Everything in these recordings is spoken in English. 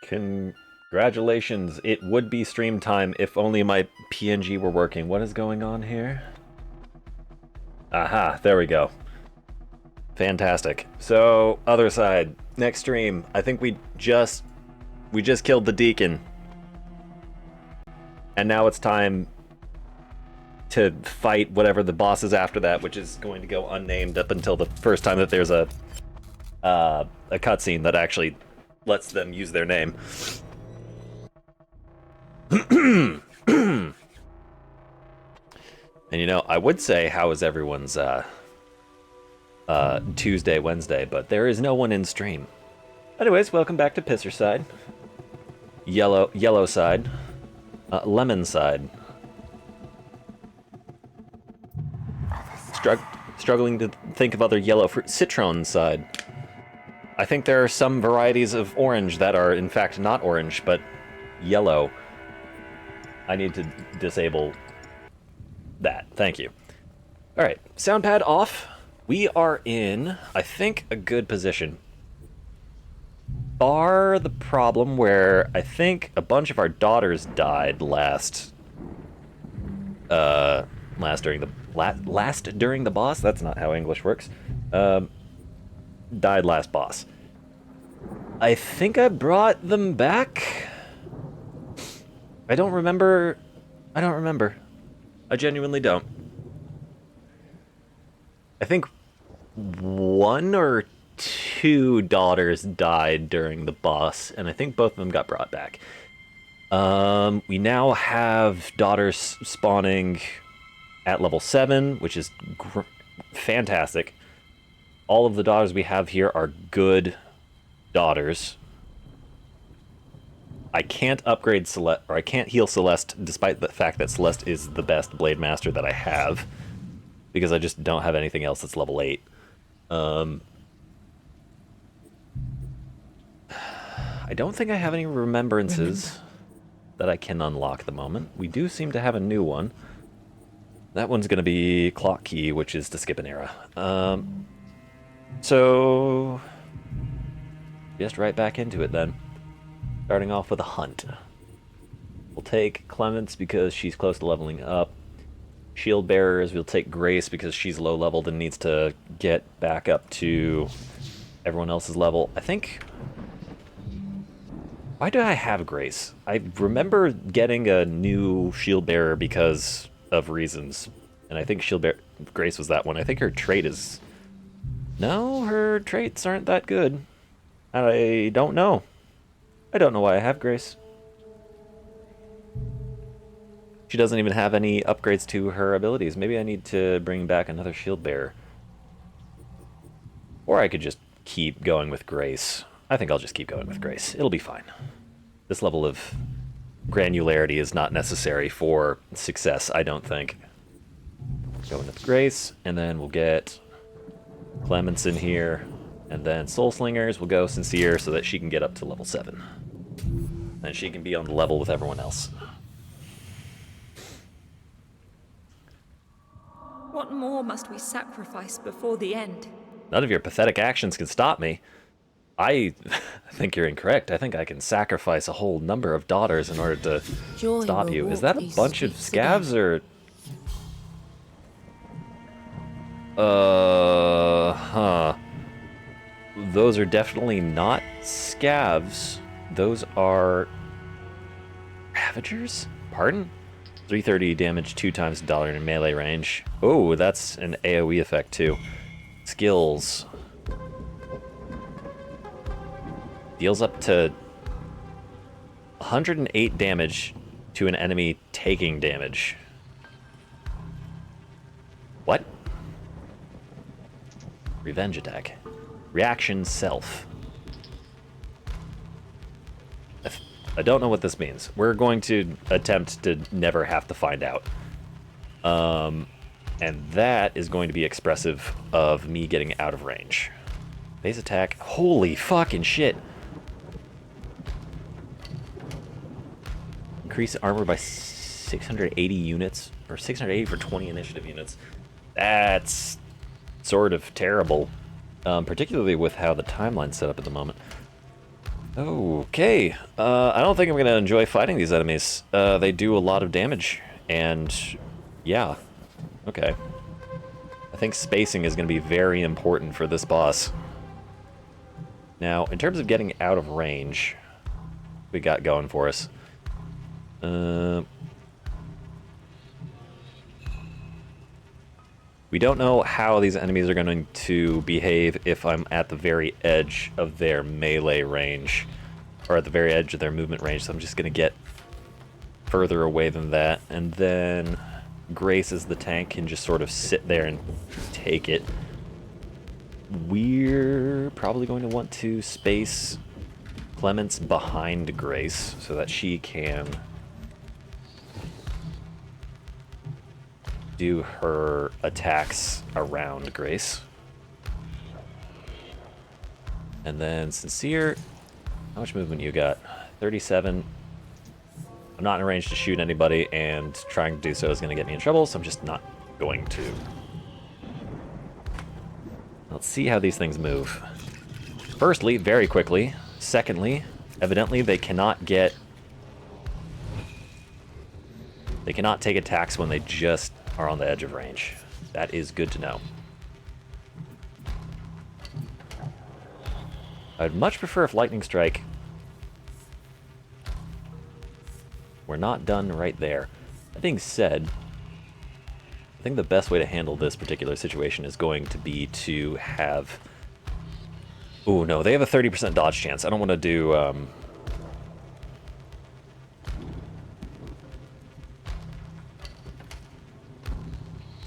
Congratulations, it would be stream time if only my PNG were working. What is going on here? Aha, there we go. Fantastic. So, Othercide, next stream. I think we just killed the Deacon. And now it's time to fight whatever the boss is after that, which is going to go unnamed up until the first time that there's a cutscene that actually lets them use their name. And you know, I would say how is everyone's Tuesday, Wednesday, but there is no one in stream. Anyways, welcome back to Pisserside. Yellow side. Lemon side. Struggling to think of other yellow fruit. Citron side. I think there are some varieties of orange that are in fact not orange, but yellow. I need to disable that. Thank you. Alright, sound pad off. We are in, I think, a good position. Bar the problem where I think a bunch of our daughters died last during the boss? That's not how English works. Died last boss. I think I brought them back. I don't remember. I genuinely don't. I think one or two daughters died during the boss, and I think both of them got brought back. We now have daughters spawning at level 7, which is fantastic. All of the daughters we have here are good daughters. I can't upgrade Celeste, or I can't heal Celeste, despite the fact that Celeste is the best Blade Master that I have, because I just don't have anything else that's level 8. I don't think I have any remembrances that I can unlock at the moment. We do seem to have a new one. That one's going to be Clock Key, which is to skip an era. So, just right back into it then. Starting off with a hunt. We'll take Clements because she's close to leveling up. Shield Bearers, we'll take Grace because she's low leveled and needs to get back up to everyone else's level. I think... Why do I have Grace? I remember getting a new Shield Bearer because of reasons. And I think Grace was that one. I think her trait is... No, her traits aren't that good. I don't know. I don't know why I have Grace. She doesn't even have any upgrades to her abilities. Maybe I need to bring back another Shield Bearer. Or I could just keep going with Grace. I think I'll just keep going with Grace. It'll be fine. This level of granularity is not necessary for success, I don't think. Going with Grace, and then we'll get Clements in here, and then Soul Slingers will go Sincere so that she can get up to level 7. And she can be on the level with everyone else. What more must we sacrifice before the end? None of your pathetic actions can stop me. I think you're incorrect. I think I can sacrifice a whole number of daughters in order to stop you. Is that a bunch of scavs or... Huh. Those are definitely not scavs. Those are... Ravagers? Pardon? 330 damage 2 times dollar in melee range. Oh, that's an AoE effect too. Skills. Deals up to 108 damage to an enemy taking damage. What? Revenge attack. Reaction self. I don't know what this means. We're going to attempt to never have to find out. And that is going to be expressive of me getting out of range. Base attack. Holy fucking shit. Increase armor by 680 units, or 680 for 20 initiative units. That's sort of terrible, particularly with how the timeline's set up at the moment. Okay. I don't think I'm going to enjoy fighting these enemies. They do a lot of damage, and yeah. Okay. I think spacing is going to be very important for this boss. Now, in terms of getting out of range, we got going for us. We don't know how these enemies are going to behave if I'm at the very edge of their melee range, or at the very edge of their movement range, so I'm just going to get further away than that, and then Grace as the tank can just sort of sit there and take it. We're probably going to want to space Clements behind Grace so that she can do her attacks around Grace. And then Sincere, how much movement you got? 37. I'm not in range to shoot anybody, and trying to do so is going to get me in trouble, so I'm just not going to. Let's see how these things move. Firstly, very quickly. Secondly, evidently they cannot get... They cannot take attacks when they just are on the edge of range. That is good to know. I'd much prefer if Lightning Strike were not done right there. That being said, I think the best way to handle this particular situation is going to be to have... Ooh, no, they have a 30% dodge chance. I don't want to do... I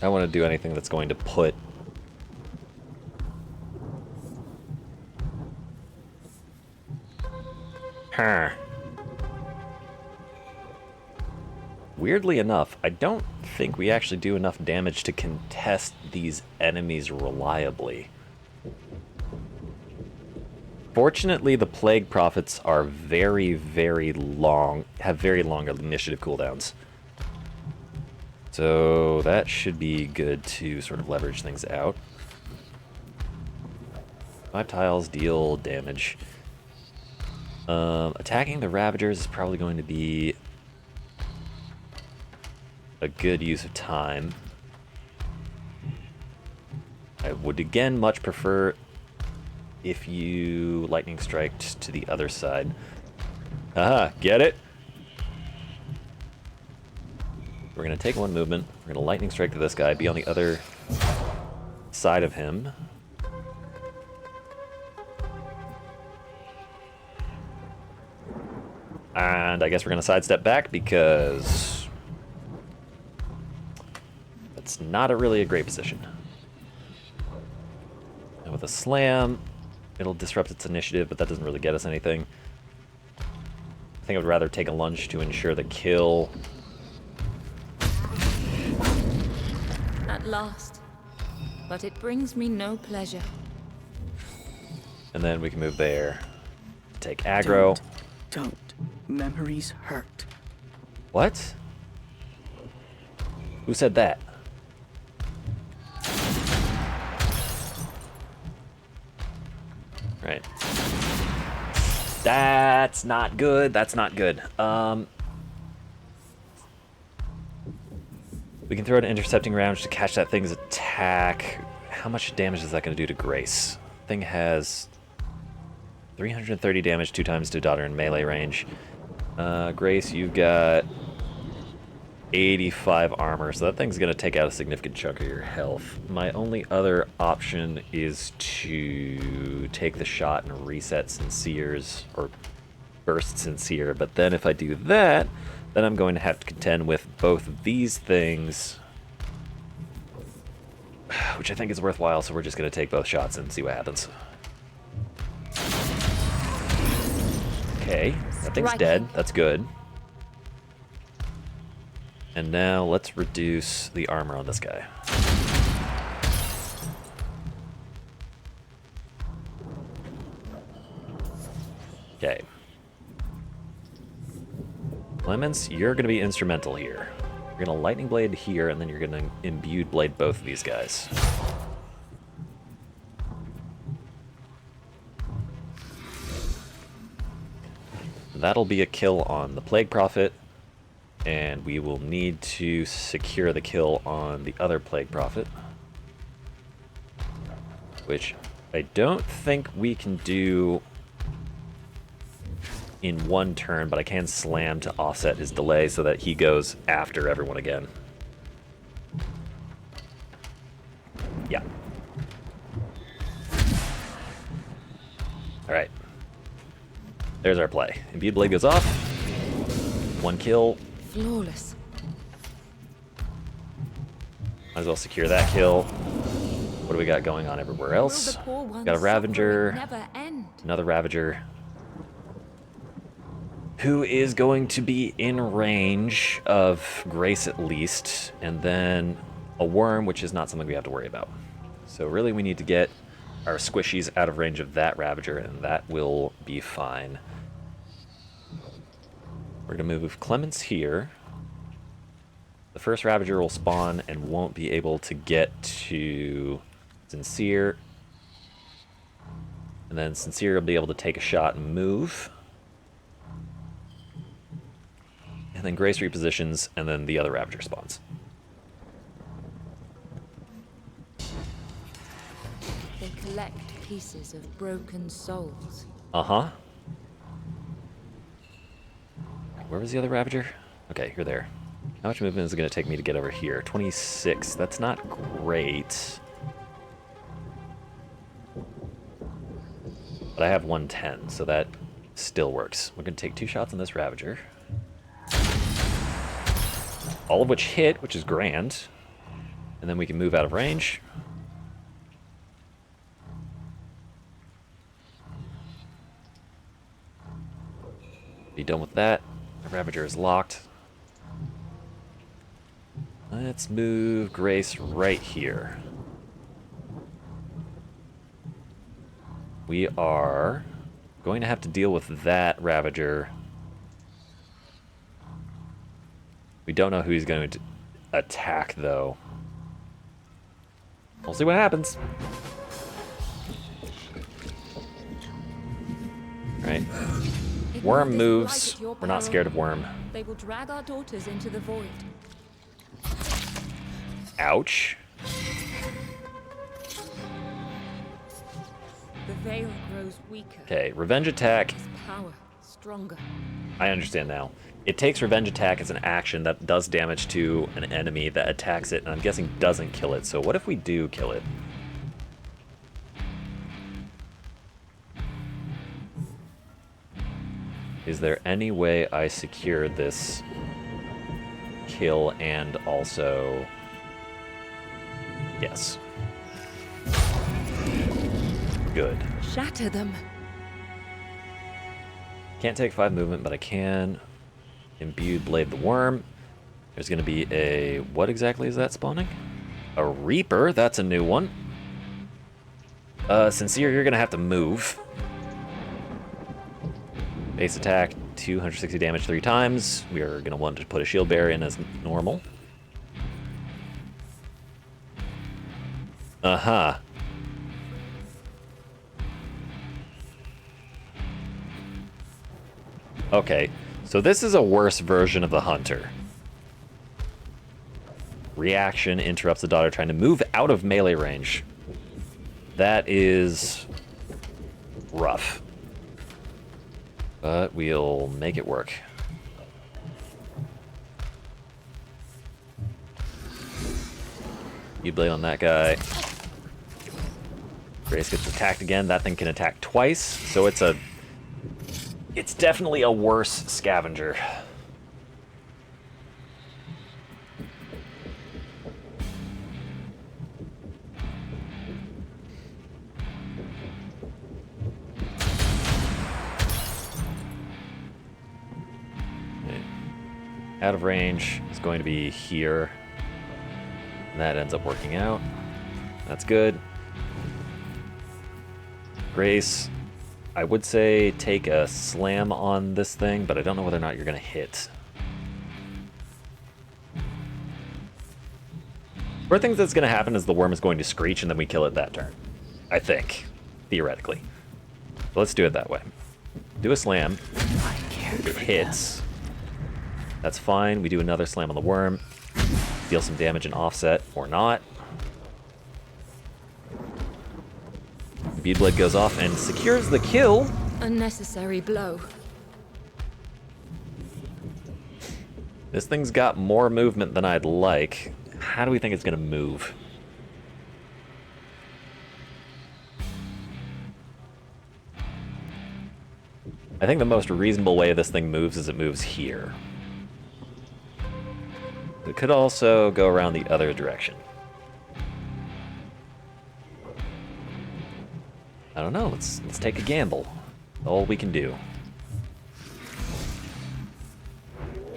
don't want to do anything that's going to put... Huh. Weirdly enough, I don't think we actually do enough damage to contest these enemies reliably. Fortunately, the Plague Prophets are very, very long, have very long initiative cooldowns. So that should be good to sort of leverage things out. 5 tiles deal damage. Attacking the Ravagers is probably going to be a good use of time. I would again much prefer if you lightning striked to the other side. Haha, get it? We're gonna take one movement, we're gonna lightning strike to this guy, be on the other side of him. And I guess we're gonna sidestep back because that's not really a great position. And with a slam, it'll disrupt its initiative, but that doesn't really get us anything. I think I would rather take a lunge to ensure the kill. At last. But it brings me no pleasure. And then we can move there. Take aggro. Don't. Memories hurt. What? Who said that? Right. That's not good. That's not good. We can throw an intercepting round to catch that thing's attack. How much damage is that going to do to Grace? Thing has 330 damage 2 times to daughter in melee range. Grace, you've got 85 armor, so that thing's going to take out a significant chunk of your health. My only other option is to take the shot and reset Sincere's, or burst Sincere, but then if I do that, then I'm going to have to contend with both of these things, which I think is worthwhile, so we're just going to take both shots and see what happens. Okay, that thing's dead. That's good. And now let's reduce the armor on this guy. Okay. Clements, you're going to be instrumental here. You're going to Lightning Blade here, and then you're going to Imbued Blade both of these guys. that'll be a kill on the Plague Prophet. And we will need to secure the kill on the other Plague Prophet. Which I don't think we can do in one turn, but I can slam to offset his delay so that he goes after everyone again. Yeah. Alright. There's our play. Imbued Blade goes off. One kill. Flawless. Might as well secure that kill. What do we got going on everywhere else? Got a Ravager. Another Ravager. Who is going to be in range of Grace at least. And then a Worm, which is not something we have to worry about. So really we need to get our squishies out of range of that Ravager, and that will be fine. We're going to move Clements here. The first Ravager will spawn and won't be able to get to Sincere. And then Sincere will be able to take a shot and move. And then Grace repositions, and then the other Ravager spawns. They collect pieces of broken souls. Uh-huh. Where was the other Ravager? Okay, you're there. How much movement is it going to take me to get over here? 26. That's not great. But I have 110, so that still works. We're going to take 2 shots on this Ravager. All of which hit, which is grand. And then we can move out of range. Be done with that. The Ravager is locked. Let's move Grace right here. We are going to have to deal with that Ravager. We don't know who he's going to attack, though. We'll see what happens. Alright. Worm moves. We're not scared of Worm. They will drag our daughters into the void. Ouch. The veil grows weaker. Okay, revenge attack. His power stronger. I understand now. It takes revenge attack as an action that does damage to an enemy that attacks it, and I'm guessing doesn't kill it. So what if we do kill it? Is there any way I secure this kill and also... Yes. Good. Shatter them. Can't take 5 movement, but I can imbue Blade the Worm. There's going to be a... What exactly is that spawning? A Reaper. That's a new one. Sincere, you're going to have to move. Base attack, 260 damage 3 times. We are going to want to put a shield bearer in as normal. Uh-huh. Okay, so this is a worse version of the Hunter. Reaction interrupts the daughter trying to move out of melee range. That is rough. But we'll make it work. You blade on that guy. Grace gets attacked again. That thing can attack twice, so it's definitely a worse scavenger. Out of range is going to be here. And that ends up working out. That's good. Grace, I would say take a slam on this thing, but I don't know whether or not you're going to hit. One thing that's going to happen is the worm is going to screech and then we kill it that turn. I think. Theoretically. So let's do it that way. Do a slam. I care It hits. That's fine. We do another slam on the worm. Deal some damage and offset, or not. Beadblade goes off and secures the kill. A necessary blow. This thing's got more movement than I'd like. How do we think it's going to move? I think the most reasonable way this thing moves is it moves here. It could also go around the other direction. I don't know. Let's take a gamble. All we can do.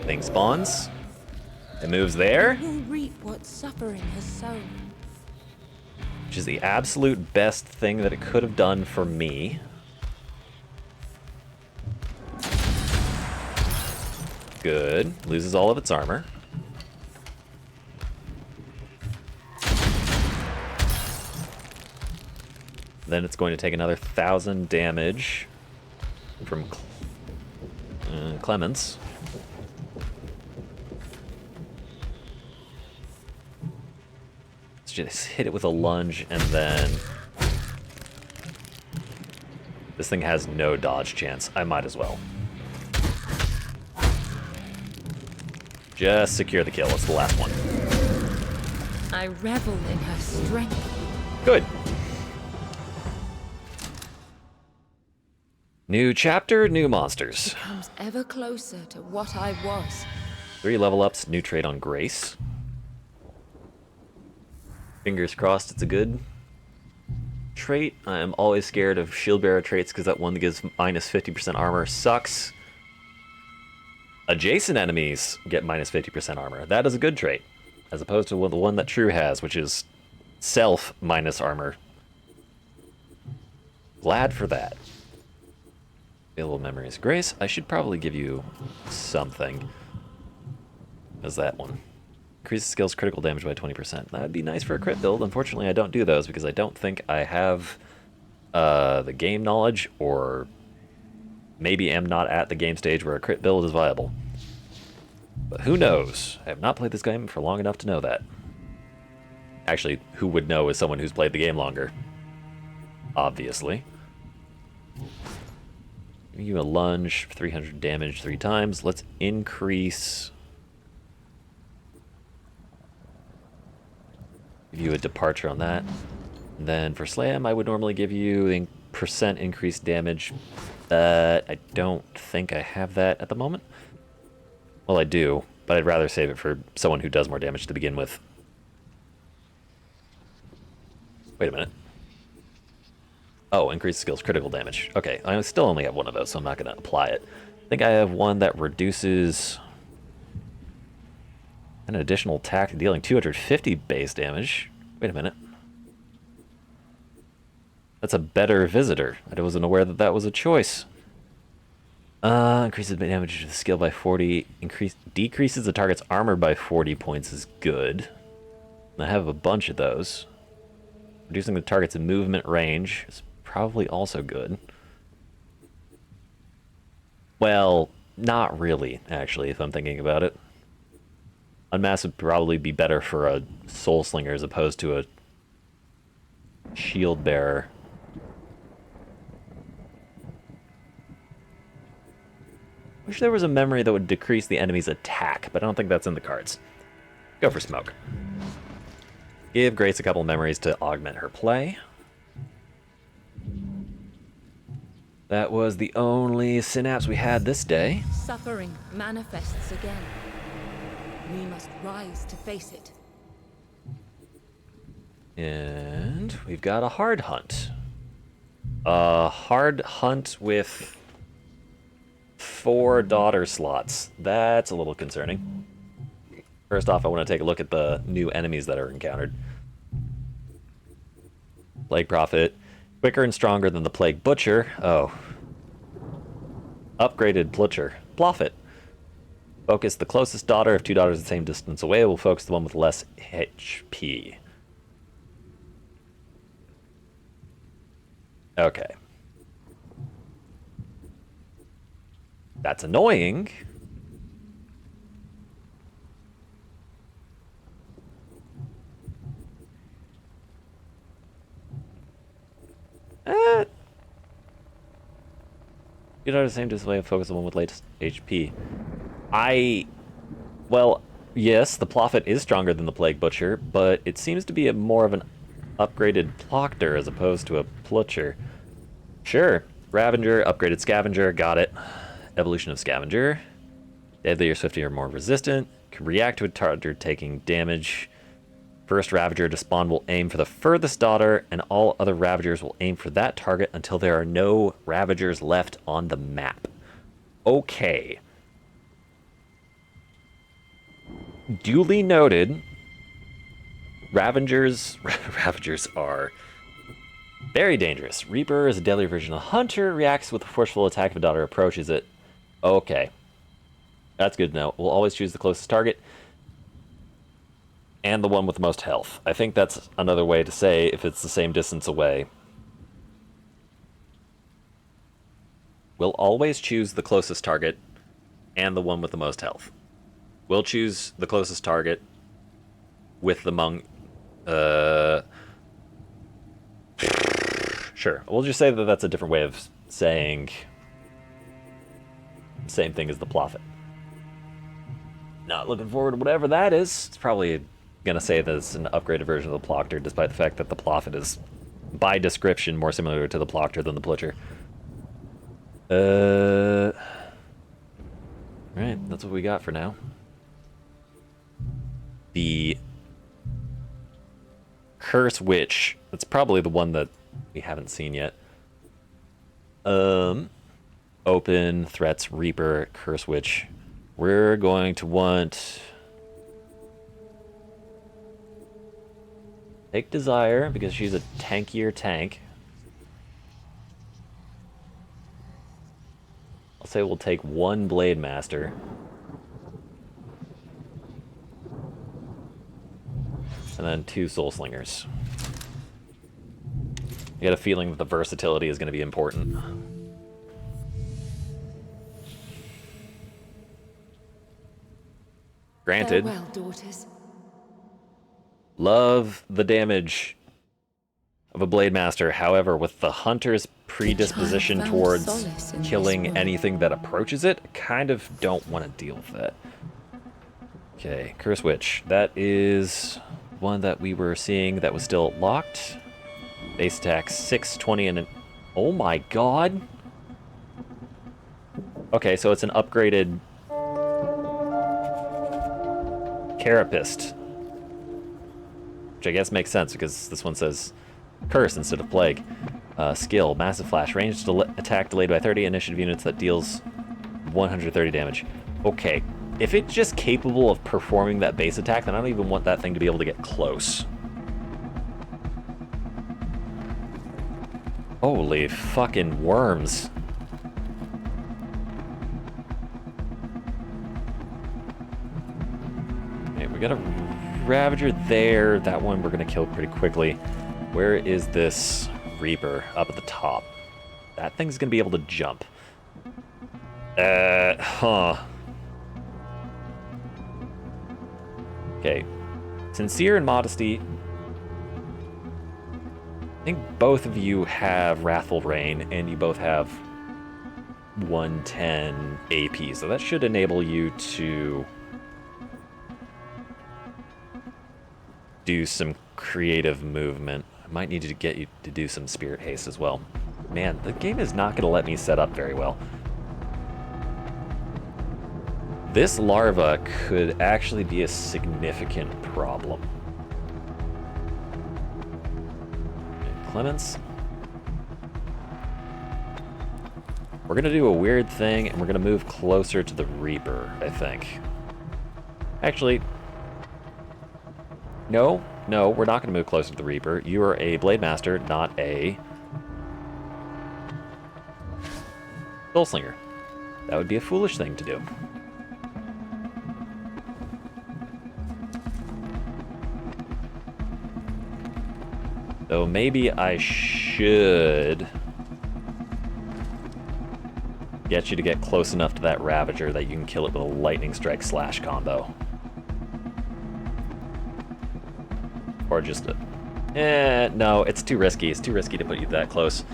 Thing spawns. It moves there, You will reap what suffering has sown. which is the absolute best thing that it could have done for me. Good. Loses all of its armor. Then it's going to take another 1,000 damage from Clemens. Let's just hit it with a lunge, and then this thing has no dodge chance. I might as well. Just secure the kill. It's the last one. I revel in her strength. Good. New chapter, new monsters. Comes ever closer to what I was. 3 level ups, new trait on Grace. Fingers crossed it's a good trait. I am always scared of shield bearer traits because that one that gives minus 50% armor sucks. Adjacent enemies get minus 50% armor. That is a good trait, as opposed to the one that True has, which is self minus armor. Glad for that. Available memories. Grace, I should probably give you something. As that one. Increases skills critical damage by 20%. That would be nice for a crit build. Unfortunately, I don't do those because I don't think I have the game knowledge, or maybe am not at the game stage where a crit build is viable. But who knows? I have not played this game for long enough to know that. Actually, who would know is someone who's played the game longer. Obviously. Give you a lunge, 300 damage 3 times. Let's increase... Give you a departure on that. And then for slam, I would normally give you percent increased damage. I don't think I have that at the moment. Well, I do, but I'd rather save it for someone who does more damage to begin with. Wait a minute. Oh, increased skills critical damage. Okay, I still only have one of those, so I'm not going to apply it. I think I have one that reduces an additional attack dealing 250 base damage. Wait a minute. That's a better visitor. I wasn't aware that that was a choice. Increases damage to the skill by 40. Decreases the target's armor by 40 points is good. I have a bunch of those. Reducing the target's movement range is probably also good. Well, not really, actually, if I'm thinking about it. Unmask would probably be better for a soul slinger as opposed to a shield bearer. Wish there was a memory that would decrease the enemy's attack, but I don't think that's in the cards. Go for smoke. Give Grace a couple memories to augment her play. That was the only synapse we had this day. Suffering manifests again. We must rise to face it. And we've got a hard hunt. A hard hunt with 4 daughter slots. That's a little concerning. First off, I want to take a look at the new enemies that are encountered. Plague Prophet. Quicker and stronger than the Plague Butcher. Oh. Upgraded Butcher. Prophet. Focus the closest daughter. If 2 daughters the same distance away, we'll focus the one with less HP. Okay. That's annoying. You know, the same display, focus on the one with latest HP. Well, yes, the Prophet is stronger than the Plague Butcher, but it seems to be more of an upgraded Ploctor as opposed to a Plutcher. Sure, Ravager, upgraded Scavenger, got it. Evolution of Scavenger. Deadly or Swifty are more resistant. Can react to a target taking damage. First Ravager to spawn will aim for the furthest daughter, and all other Ravagers will aim for that target until there are no Ravagers left on the map. Okay. Duly noted. Ravagers are very dangerous. Reaper is a deadly version of Hunter, reacts with a forceful attack if a daughter approaches it. Okay. That's good to know. We'll always choose the closest target and the one with the most health. I think that's another way to say if it's the same distance away. We'll always choose the closest target and the one with the most health. We'll choose the closest target with the Sure. We'll just say that that's a different way of saying same thing as the Prophet. Not looking forward to whatever that is. It's probably gonna say that it's an upgraded version of the Ploctor, despite the fact that the Prophet is, by description, more similar to the Ploctor than the Plutcher. Right, that's what we got for now. The Curse Witch. That's probably the one that we haven't seen yet. Open, Threats, Reaper, Curse Witch. We're going to want... Take Desire, because she's a tankier tank. I'll say we'll take one Blade Master. And then 2 Soul Slingers. I get a feeling that the versatility is going to be important. Granted. Farewell, daughters. Love the damage of a Blade Master. However, with the Hunter's predisposition towards killing anything that approaches it, I kind of don't want to deal with that. Okay, Curse Witch. That is one that we were seeing that was still locked. Base attack 620 and an... Oh my god! Okay, so it's an upgraded Carapist. Which I guess makes sense because this one says Curse instead of Plague. Skill, Massive Flash. Ranged attack delayed by 30 initiative units that deals 130 damage. Okay, if it's just capable of performing that base attack, then I don't even want that thing to be able to get close. Holy fucking worms. Okay, we got a Ravager there. That one we're gonna kill pretty quickly. Where is this Reaper? Up at the top. That thing's gonna be able to jump. Okay. Sincere and Modesty. I think both of you have Wrathful Rain, and you both have 110 AP, so that should enable you to do some creative movement. I might need to get you to do some Spirit Haste as well. Man, the game is not going to let me set up very well. This larva could actually be a significant problem. Clements. We're going to do a weird thing, and we're going to move closer to the Reaper, I think. Actually, no, we're not going to move closer to the Reaper. You are a Blade Master, not a Soul Slinger. That would be a foolish thing to do. So maybe I should get you to get close enough to that Ravager that you can kill it with a lightning strike slash combo. Or just a... no, it's too risky. It's too risky to put you that close.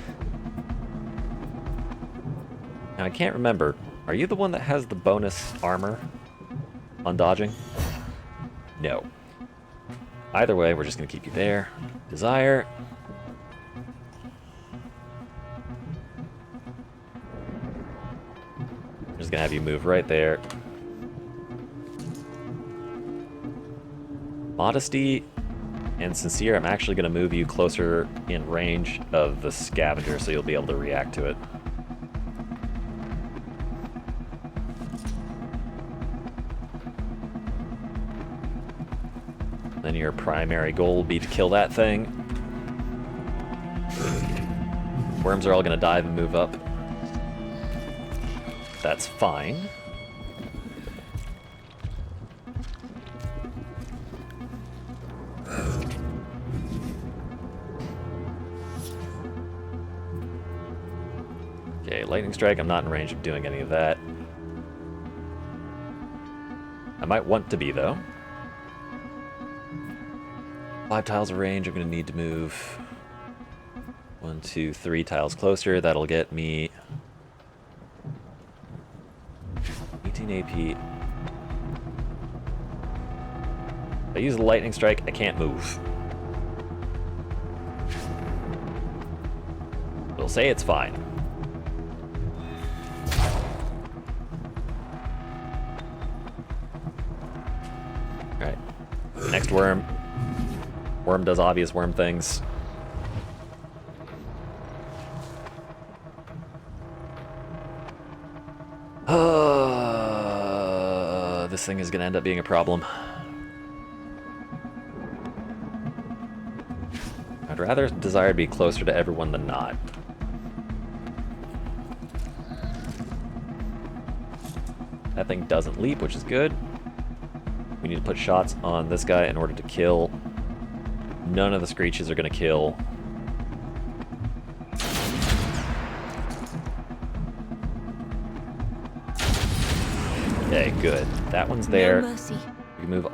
Now, I can't remember. Are you the one that has the bonus armor on dodging? No. Either way, we're just going to keep you there. Desire. I'm just going to have you move right there. Modesty and Sincere, I'm actually going to move you closer in range of the Scavenger so you'll be able to react to it. Then your primary goal will be to kill that thing. Worms are all going to dive and move up. That's fine. Okay, Lightning Strike, I'm not in range of doing any of that. I might want to be, though. 5 tiles of range, I'm going to need to move 1, 2, 3 tiles closer. That'll get me 18 AP. If I use the Lightning Strike, I can't move. We'll say it's fine. Alright. Next worm. Worm does obvious worm things. This thing is going to end up being a problem. I'd rather Desire to be closer to everyone than not. That thing doesn't leap, which is good. We need to put shots on this guy in order to kill. None of the Screeches are going to kill. Okay, good. That one's there. No mercy. We can move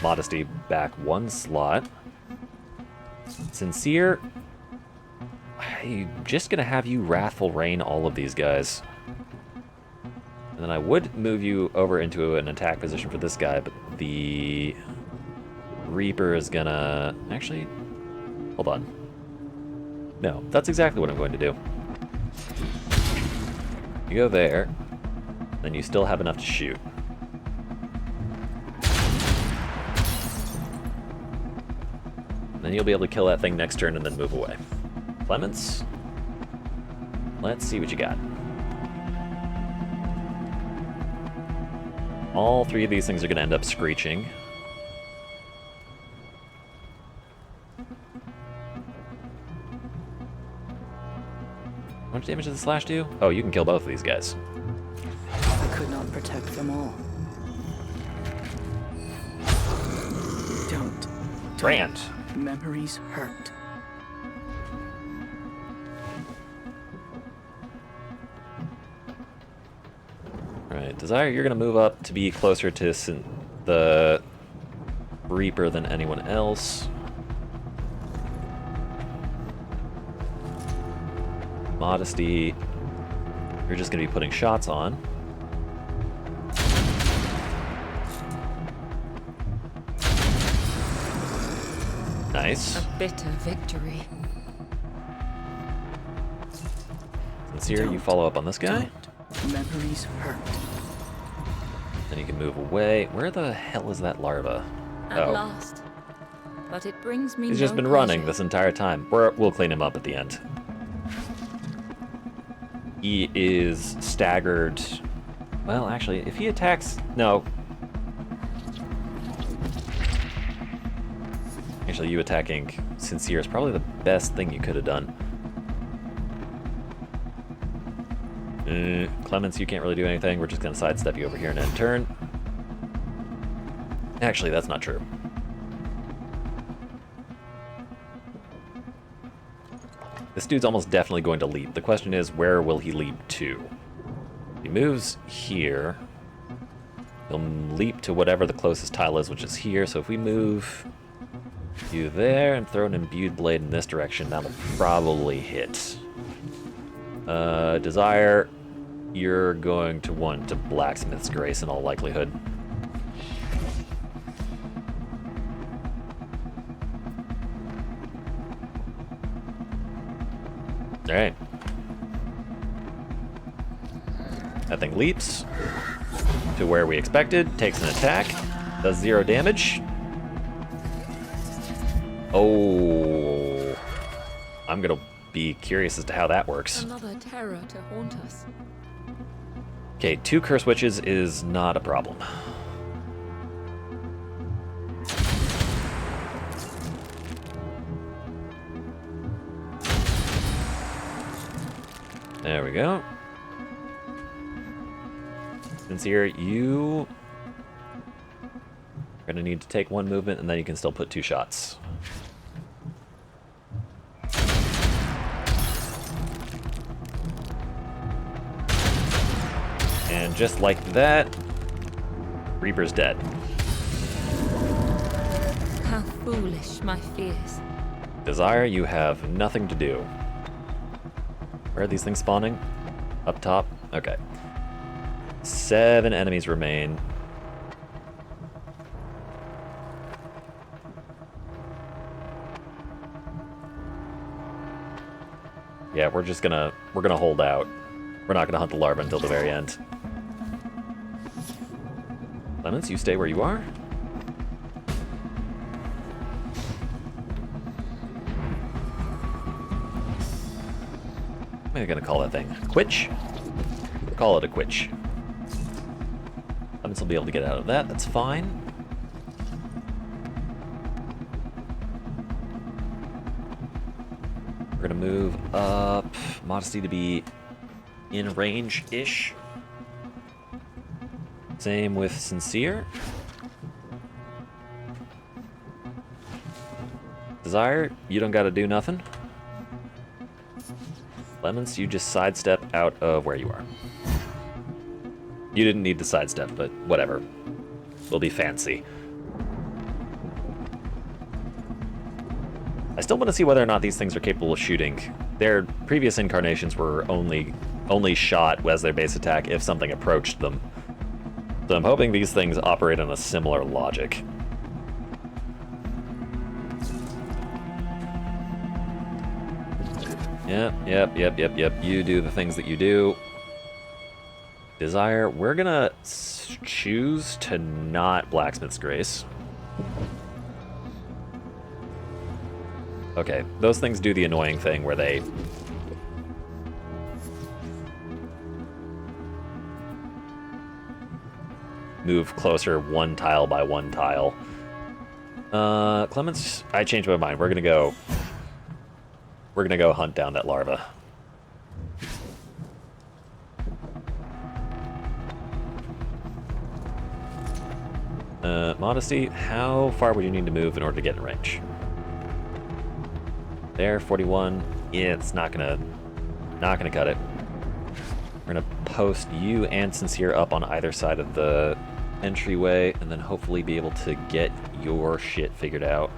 Modesty back 1 slot. Sincere, I'm just going to have you Wrathful Rain all of these guys. And then I would move you over into an attack position for this guy, but the Reaper is gonna... Actually, hold on. No, that's exactly what I'm going to do. You go there, then you still have enough to shoot. Then you'll be able to kill that thing next turn and then move away. Clements, let's see what you got. All 3 of these things are going to end up screeching. How much damage does the slash do? Oh, you can kill both of these guys. I could not protect them all. Don't. Brand. Memories hurt. Alright, Desire, you're going to move up to be closer to the Reaper than anyone else. Modesty, you're just going to be putting shots on. Nice. A bitter victory. Sincere, you follow up on this guy. Don't. Memories hurt. Then you can move away. Where the hell is that larva? At last. But it brings me He's just been running this entire time. We'll clean him up at the end. He is staggered. Well, actually, if he attacks... No. Actually, you attacking Sincere is probably the best thing you could have done. Clements, you can't really do anything. We're just going to sidestep you over here and end turn. Actually, that's not true. This dude's almost definitely going to leap. The question is, where will he leap to? moves here. He'll leap to whatever the closest tile is, which is here. So if we move you there and throw an imbued blade in this direction, that'll probably hit. Desire, you're going to want to Blacksmith's Grace in all likelihood. Alright. That thing leaps to where we expected, takes an attack, does 0 damage. Oh, I'm gonna be curious as to how that works. Another terror to haunt us. Okay, 2 Curse Witches is not a problem. There we go. Sincere, you are gonna need to take 1 movement, and then you can still put 2 shots. And just like that, Reaper's dead. How foolish my fears. Desire, you have nothing to do. Where are these things spawning? Up top? Okay. 7 enemies remain. Yeah, we're gonna hold out. We're not gonna hunt the larva until the very end. Lemons, you stay where you are. What am I gonna call that thing? Quitch? Call it a quitch. Lemons will be able to get out of that, that's fine. We're gonna move up Modesty to be in range-ish. Same with Sincere. Desire, you don't gotta do nothing. Lemons, you just sidestep out of where you are. You didn't need to sidestep, but whatever. We'll be fancy. I still want to see whether or not these things are capable of shooting. Their previous incarnations were only shot as their base attack if something approached them. So I'm hoping these things operate on a similar logic. Yep. You do the things that you do. Desire, we're gonna choose to not Blacksmith's Grace. Okay, those things do the annoying thing where they move closer 1 tile by 1 tile. Clemens, I changed my mind. We're gonna go hunt down that larva. Modesty, how far would you need to move in order to get in range? There, 41. Yeah, it's not gonna cut it. We're gonna post you and Sincere up on either side of the entryway, and then hopefully be able to get your shit figured out.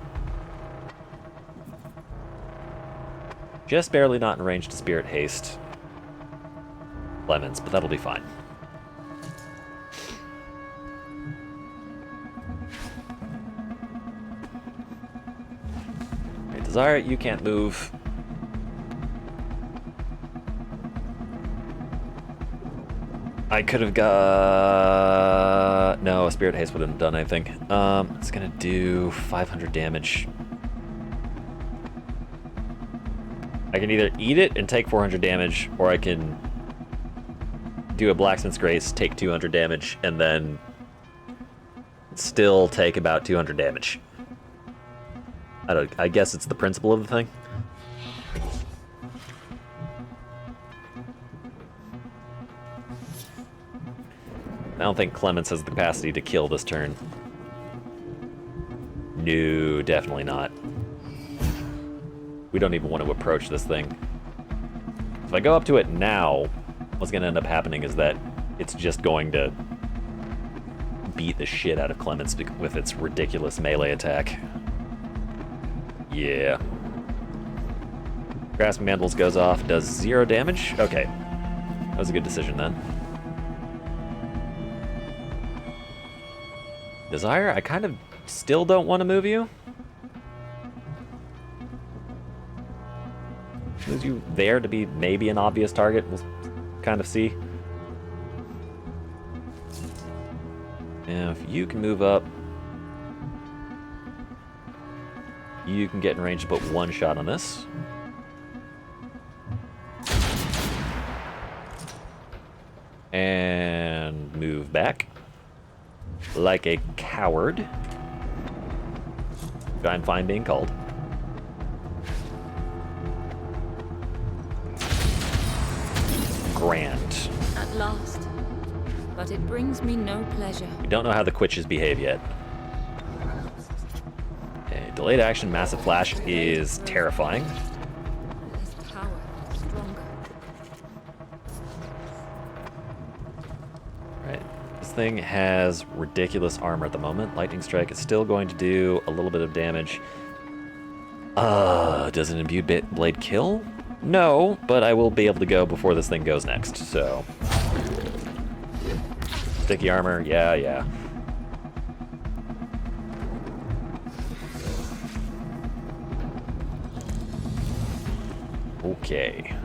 Just barely not in range to Spirit Haste Lemons, but that'll be fine. Okay, Desire, you can't move. I could have got... No, a Spirit Haste wouldn't have done anything. It's gonna do 500 damage. I can either eat it and take 400 damage, or I can do a Blacksmith's Grace, take 200 damage, and then still take about 200 damage. I guess it's the principle of the thing. I don't think Clemens has the capacity to kill this turn. No, definitely not. We don't even want to approach this thing. If I go up to it now, what's going to end up happening is that it's just going to beat the shit out of Clements with its ridiculous melee attack. Yeah. Grasping Mandibles goes off, does 0 damage. Okay. That was a good decision then. Desire, I kind of still don't want to move you. Is you there to be maybe an obvious target? We'll kind of see. Now, if you can move up, you can get in range to put 1 shot on this. And move back. Like a coward. I'm fine being called. Grand. At last. But it brings me no pleasure. We don't know how the Quitches behave yet. Okay, delayed action, massive flash is terrifying. His power stronger. Right. This thing has ridiculous armor at the moment. Lightning Strike is still going to do a little bit of damage. Does an imbued blade kill? No, but I will be able to go before this thing goes next, so. Sticky armor, yeah. Okay.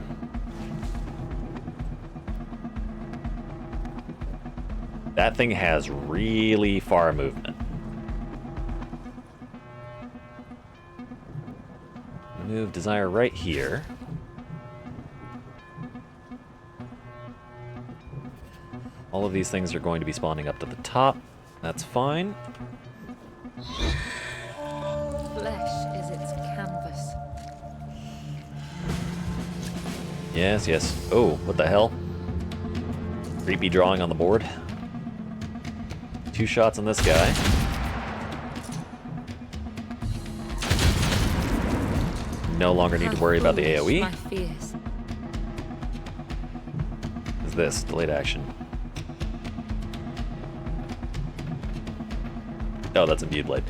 That thing has really far movement. Move Desire right here. All of these things are going to be spawning up to the top. That's fine. Flesh is its canvas. Yes. Oh, what the hell? Creepy drawing on the board. 2 shots on this guy. No longer need to worry about the AoE. My fears. Is this delayed action? Oh, that's imbued blade.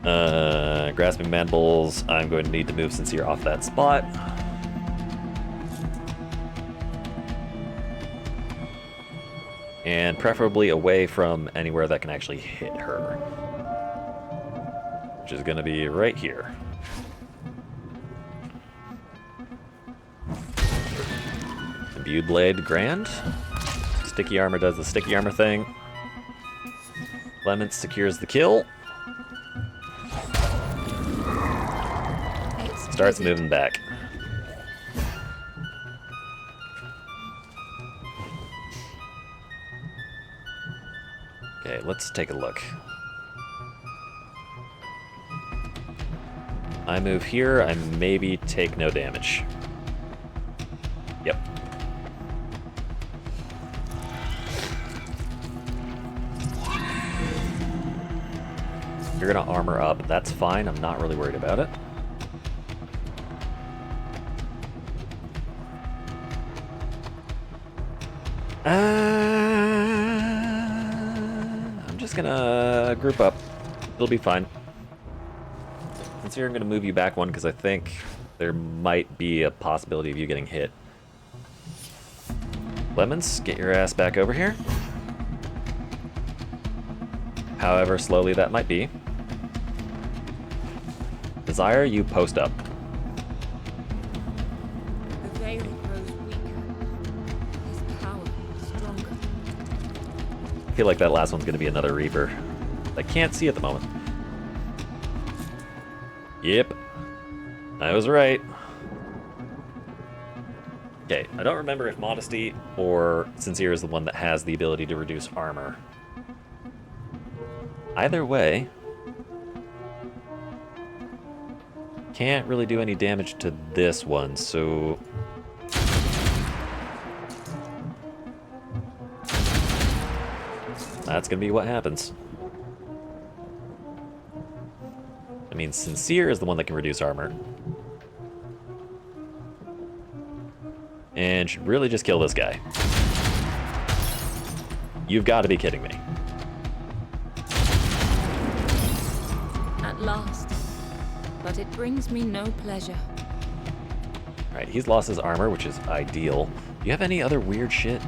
Grasping Mandibles. I'm going to need to move Sincere off that spot. And preferably away from anywhere that can actually hit her. Which is going to be right here. Imbued blade, grand. Sticky armor does the sticky armor thing. Clements secures the kill. Starts moving back. Okay, let's take a look. I move here, I maybe take no damage. Yep. You're gonna armor up, that's fine, I'm not really worried about it. I'm just gonna group up. It'll be fine. Since here, I'm gonna move you back 1 because I think there might be a possibility of you getting hit. Lemons, get your ass back over here. However slowly that might be. Desire, you post up. The veil grows weaker. His power stronger. I feel like that last one's gonna be another Reaper. I can't see at the moment. Yep. I was right. Okay, I don't remember if Modesty or Sincere is the one that has the ability to reduce armor. Either way, can't really do any damage to this one, so... that's gonna be what happens. I mean, Sincere is the one that can reduce armor. And should really just kill this guy. You've got to be kidding me. At last. But it brings me no pleasure. Alright, he's lost his armor, which is ideal. Do you have any other weird shit?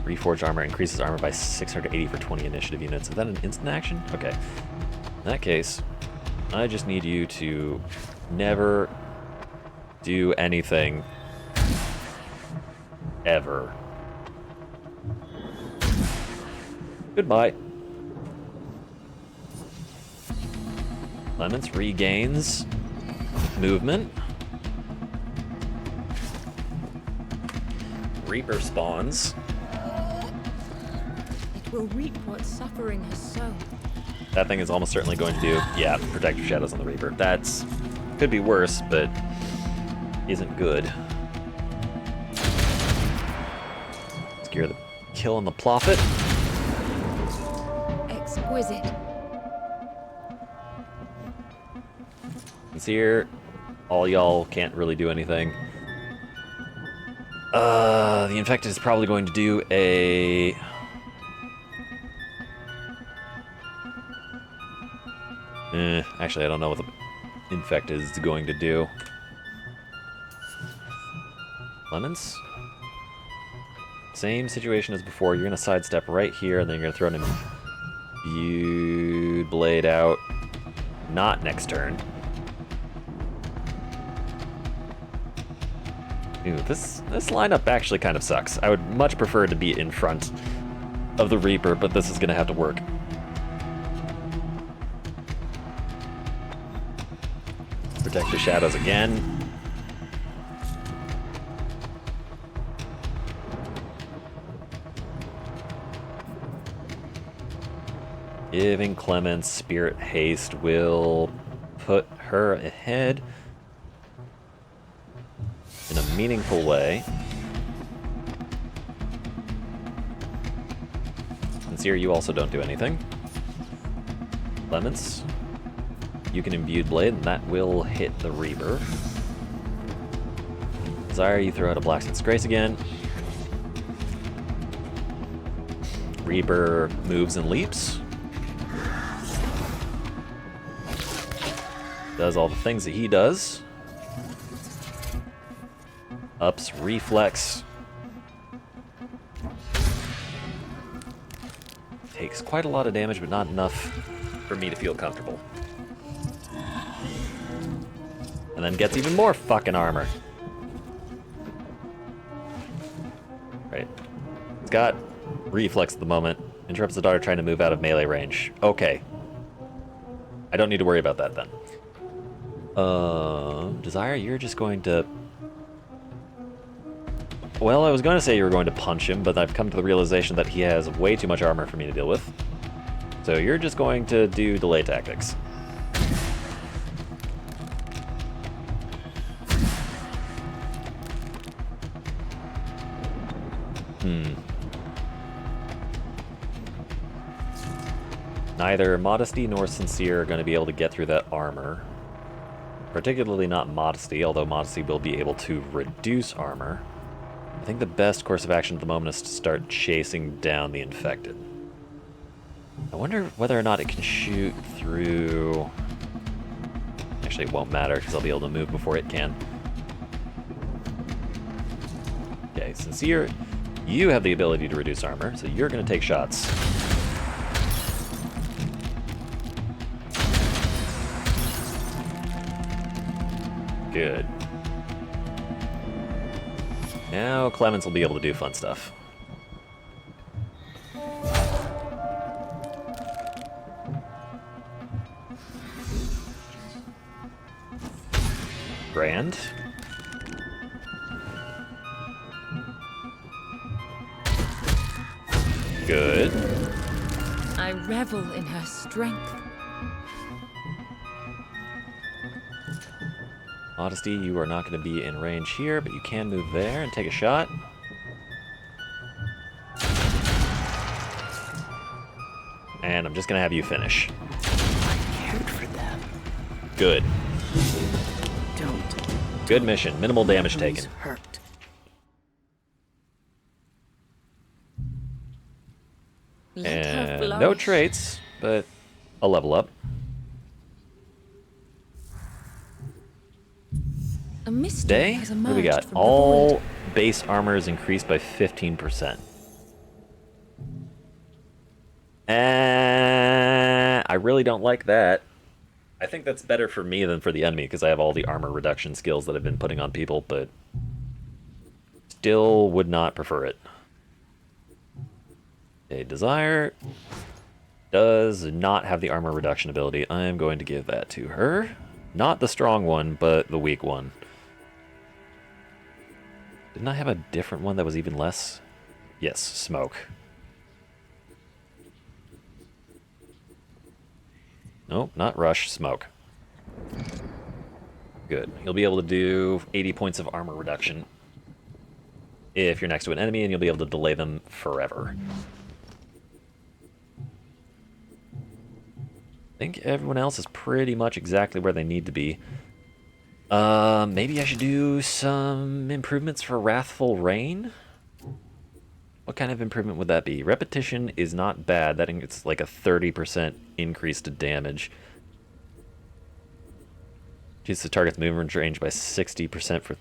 Reforged armor increases armor by 680 for 20 initiative units. Is that an instant action? Okay. In that case, I just need you to never do anything ever. Goodbye. Clemens regains movement. Reaper spawns. It will reap what suffering has sown. That thing is almost certainly going to do, yeah, protective shadows on the Reaper. That's, could be worse, but isn't good. Scare the kill on the Plophet. Exquisite. Here, all y'all can't really do anything. The Infected is probably going to do a... actually, I don't know what the Infected is going to do. Lemons? Same situation as before. You're going to sidestep right here, and then you're going to throw an Imbued Blade out. Not next turn. Ooh, this lineup actually kind of sucks. I would much prefer to be in front of the Reaper, but this is going to have to work. Protect the shadows again. Giving Clemens Spirit Haste will put her ahead in a meaningful way. Sincere, you also don't do anything. Clemens, you can Imbued Blade, and that will hit the Reaper. Desire, you throw out a Blacksmith's Grace again. Reaper moves and leaps. Does all the things that he does. Ups reflex. Takes quite a lot of damage, but not enough for me to feel comfortable. And then gets even more fucking armor. Right. It's got reflex at the moment. Interrupts the daughter trying to move out of melee range. Okay. I don't need to worry about that then. Desire, you're just going to... Well, I was going to say you were going to punch him, but I've come to the realization that he has way too much armor for me to deal with. So you're just going to do delay tactics. Neither Modesty nor Sincere are going to be able to get through that armor. Particularly not Modesty, although Modesty will be able to reduce armor. I think the best course of action at the moment is to start chasing down the Infected. I wonder whether or not it can shoot through... Actually, it won't matter, because I'll be able to move before it can. Okay, Sincere, you have the ability to reduce armor, so you're going to take shots. Good. Now Clemens will be able to do fun stuff. Grand. Good. I revel in her strength. Modesty, you are not going to be in range here, but you can move there and take a shot. And I'm just going to have you finish. I cared for them. Good. Don't. Good mission. Minimal damage Memories taken. hurt. No traits, but a level up. A mystery Today, has what do we emerged got? from the All void. base armor is increased by 15%. I really don't like that. I think that's better for me than for the enemy because I have all the armor reduction skills that I've been putting on people, but still would not prefer it. A Desire does not have the armor reduction ability. I am going to give that to her. Not the strong one, but the weak one. Didn't I have a different one that was even less? Yes, Smoke. Nope, not Rush, Smoke. Good. You'll be able to do 80 points of armor reduction if you're next to an enemy, and you'll be able to delay them forever. I think everyone else is pretty much exactly where they need to be. Maybe I should do some improvements for Wrathful Rain? What kind of improvement would that be? Repetition is not bad. That it's like a 30% increase to damage. Reduce the target's movement range by 60% for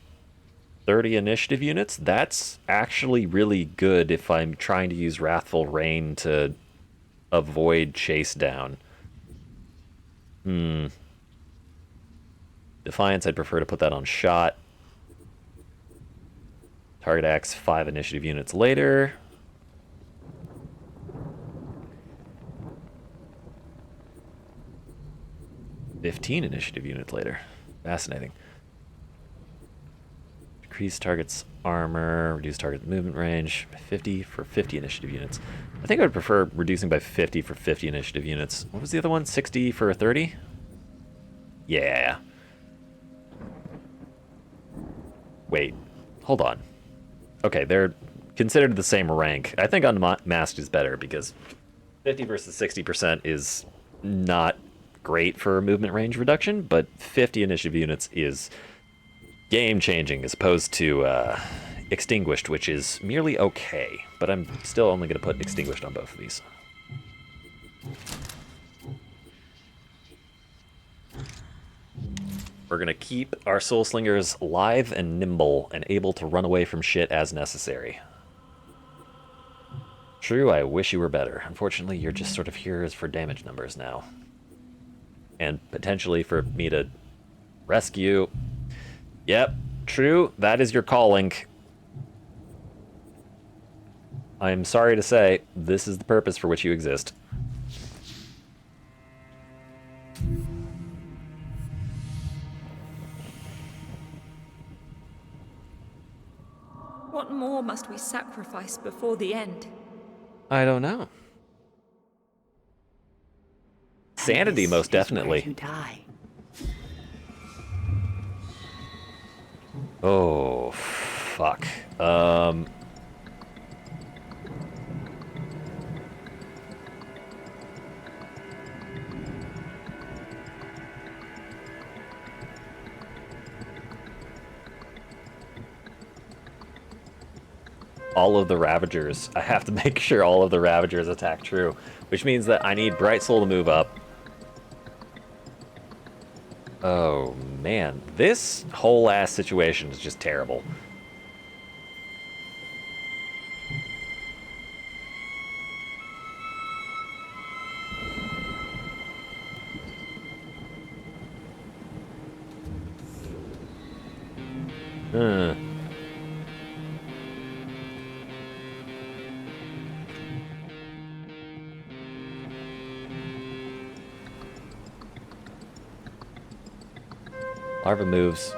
30 initiative units. That's actually really good if I'm trying to use Wrathful Rain to avoid chase down. Defiance, I'd prefer to put that on shot. Target acts 5 initiative units later. "15 initiative units later." Fascinating. Decrease target's armor, reduce target movement range, 50 for 50 initiative units. I think I would prefer reducing by 50 for 50 initiative units. What was the other one? 60 for 30? Yeah. Wait, hold on. Okay, they're considered the same rank. I think Unmasked is better because 50 versus 60% is not great for movement range reduction, but 50 initiative units is game-changing as opposed to Extinguished, which is merely okay, but I'm still only going to put Extinguished on both of these. We're going to keep our Soul Slingers live and nimble and able to run away from shit as necessary. True, I wish you were better. Unfortunately, you're just sort of here for damage numbers now. And potentially for me to rescue. Yep, true, that is your calling. I'm sorry to say, this is the purpose for which you exist. What more must we sacrifice before the end? I don't know. Sanity, This most is where definitely. you die. Oh, fuck. All of the Ravagers. I have to make sure all of the Ravagers attack true, which means that I need Bright Soul to move up. Oh, man. This whole ass situation is just terrible. Larva moves.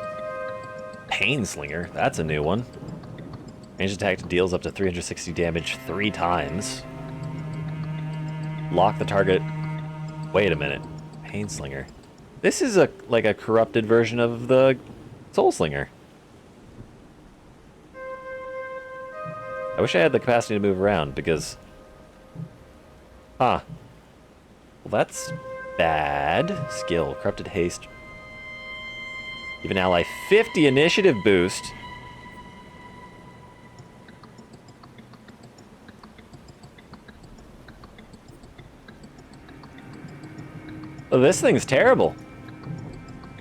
Painslinger, that's a new one. Ranged attack deals up to 360 damage 3 times. Lock the target. Wait a minute. Painslinger. This is like a corrupted version of the Soul Slinger. I wish I had the capacity to move around because... Huh. Well, that's bad. Skill. Corrupted Haste. Give an ally 50 initiative boost. Oh, this thing's terrible.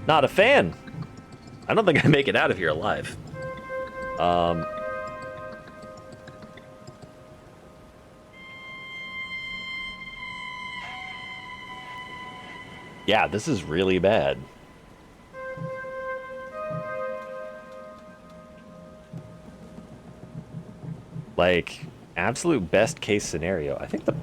Not a fan. I don't think I make it out of here alive. Yeah, this is really bad. Like, absolute best case scenario. I think the...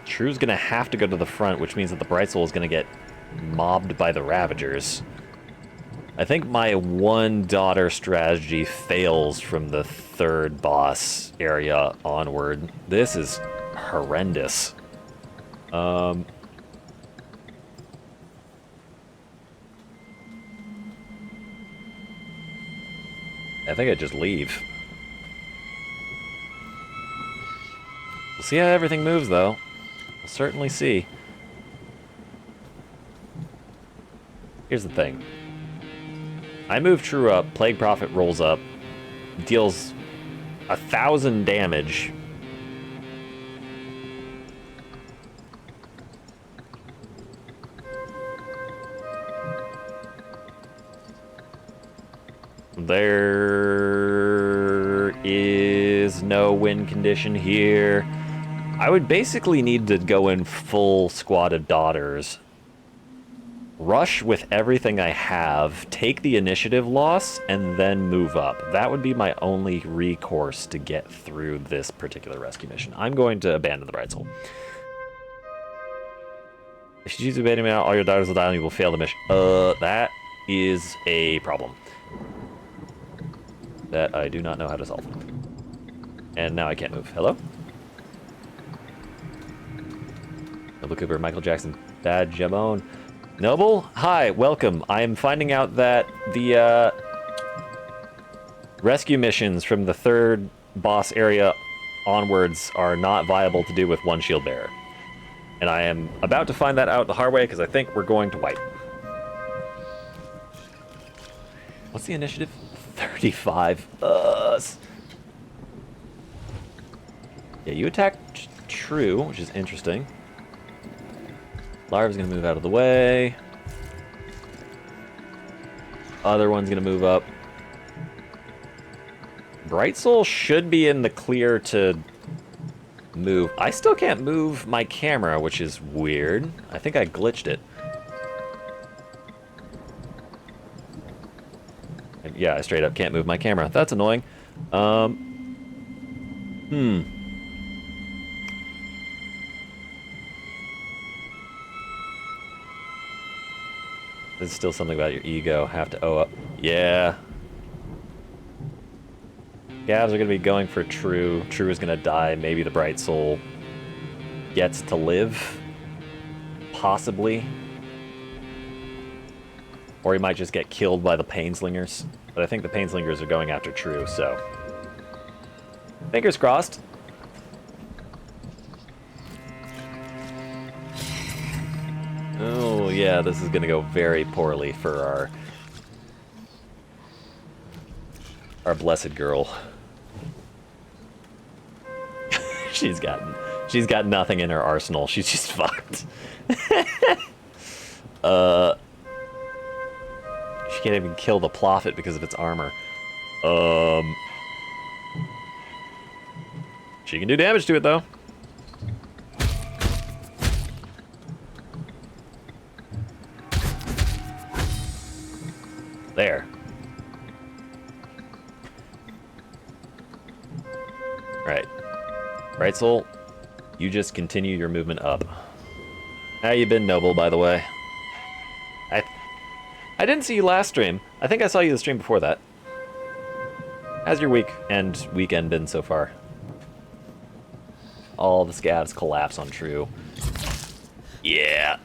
True's gonna have to go to the front, which means that the Bright Soul is gonna get mobbed by the Ravagers. I think my one daughter strategy fails from the third boss area onward. This is horrendous. I think I just leave. We'll see how everything moves, though. We'll certainly see. Here's the thing. I move True up, Plague Prophet rolls up, deals 1,000 damage. There is no win condition here. I would basically need to go in full squad of daughters. Rush with everything I have, take the initiative loss, and then move up. That would be my only recourse to get through this particular rescue mission. I'm going to abandon the Bright Soul. If you choose to abandon me now, all your daughters will die and you will fail the mission. That is a problem. That I do not know how to solve. And now I can't move. Hello? Noble Cooper, Michael Jackson, Bad Jamone. Noble, hi, welcome. I am finding out that the rescue missions from the third boss area onwards are not viable to do with one shield bearer. And I am about to find that out the hard way because I think we're going to wipe. What's the initiative? 35. Yeah, you attacked True, which is interesting. Larva's gonna move out of the way. Other one's gonna move up. Bright Soul should be in the clear to move. I still can't move my camera, which is weird. I think I glitched it. Yeah, I straight up can't move my camera. That's annoying. There's still something about your ego. Have to owe up. Yeah. Gavs are going to be going for True. True is going to die. Maybe the Bright Soul gets to live. Possibly. Or he might just get killed by the Painslingers. But I think the Painslingers are going after True, so... Fingers crossed. Oh, yeah, this is going to go very poorly for our blessed girl. She's got nothing in her arsenal. She's just fucked. She can't even kill the Prophet because of its armor. She can do damage to it, though. There. Right. Bright Soul, you just continue your movement up. How you been, Noble, by the way? I didn't see you last stream. I think I saw you the stream before that. How's your week and weekend been so far? All the scavs collapse on True. Yeah.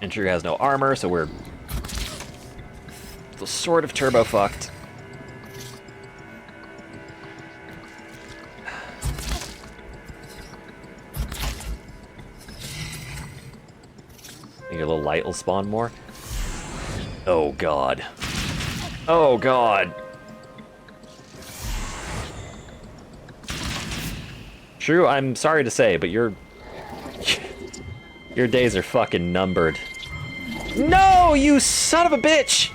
And True has no armor, so we're sort of turbo fucked. Think your little light will spawn more? Oh god. Oh god. True, I'm sorry to say, but your days are fucking numbered. No, you son of a bitch!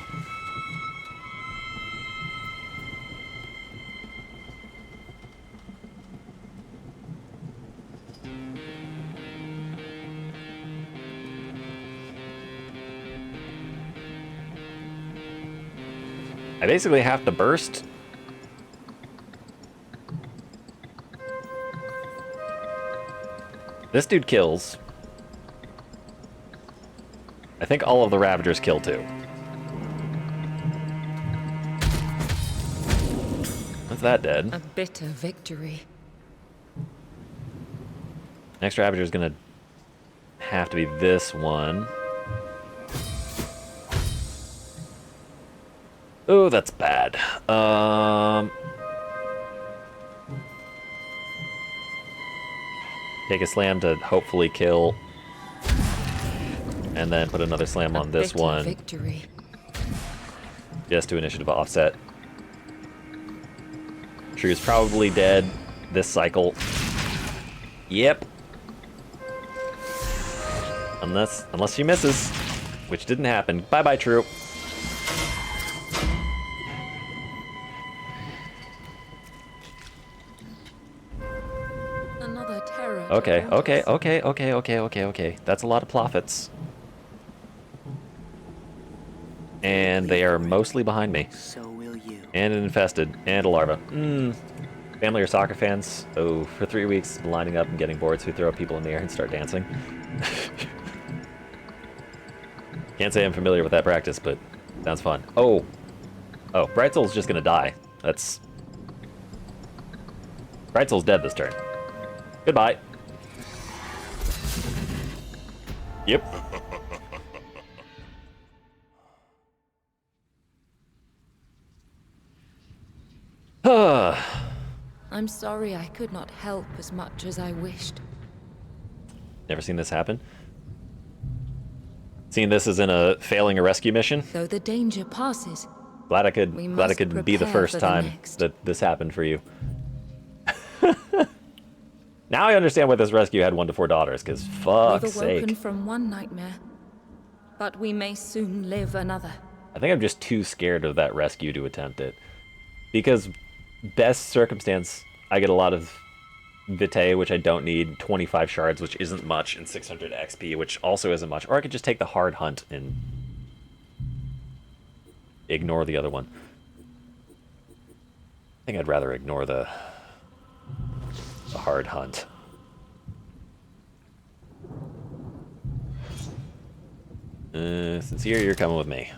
I basically have to burst. This dude kills. I think all of the Ravagers kill too. What's that dead? A bitter victory. Next Ravager is gonna have to be this one. Oh, that's bad. Take a slam to hopefully kill. And then put another slam on this one. Victory. Just to initiative offset. True's probably dead this cycle. Yep. Unless she misses, which didn't happen. Bye-bye, True. Another terror. Okay. That's a lot of profits. And they are mostly behind me. So will you. And an infested. And a larva. Family or soccer fans? Oh, for 3 weeks, lining up and getting bored, so we throw people in the air and start dancing. Can't say I'm familiar with that practice, but sounds fun. Oh, Bright Soul's just gonna die. That's... Bright Soul's dead this turn. Goodbye. Yep. I'm sorry I could not help as much as I wished. Never seen this happen. Seen this as in a failing a rescue mission. Though the danger passes, Glad I could must be the prepare first for the time next. that this happened for you. Now I understand why this rescue had 1 to 4 daughters, because fuck's we've awoken sake. from one nightmare, but we may soon live another. I think I'm just too scared of that rescue to attempt it. Because best circumstance, I get a lot of Vitae, which I don't need, 25 shards, which isn't much, and 600 XP, which also isn't much. Or I could just take the hard hunt and ignore the other one. I think I'd rather ignore the hard hunt. Sincere, you're coming with me.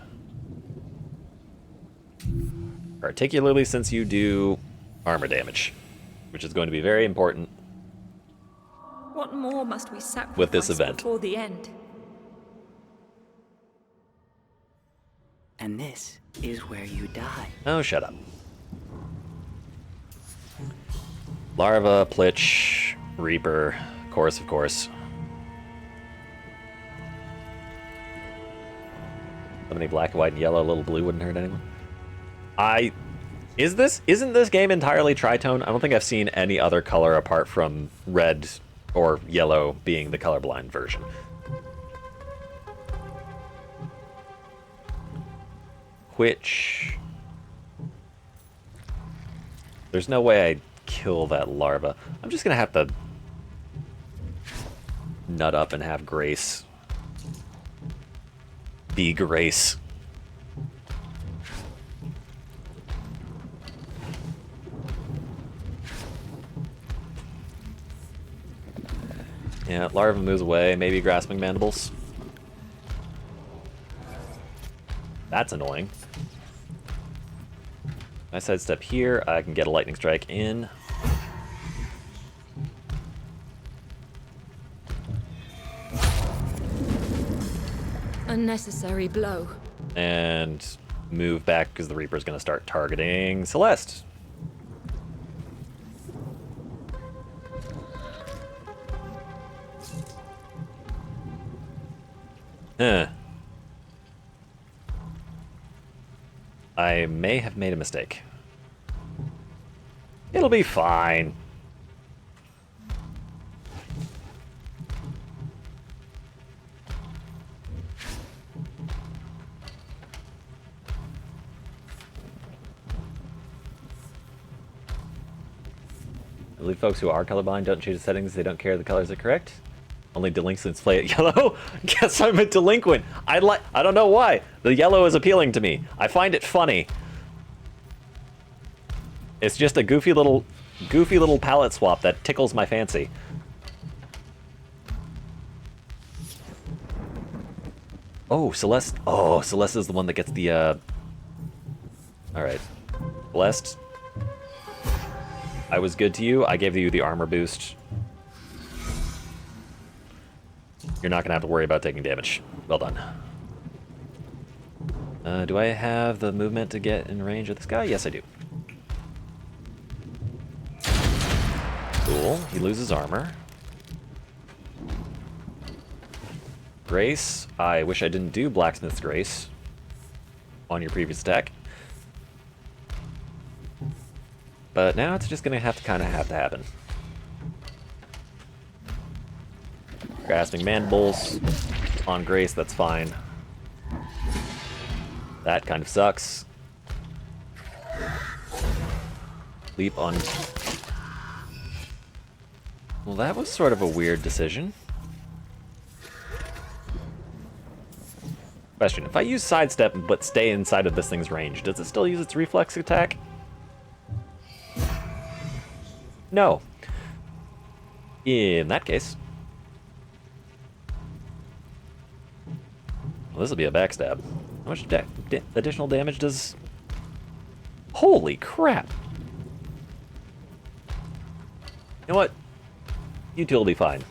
Particularly since you do armor damage, which is going to be very important What more must we sacrifice with this event. before the end? And this is where you die. Oh, shut up. Larva, Plich, Reaper, Chorus, of course. How many black, white, and yellow? A little blue wouldn't hurt anyone. Isn't this game entirely tritone? I don't think I've seen any other color apart from red or yellow being the colorblind version. Which... There's no way I'd kill that larva. I'm just gonna have to nut up and have Grace be Grace. Yeah, larva moves away, maybe grasping mandibles. That's annoying. I sidestep here, I can get a lightning strike in. A necessary blow. And move back because the Reaper's going to start targeting Celeste. Huh. I may have made a mistake. It'll be fine. believe folks who are colorblind don't change the settings. They don't care the colors are correct. Only delinquents play it yellow. Guess I'm a delinquent. I don't know why. The yellow is appealing to me. I find it funny. It's just a goofy little palette swap that tickles my fancy. Oh, Celeste. Oh, Celeste is the one that gets the, Alright. Blessed. I was good to you. I gave you the armor boost. You're not gonna have to worry about taking damage. Well done. Do I have the movement to get in range of this guy? Yes, I do. Cool. He loses armor. Grace. I wish I didn't do Blacksmith's Grace on your previous attack. But now it's just gonna have to happen. Grasping Mandibles on Grace, that's fine. That kind of sucks. Leap on... Well, that was sort of a weird decision. Question, if I use Sidestep but stay inside of this thing's range, does it still use its reflex attack? No. In that case... Well, this will be a backstab. How much additional damage does... Holy crap! You know what? You two will be fine.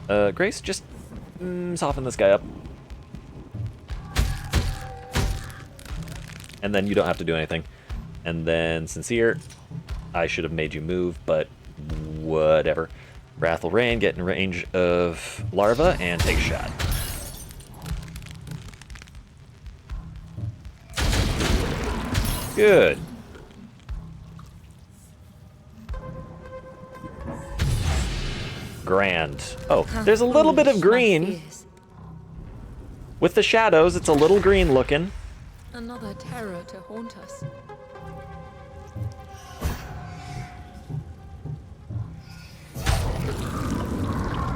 Grace, just soften this guy up. And then you don't have to do anything. And then Sincere, I should have made you move, but whatever. Wrathful Rain, get in range of Larva and take a shot. Good. Grand. Oh, there's a little bit of green. With the shadows, it's a little green looking. Another terror to haunt us.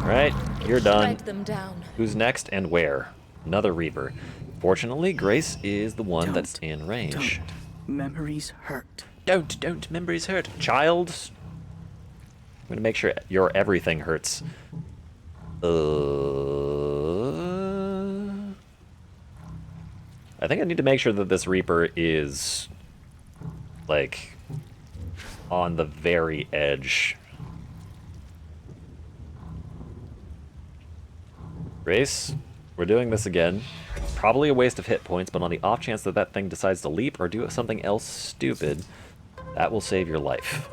Right, you're done. Drag them down. Who's next and where? Another Reaper. Fortunately, Grace is the one that's in range. Don't. Memories hurt. Don't. Memories hurt. Child. I'm gonna make sure your everything hurts. I think I need to make sure that this Reaper is, like, on the very edge. Grace, we're doing this again. Probably a waste of hit points, but on the off chance that that thing decides to leap or do something else stupid, that will save your life.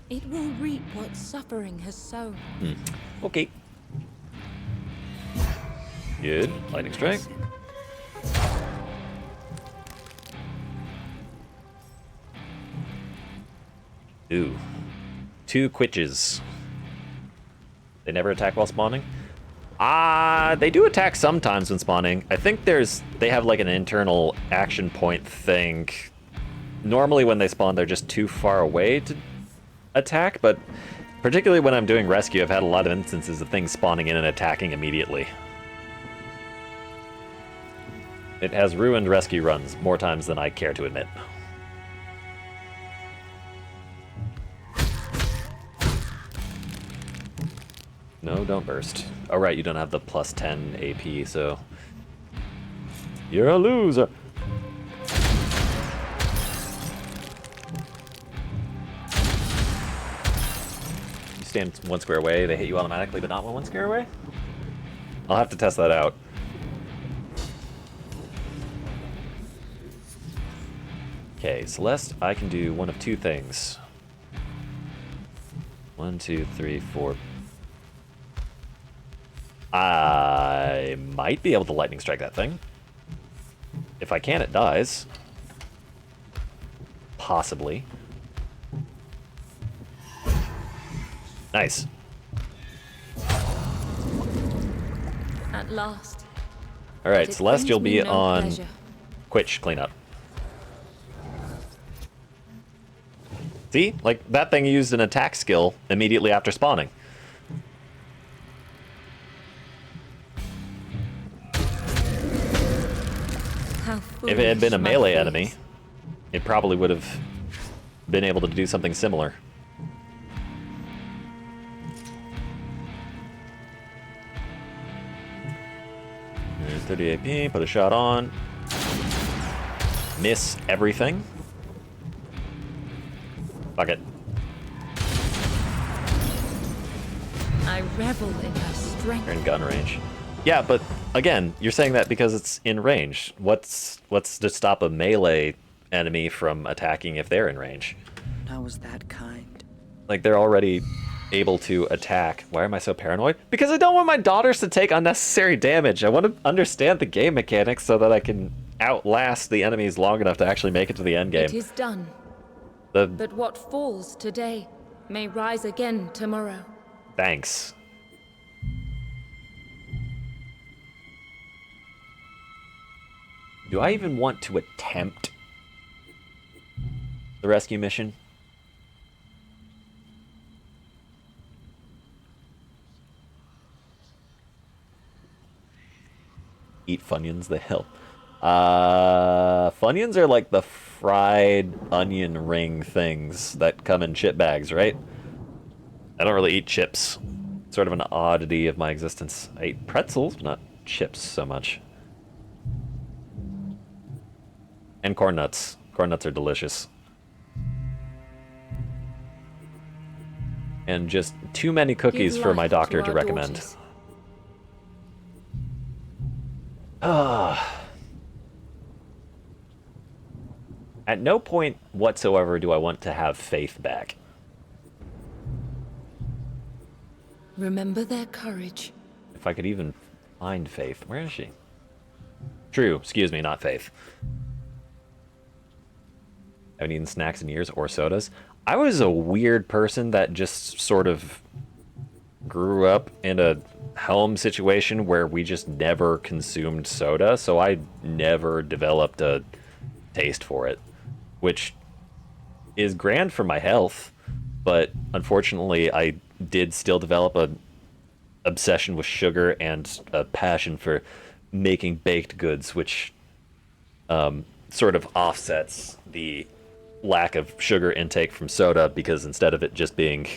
It will reap what suffering has sown. Okay. Good. Lightning strike. Ooh. 2 Quitches. They never attack while spawning? They do attack sometimes when spawning. I think they have like an internal action point thing. Normally when they spawn, they're just too far away to attack, but particularly when I'm doing rescue, I've had a lot of instances of things spawning in and attacking immediately. It has ruined rescue runs more times than I care to admit. No, don't burst. Oh right, you don't have the plus 10 AP, so... You're a loser! You stand 1 square away, they hit you automatically, but not 1 square away? I'll have to test that out. Okay, Celeste, I can do one of 2 things. 1, 2, 3, 4... I might be able to lightning strike that thing. If I can, it dies. Possibly. Nice. At At last. All right, But it Celestial brings me be no on pleasure. Quitch cleanup. See? Like, that thing used an attack skill immediately after spawning. How If it had been a foolish my melee fears. enemy, it probably would have been able to do something similar. There's 30 AP, put a shot on. Miss everything. Fuck it. I revel in her strength. You're in gun range. Yeah, but again, you're saying that because it's in range. What's to stop a melee enemy from attacking if they're in range? I was that kind. Like, they're already able to attack. Why am I so paranoid? Because I don't want my daughters to take unnecessary damage. I want to understand the game mechanics so that I can outlast the enemies long enough to actually make it to the end game. It is done. The But what falls today may rise again tomorrow. thanks. Do I even want to attempt the rescue mission? Eat Funyuns, the hell. Funyuns are like the fried onion ring things that come in chip bags, right? I don't really eat chips. Sort of an oddity of my existence. I eat pretzels, but not chips so much. And corn nuts. Corn nuts are delicious. And just too many cookies Give for my life doctor to to our recommend. daughters. At no point whatsoever do I want to have faith back. Remember their courage. If I could even find Faith. Where is she? True, excuse me, not Faith. I haven't eaten snacks in years or sodas. I was a weird person that just sort of grew up in a home situation where we just never consumed soda, so I never developed a taste for it, which is grand for my health, but unfortunately I did still develop a obsession with sugar and a passion for making baked goods, which sort of offsets the lack of sugar intake from soda, because instead of it just being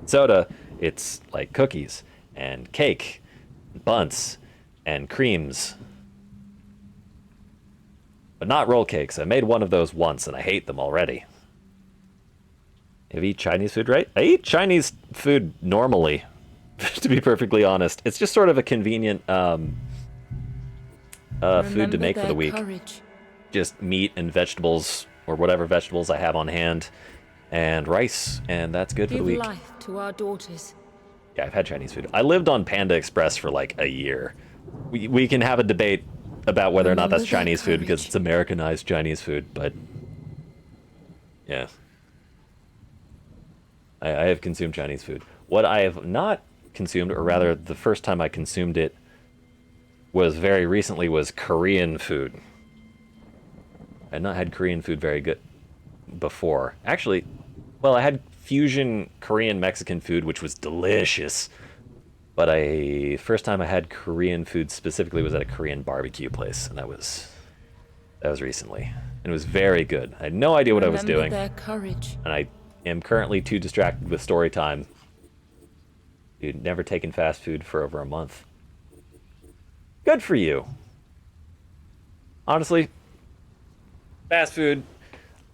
soda, it's like cookies and cake, buns, and creams. But not roll cakes. I made one of those once and I hate them already. Have you eat Chinese food, right? I eat Chinese food normally, to be perfectly honest. It's just sort of a convenient food to make for the week. Courage. Just meat and vegetables, or whatever vegetables I have on hand, and rice, and that's good for the Give week. life to our daughters. Yeah, I've had Chinese food. I lived on Panda Express for like a year. We can have a debate about whether or not that's Remember their Chinese food because courage. it's Americanized Chinese food, but yeah. I have consumed Chinese food. What I have not consumed, or rather the first time I consumed it was very recently, was Korean food. I had not had Korean food very good before. Actually, well, I had fusion Korean Mexican food, which was delicious. But first time I had Korean food specifically was at a Korean barbecue place, and that was recently. And it was very good. I had no idea what I was doing. Remember their courage. And I am currently too distracted with story time. Dude, never taken fast food for over a month. Good for you. Honestly, fast food,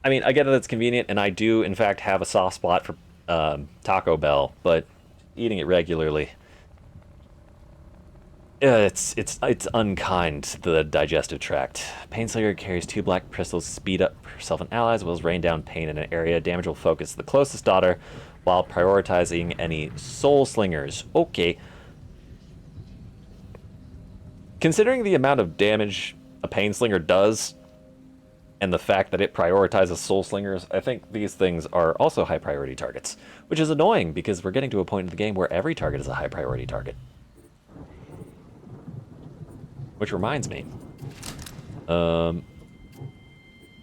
I mean, I get that it's convenient, and I do, in fact, have a soft spot for Taco Bell, but eating it regularly, it's unkind to the digestive tract. Painslinger carries 2 black crystals to speed up herself and allies, as well as rain down pain in an area. Damage will focus the closest daughter, while prioritizing any soul slingers. Okay. Considering the amount of damage a Painslinger does, and the fact that it prioritizes soul slingers, I think these things are also high priority targets, which is annoying because we're getting to a point in the game where every target is a high priority target. Which reminds me. I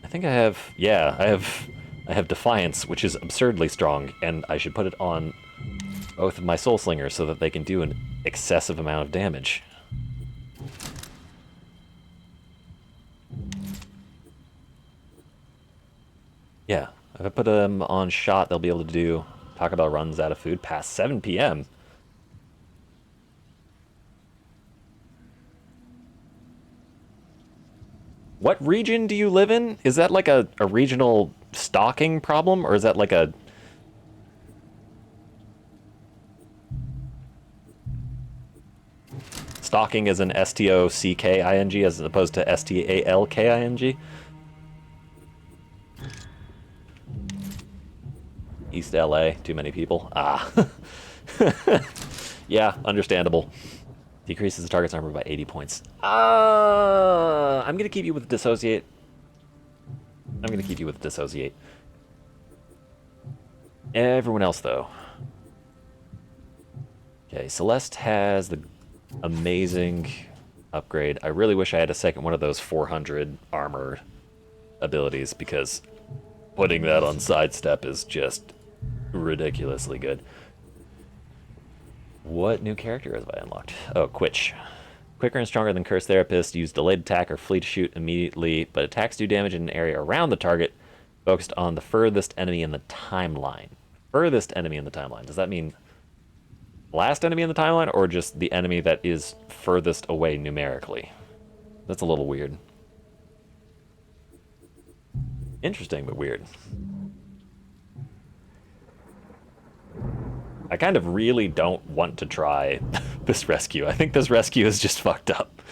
think I have... Yeah, I have Defiance, which is absurdly strong, and I should put it on both of my Soul Slingers so that they can do an excessive amount of damage. Yeah, if I put them on shot, they'll be able to do Taco Bell runs out of food past 7 p.m. What region do you live in? Is that like a regional stocking problem, or is that like a... Stocking is an S-T-O-C-K-I-N-G as opposed to S-T-A-L-K-I-N-G? East LA, too many people. Ah. Yeah, understandable. Decreases the target's armor by 80 points. I'm gonna keep you with Dissociate. I'm gonna keep you with Dissociate. Everyone else, though. Okay, Celeste has the amazing upgrade. I really wish I had a second one of those 400 armor abilities, because putting that on Sidestep is just ridiculously good. What new character have I unlocked? Oh, Quitch. Quicker and stronger than Curse Therapist. Use delayed attack or flee to shoot immediately, but attacks do damage in an area around the target, focused on the furthest enemy in the timeline. Furthest enemy in the timeline. Does that mean last enemy in the timeline, or just the enemy that is furthest away numerically? That's a little weird. Interesting, but weird. I kind of really don't want to try this rescue. I think this rescue is just fucked up.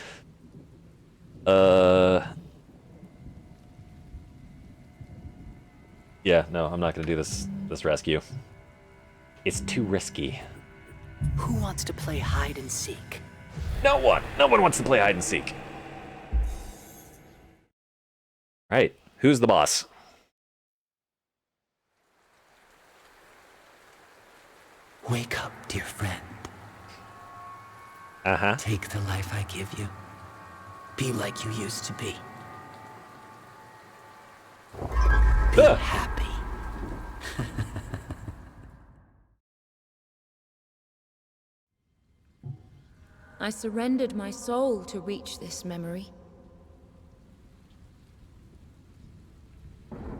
Yeah, no, I'm not gonna do this rescue. It's too risky. Who wants to play hide and seek? No one! No one wants to play hide and seek. Right, who's the boss? Wake up, dear friend. Uh-huh. Take the life I give you. Be like you used to be. Be happy. I surrendered my soul to reach this memory.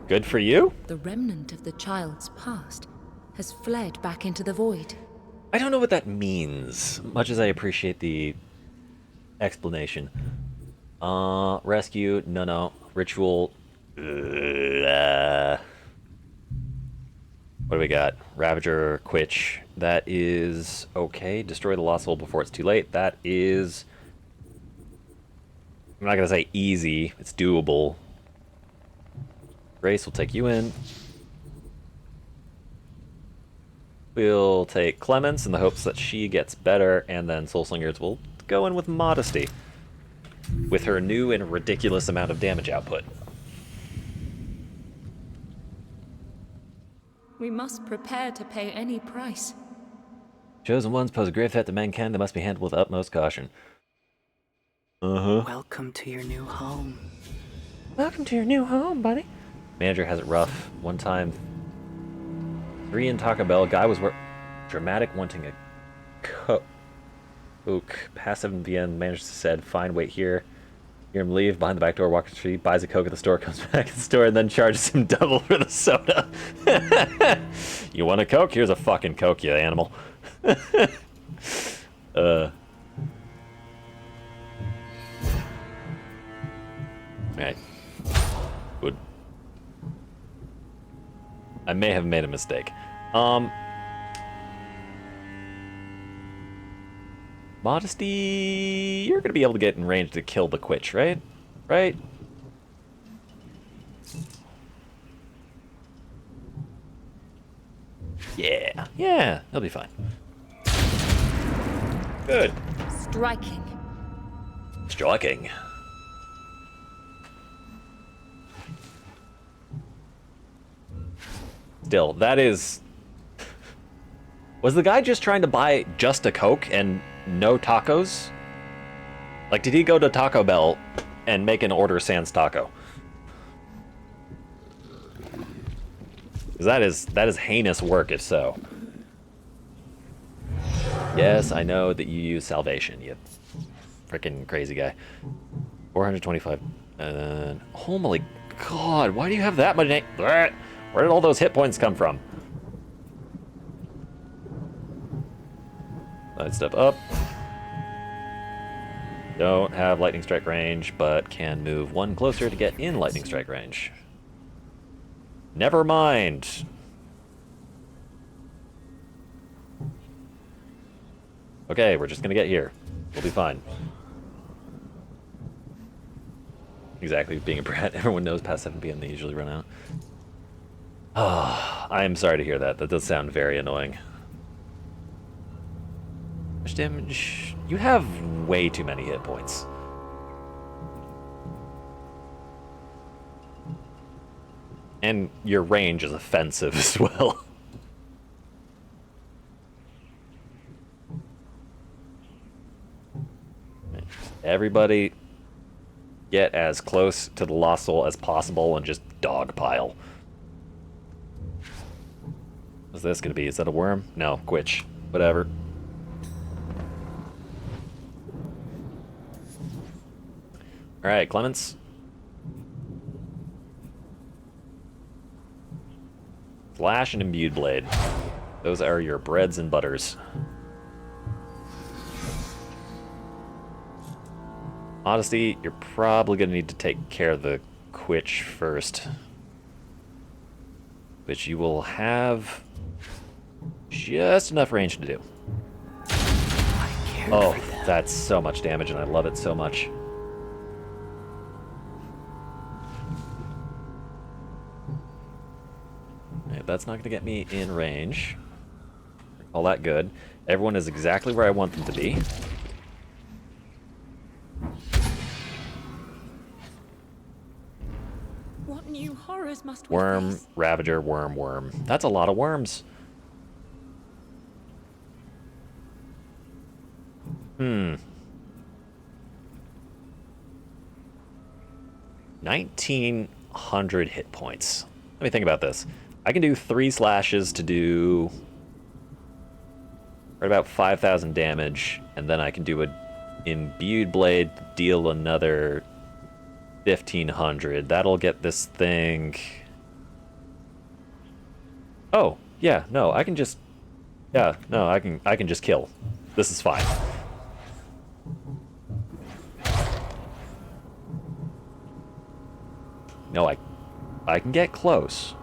Good for you? The remnant of the child's past has fled back into the void. I don't know what that means, much as I appreciate the explanation. Rescue, no. Ritual, what do we got? Ravager, Quitch, that is okay. Destroy the Lost Soul before it's too late. That is, I'm not gonna say easy, it's doable. Grace will take you in. We'll take Clemens in the hopes that she gets better, and then Soul Slingers will go in with Modesty, with her new and ridiculous amount of damage output. We must prepare to pay any price. Chosen ones pose a grave threat to mankind that must be handled with utmost caution. Uh-huh. Welcome to your new home. Welcome to your new home, buddy. Manager has it rough. One time, 3 in Taco Bell. Guy was dramatic, wanting a Coke. Passive in the end. Manager said, "Fine, wait here." Hear him leave behind the back door, walks the street, buys a Coke at the store, comes back at the store, and then charges him double for the soda. You want a Coke? Here's a fucking Coke, you animal. Alright. Good. I may have made a mistake. Modesty, you're gonna be able to get in range to kill the Quitch, right? Right? Yeah, he'll be fine. Good. Striking. Striking. Still, that is... Was the guy just trying to buy just a Coke and no tacos? Like, did he go to Taco Bell and make an order sans taco? 'Cause that is heinous work, if so. Yes, I know that you use salvation, you freaking crazy guy. 425. Holy God, why do you have that much? Where did all those hit points come from? Let's step up. Don't have lightning strike range, but can move one closer to get in lightning strike range. Never mind. Okay, we're just gonna get here. We'll be fine. Exactly, being a brat. Everyone knows past 7 p.m. they usually run out. Ah, I am sorry to hear that. That does sound very annoying. Much damage? You have way too many hit points. And your range is offensive as well. Everybody get as close to the Lost Soul as possible and just dogpile. What's this gonna be? Is that a worm? No, Quitch. Whatever. Alright, Clements. Slash and Imbued Blade. Those are your breads and butters. Modesty, you're probably going to need to take care of the Quitch first. Which you will have just enough range to do. Oh, that's so much damage and I love it so much. Right, that's not going to get me in range. All that good. Everyone is exactly where I want them to be. What new horrors must we Worm, face? Ravager, worm. That's a lot of worms. 1900 hit points. Let me think about this. I can do 3 slashes to do right about 5,000 damage, and then I can do a Imbued Blade, deal another 1,500. That'll get this thing... Oh, yeah, no, I can just... Yeah, no, I can just kill. This is fine. No, I can get close.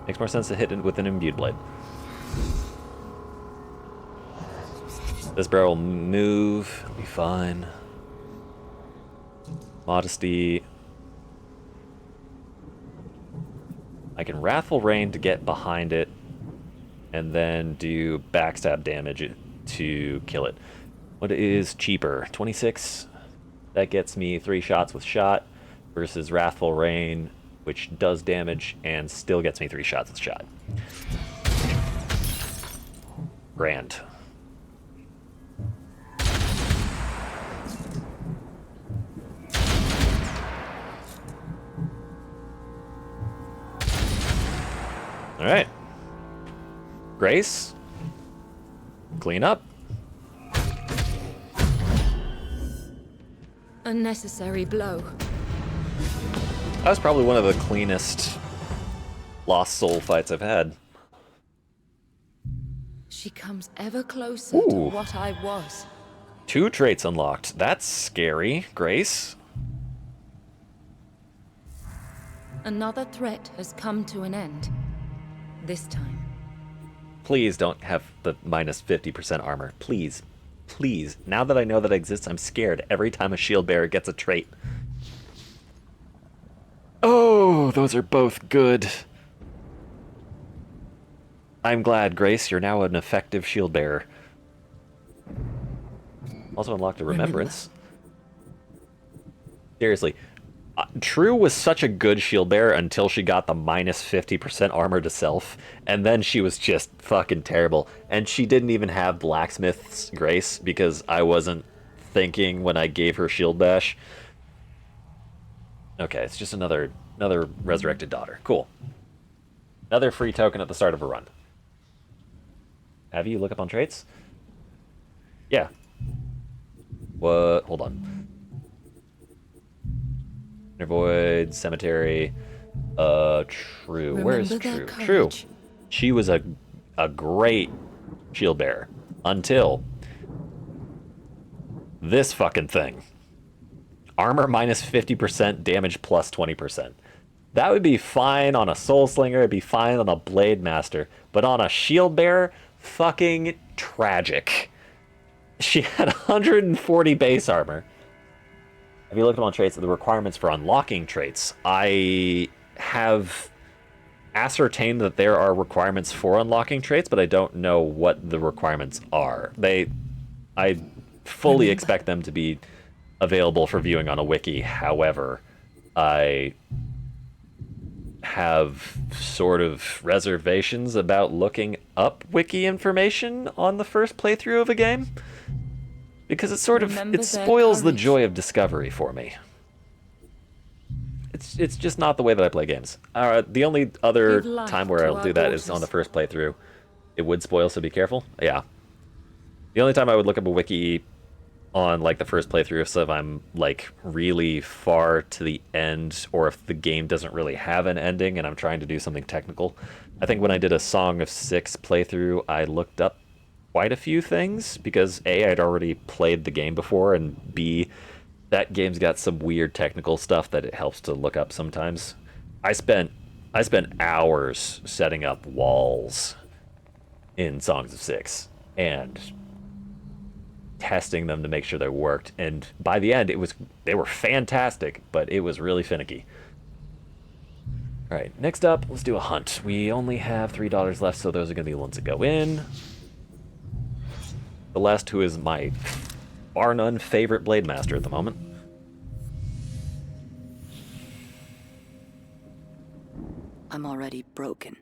Makes more sense to hit it with an Imbued Blade. This barrel will move. It'll be fine. Modesty. I can Wrathful Rain to get behind it, and then do backstab damage to kill it. What is cheaper? 26? That gets me 3 shots with shot, versus Wrathful Rain, which does damage and still gets me 3 shots with shot. Grand. All right. Grace. Clean up. A necessary blow. That was probably one of the cleanest Lost Soul fights I've had. She comes ever closer to Ooh. what I was. 2 traits unlocked. That's scary, Grace. Another threat has come to an end. This time. Please don't have the minus 50% armor. Please. Please. Now that I know that it exists, I'm scared every time a shield bearer gets a trait. Oh, those are both good. I'm glad, Grace. You're now an effective shield bearer. Also unlocked a remembrance. Seriously. True was such a good shield bearer until she got the minus 50% armor to self, and then she was just fucking terrible. And she didn't even have Blacksmith's Grace because I wasn't thinking when I gave her shield bash. Okay, it's just another resurrected daughter. Cool. Another free token at the start of a run. Have you look up on traits? Yeah. What? Hold on. Inner Void, Cemetery. True. Where's Remember their True? True. courage. She was a great shield bearer until this fucking thing. Armor minus 50%, damage plus 20%. That would be fine on a Soul Slinger, it'd be fine on a Blade Master, but on a shield bearer, fucking tragic. She had 140 base armor. Have you looked on traits of the requirements for unlocking traits? I have ascertained that there are requirements for unlocking traits, but I don't know what the requirements are. I fully expect them to be available for viewing on a wiki. However, I have sort of reservations about looking up wiki information on the first playthrough of a game, because it sort of it spoils the joy of discovery for me. It's just not the way that I play games. The only other time where I'll do that is on the first playthrough. It would spoil, so be careful. Yeah. The only time I would look up a wiki on like the first playthrough is if I'm like really far to the end, or if the game doesn't really have an ending and I'm trying to do something technical. I think when I did a Song of Six playthrough, I looked up quite a few things because A, I'd already played the game before, and B, that game's got some weird technical stuff that it helps to look up sometimes. I spent hours setting up walls in Songs of Six and testing them to make sure they worked, and by the end they were fantastic, but it was really finicky. All right, next up, let's do a hunt. We only have $3 left, so those are gonna be the ones that go in. The last who is my bar none favorite Blade Master at the moment. I'm already broken.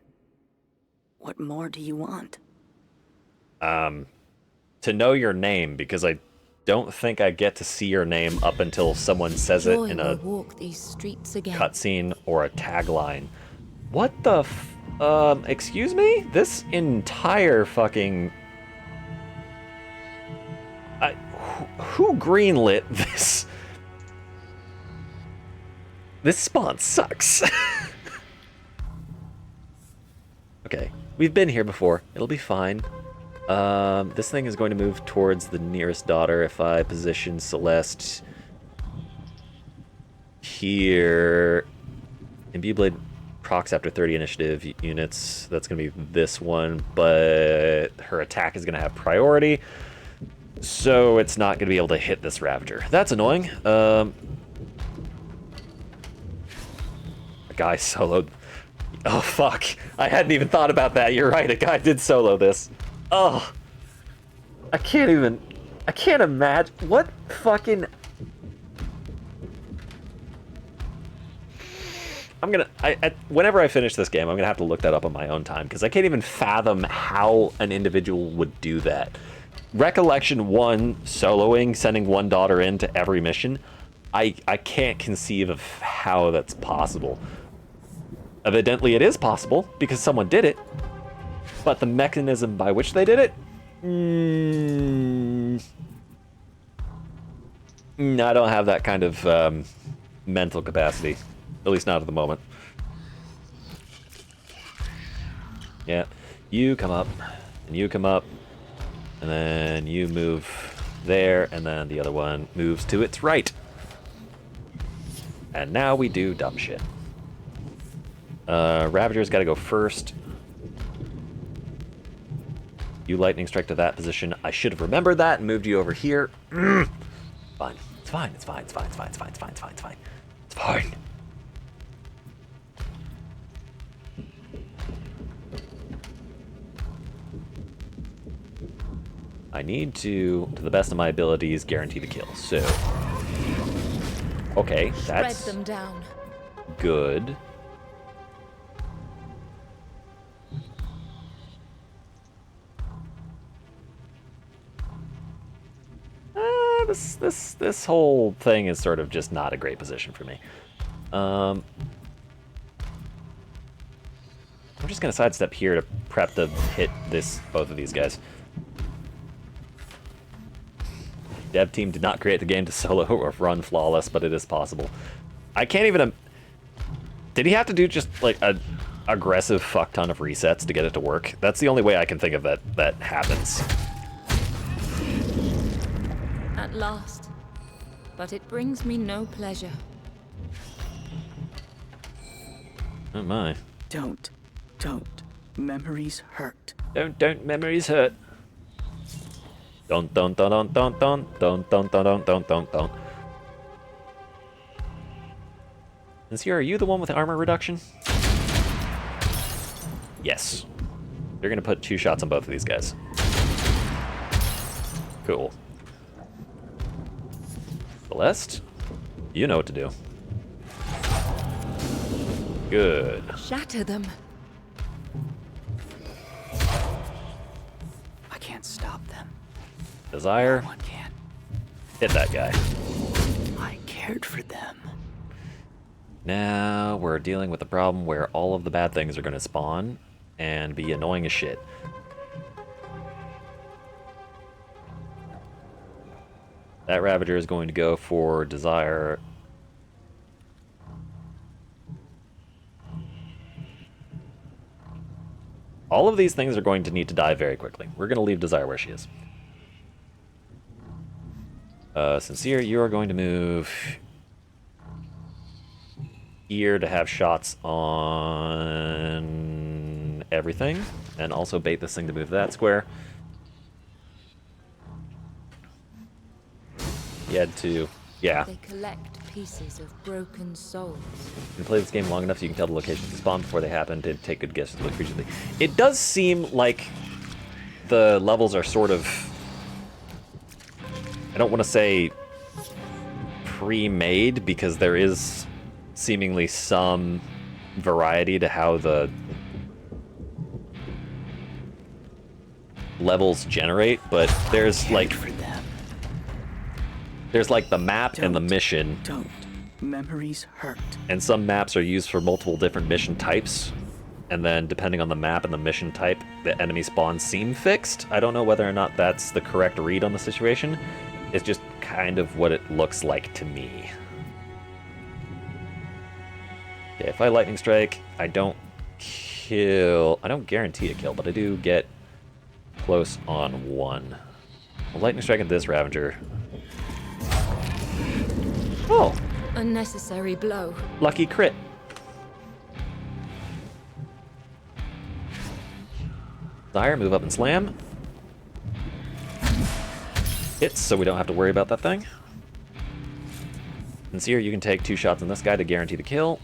What more do you want? To know your name, because I don't think I get to see your name up until someone says it in a cutscene or a tagline. What the excuse me? This entire fucking... who greenlit this? This spawn sucks. Okay, we've been here before. It'll be fine. This thing is going to move towards the nearest daughter. If I position Celeste here, Imbue Blade procs after 30 initiative units. That's going to be this one, but her attack is going to have priority, so it's not going to be able to hit this Ravager. That's annoying. A guy soloed. Oh, fuck. I hadn't even thought about that. You're right. A guy did solo this. Oh. I can't imagine. What fucking... whenever I finish this game, I'm going to have to look that up on my own time, because I can't even fathom how an individual would do that. Recollection 1, soloing, sending one daughter into every mission. I can't conceive of how that's possible. Evidently it is possible, because someone did it. But the mechanism by which they did it? I don't have that kind of mental capacity. At least not at the moment. Yeah. You come up, and you come up, and then you move there, and then the other one moves to its right. And now we do dumb shit. Ravager's got to go first. You lightning strike to that position. I should have remembered that and moved you over here. Fine. It's fine. It's fine. It's fine. It's fine. It's fine. It's fine. It's fine. It's fine. It's fine. I need to the best of my abilities, guarantee the kill. So, okay, that's Spread them down. Good. This whole thing is sort of just not a great position for me. I'm just gonna sidestep here to prep to hit both of these guys. Dev team did not create the game to solo or run flawless, but it is possible. I can't even... Did he have to do just like a aggressive fuck ton of resets to get it to work? That's the only way I can think of that happens. At last. But it brings me no pleasure. Oh my. Don't. Memories hurt. Don't. Memories hurt. Don't. Sincere, are you the one with the armor reduction? Yes. You're gonna put 2 shots on both of these guys. Cool. Celeste, you know what to do. Good. Shatter them. I can't stop them. Desire, No one can. hit that guy. I cared for them. Now we're dealing with the problem where all of the bad things are going to spawn and be annoying as shit. That Ravager is going to go for Desire. All of these things are going to need to die very quickly. We're going to leave Desire where she is. Sincere, you are going to move here to have shots on everything, and also bait this thing to move that square. You had to, yeah. They collect pieces of broken souls. You can play this game long enough so you can tell the locations to spawn before they happen to take good guesses to look creaturely. It does seem like the levels are sort of, I don't want to say pre-made, because there is seemingly some variety to how the levels generate, but there's like the map and the mission. Don't. Memories hurt. And some maps are used for multiple different mission types, and then depending on the map and the mission type, the enemy spawns seem fixed. I don't know whether or not that's the correct read on the situation. It's just kind of what it looks like to me. Okay, if I lightning strike, I don't kill. I don't guarantee a kill, but I do get close on one. I'll lightning strike at this Ravager. Oh, Unnecessary blow. lucky crit. Desire, move up and slam. Hits, so we don't have to worry about that thing. Sincere, you can take 2 shots on this guy to guarantee the kill.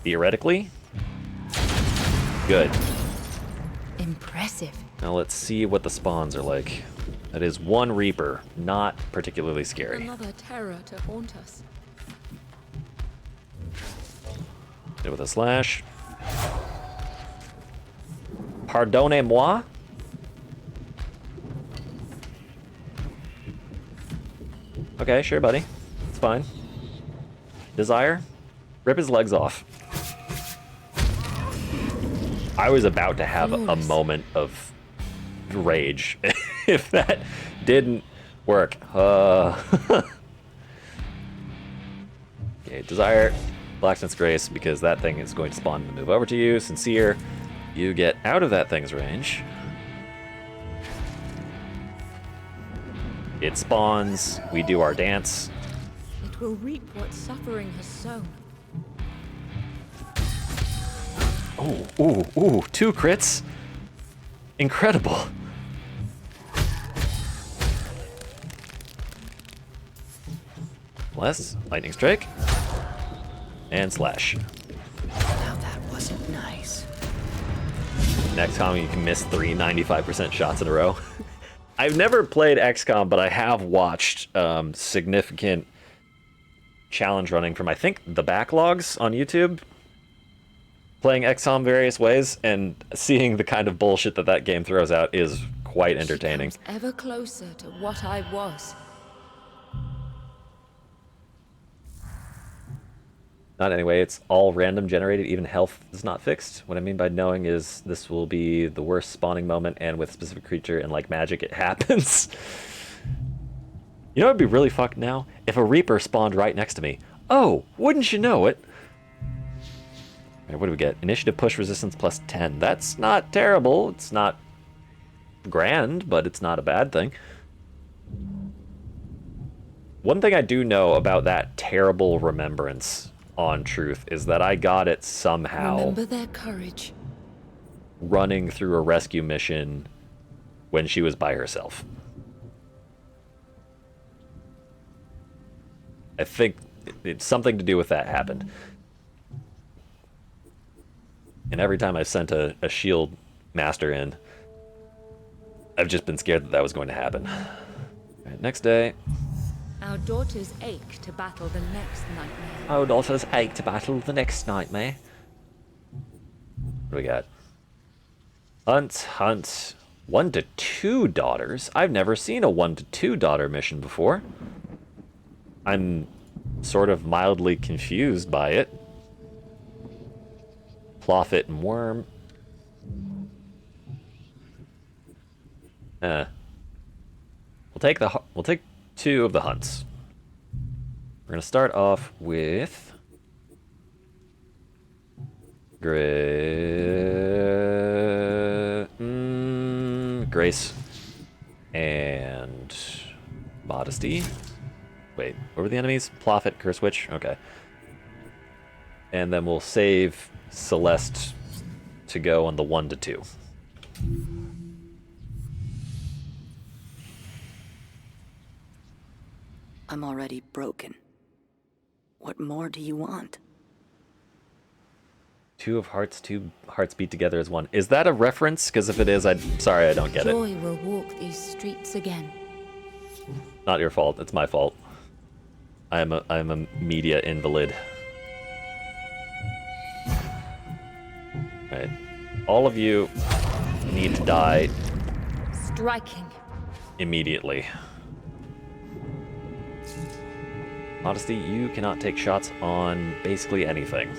Theoretically. Good. Impressive. Now let's see what the spawns are like. That is 1 Reaper, not particularly scary. Another terror to haunt us. Hit it with a slash. Pardonnez-moi. Okay, sure, buddy. It's fine. Desire, rip his legs off. I was about to have a moment of rage if that didn't work. Okay, Desire, Blacksmith's Grace, because that thing is going to spawn to move over to you. Sincere, you get out of that thing's range. It spawns, we do our dance. It will reap what suffering has sown. Ooh, 2 crits. Incredible. Bless, lightning strike, and slash. Now that wasn't nice. Next time you can miss 3 95% shots in a row. I've never played XCOM, but I have watched significant challenge running from, I think, the backlogs on YouTube, playing XCOM various ways, and seeing the kind of bullshit that game throws out is quite entertaining. She comes ever closer to what I was. Not anyway, it's all random generated, even health is not fixed. What I mean by knowing is this will be the worst spawning moment, and with specific creature and like magic, it happens. You know what would be really fucked now? If a Reaper spawned right next to me. Oh, wouldn't you know it? Alright, what do we get? Initiative push resistance plus 10. That's not terrible. It's not grand, but it's not a bad thing. One thing I do know about that terrible remembrance on Truth is that I got it somehow. Remember their courage. Running through a rescue mission when she was by herself. I think it's something to do with that happened. And every time I've sent a shield master in, I've just been scared that that was going to happen. All right, next day. Our daughters ache to battle the next nightmare. Our daughters ache to battle the next nightmare. What do we got? Hunt. 1 to 2 daughters? I've never seen a 1 to 2 daughter mission before. I'm sort of mildly confused by it. Plofit and Worm. We'll take 2 of the hunts. We're gonna start off with Grace and Modesty. Wait, what were the enemies? Plofit, Curse Witch? Okay. And then we'll save Celeste to go on the 1 to 2. I'm already broken. What more do you want? 2 of hearts, 2 hearts beat together as 1. Is that a reference? Because if it is, I'm sorry, I don't get it. Joy will walk these streets again. Not your fault. It's my fault. I'm a media invalid. Alright. All of you need to die Striking. immediately. Modesty, you cannot take shots on basically anything.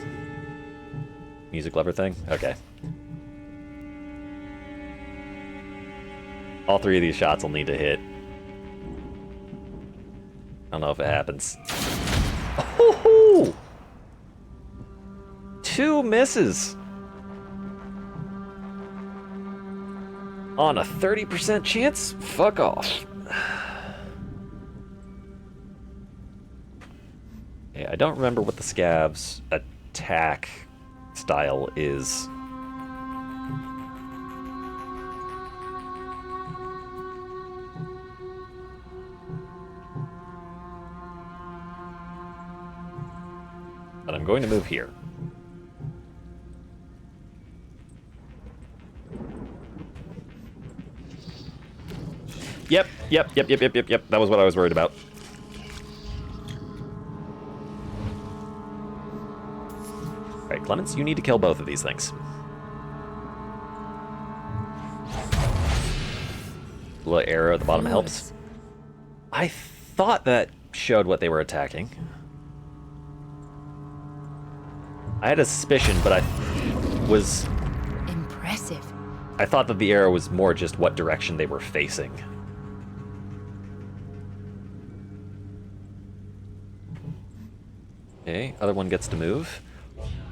Music lover thing? Okay. All 3 of these shots will need to hit. I don't know if it happens. Oh! 2 misses! On a 30% chance? Fuck off. Yeah, I don't remember what the Scav's attack style is. But I'm going to move here. Yep. That was what I was worried about. Alright, Clemens, you need to kill both of these things. The little arrow at the bottom helps. I thought that showed what they were attacking. I had a suspicion, but I was... Impressive. I thought that the arrow was more just what direction they were facing. Okay, other one gets to move.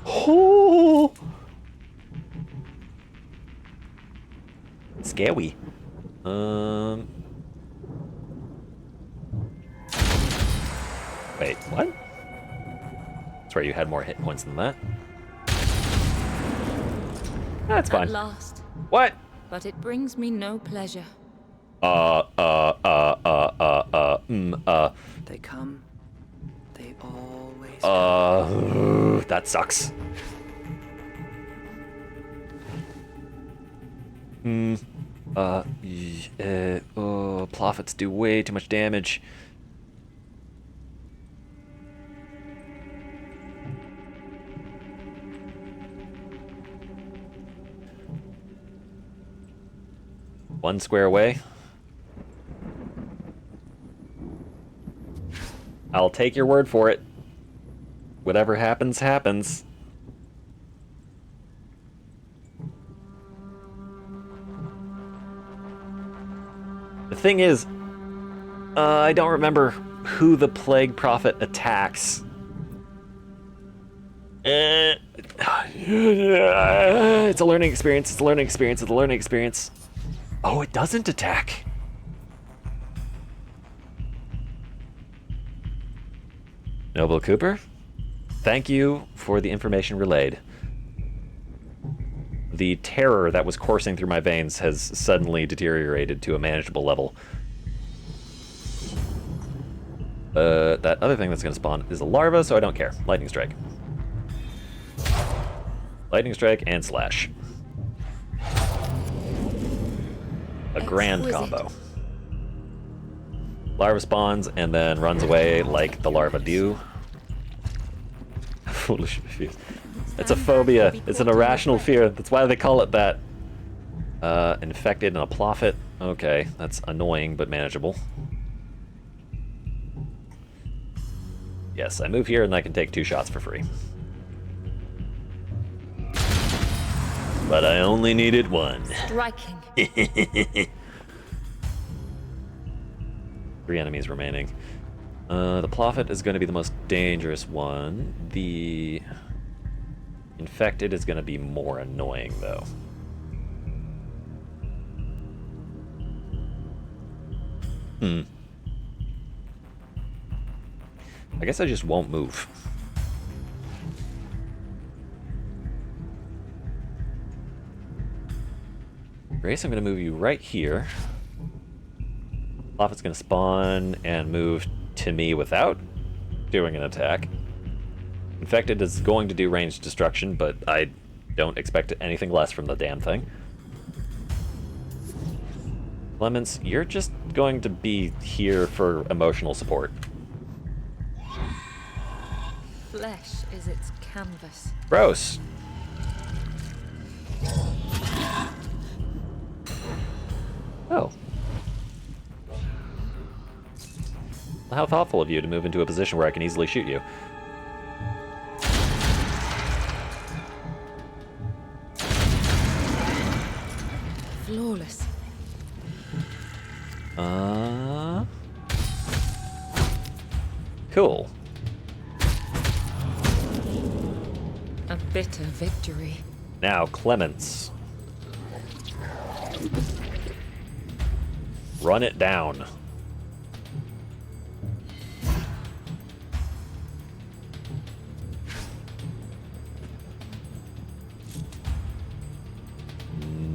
Oh! Scary. Wait, what? That's right, you had more hit points than that. That's fine. At last. What? But it brings me no pleasure. They come. They always come. That sucks. Plofits do way too much damage. 1 square away. I'll take your word for it. Whatever happens, happens. The thing is, I don't remember who the Plague Prophet attacks. It's a learning experience, it's a learning experience, it's a learning experience. Oh, it doesn't attack. Noble Cooper, thank you for the information relayed. The terror that was coursing through my veins has suddenly deteriorated to a manageable level. That other thing that's going to spawn is a larva, so I don't care. Lightning Strike. Lightning Strike and Slash. A grand combo. Larva spawns and then runs away like the larva do. Foolish fear. It's a phobia. It's an irrational fear. That's why they call it that. Infected and a Plofit. Okay, that's annoying but manageable. Yes, I move here and I can take 2 shots for free. But I only needed 1. Striking. 3 enemies remaining. The Plofit is going to be the most dangerous one. The Infected is going to be more annoying, though. I guess I just won't move. Grace, I'm going to move you right here. Plofit's going to spawn and move to me without doing an attack. Infected is going to do ranged destruction, but I don't expect anything less from the damn thing. Clemens, you're just going to be here for emotional support. Flesh is its canvas. Gross. Oh. How thoughtful of you to move into a position where I can easily shoot you. Flawless. Cool. A bitter victory. Now, Clemens. Run it down.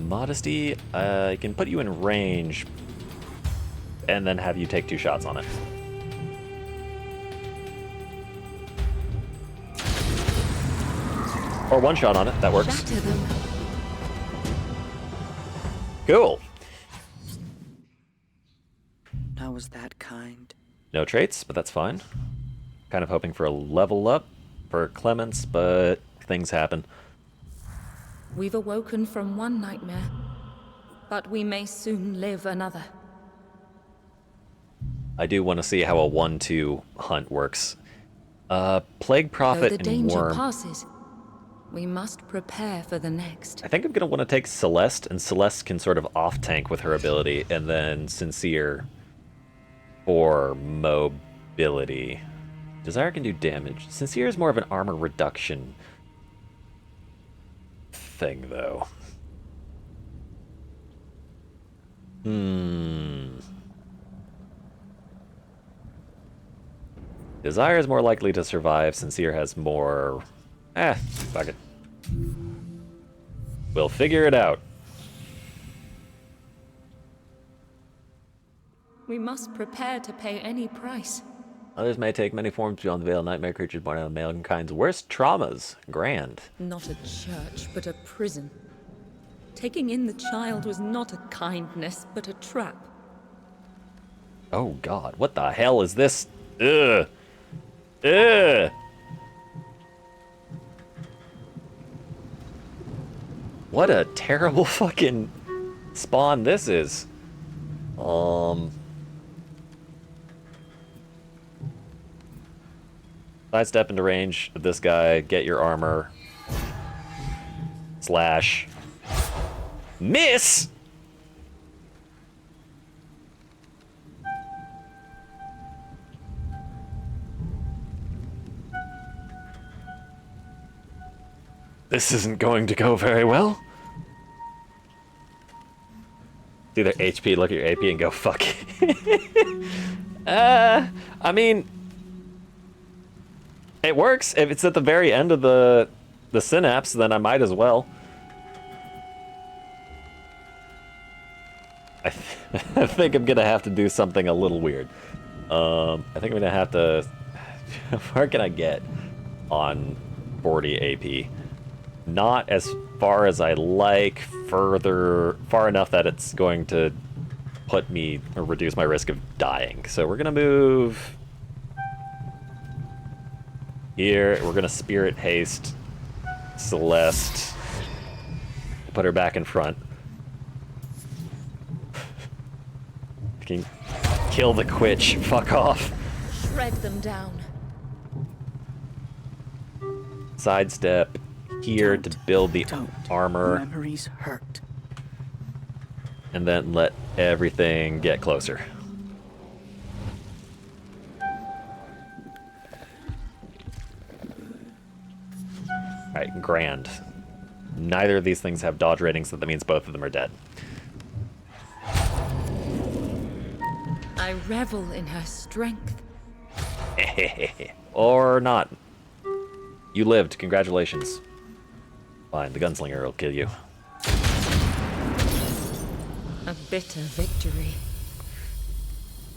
Modesty, I can put you in range and then have you take 2 shots on it. Or 1 shot on it, that works. Shatter them. Cool. Now was that kind? No traits, but that's fine. Kind of hoping for a level up for Clemens, but things happen. We've awoken from one nightmare, but we may soon live another. I do want to see how a 1-2 hunt works. Plague Though Prophet the and danger Worm. passes, we must prepare for the next. I think I'm going to want to take Celeste, and Celeste can sort of off-tank with her ability, and then Sincere for mobility. Desire can do damage. Sincere is more of an armor reduction thing, though. Desire is more likely to survive. Sincere has more... fuck it. We'll figure it out. We must prepare to pay any price. Others may take many forms beyond the veil. Nightmare creatures born out of mankind's worst traumas. Grand. Not a church, but a prison. Taking in the child was not a kindness, but a trap. Oh god, what the hell is this? Ugh. Ugh. What a terrible fucking spawn this is. Sidestep into range of this guy, get your armor. Slash. Miss! This isn't going to go very well. Do their HP, look at your AP, and go, fuck. I mean, it works. If it's at the very end of the synapse, then I might as well. I think I'm gonna have to do something a little weird. I think I'm gonna have to. How far can I get on 40 AP? Not as far as I like, far enough that it's going to put me or reduce my risk of dying. So we're gonna move here. We're gonna Spirit Haste Celeste, put her back in front. Fucking kill the Quitch. Fuck off. Shred them down. Sidestep here to build the armor. Memories hurt. And then let everything get closer. Alright, grand. Neither of these things have dodge ratings, so that means both of them are dead. I revel in her strength. Or not. You lived. Congratulations. Fine, the gunslinger will kill you. A bitter victory.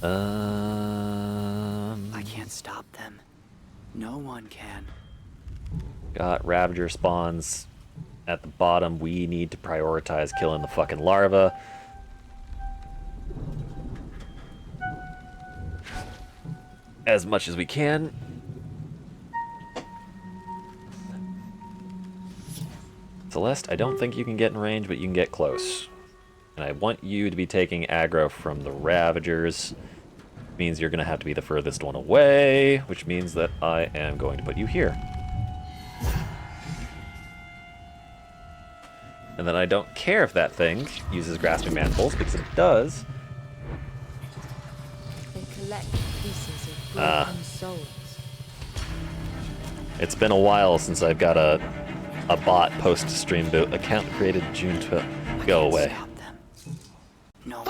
I can't stop them. No one can. Got Ravager spawns at the bottom. We need to prioritize killing the fucking larva. As much as we can. Celeste, I don't think you can get in range, but you can get close. And I want you to be taking aggro from the Ravagers. Means you're going to have to be the furthest one away, which means that I am going to put you here. And then I don't care if that thing uses Grasping Mandibles, because if it does... They collect pieces of broken souls. It's been a while since I've got a bot post-stream boot account created June 12th. Go away. Stop them. No.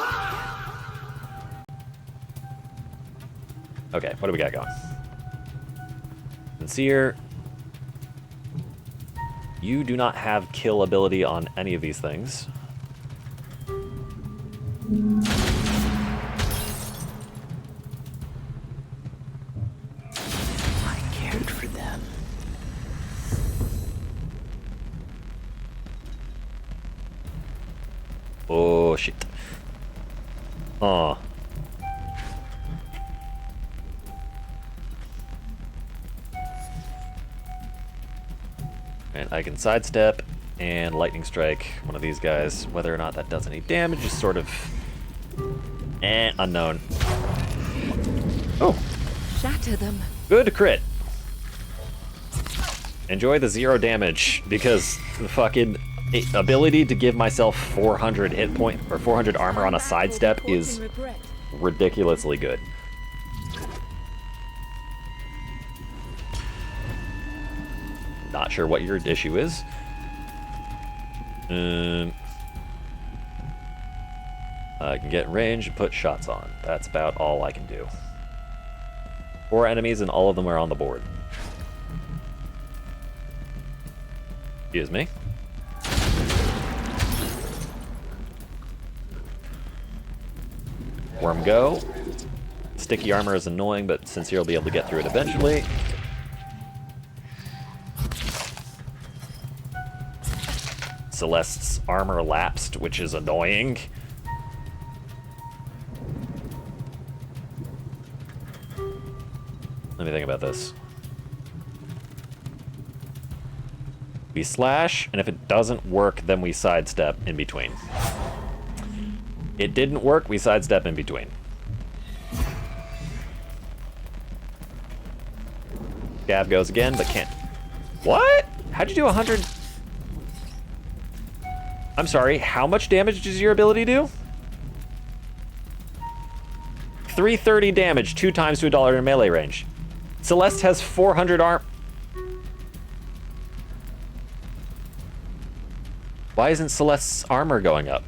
Okay, what do we got going? Sincere. You do not have kill ability on any of these things. I cared for them. Oh, shit. Oh. And I can sidestep and lightning strike one of these guys. Whether or not that does any damage is sort of unknown. Oh, Shatter them. good crit. Enjoy the 0 damage because the fucking ability to give myself 400 hit point or 400 armor on a sidestep is ridiculously good. Not sure what your issue is. I can get in range and put shots on. That's about all I can do. 4 enemies and all of them are on the board. Excuse me. Worm go. Sticky armor is annoying, but since you'll be able to get through it eventually. Celeste's armor lapsed, which is annoying. Let me think about this. We slash, and if it doesn't work, then we sidestep in between. It didn't work, we sidestep in between. Gab goes again, but can't. What? How'd you do 100? I'm sorry, how much damage does your ability do? 330 damage, 2 times to $1 in melee range. Celeste has 400 arm. Why isn't Celeste's armor going up?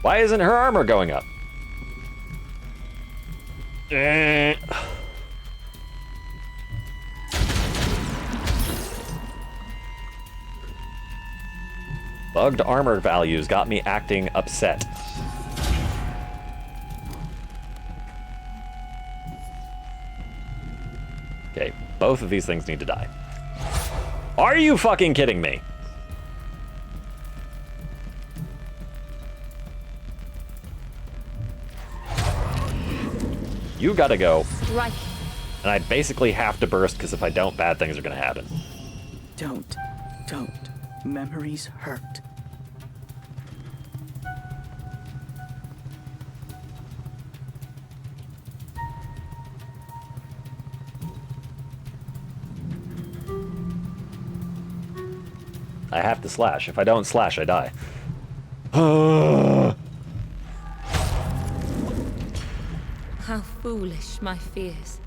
Why isn't her armor going up? Bugged armor values got me acting upset. Okay, both of these things need to die. Are you fucking kidding me? You gotta go. Right. And I basically have to burst, because if I don't, bad things are gonna happen. Don't. Memories hurt. I have to slash. If I don't slash, I die. How foolish my fears.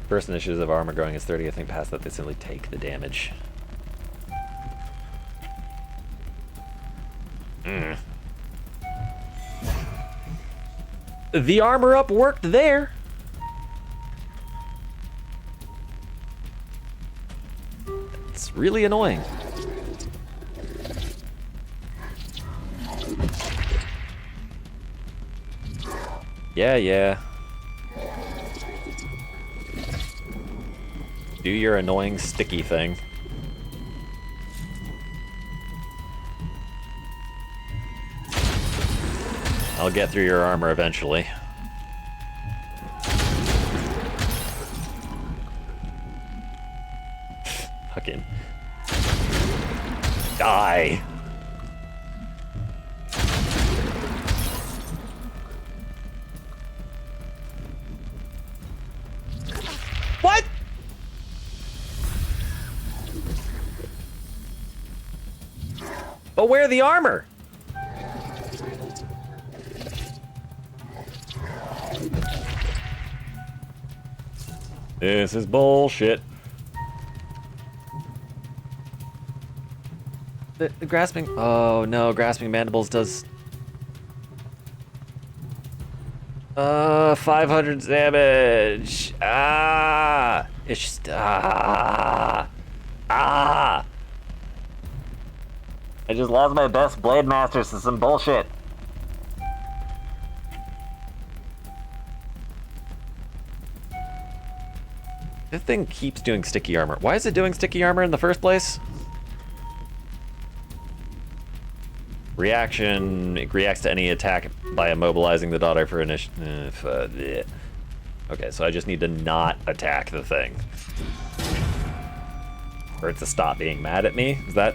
First initiative of armor growing is 30. I think past that they simply take the damage. The armor up worked there. It's really annoying. Yeah. Do your annoying sticky thing. I'll get through your armor eventually. Fucking die. What? But where the armor? This is bullshit. The grasping. Oh no, grasping mandibles does. 500 damage. It's just I just lost my best blade master to some bullshit. This thing keeps doing sticky armor. Why is it doing sticky armor in the first place? Reaction. It reacts to any attack by immobilizing the daughter for initiative. Okay, so I just need to not attack the thing. For it to stop being mad at me? Is that...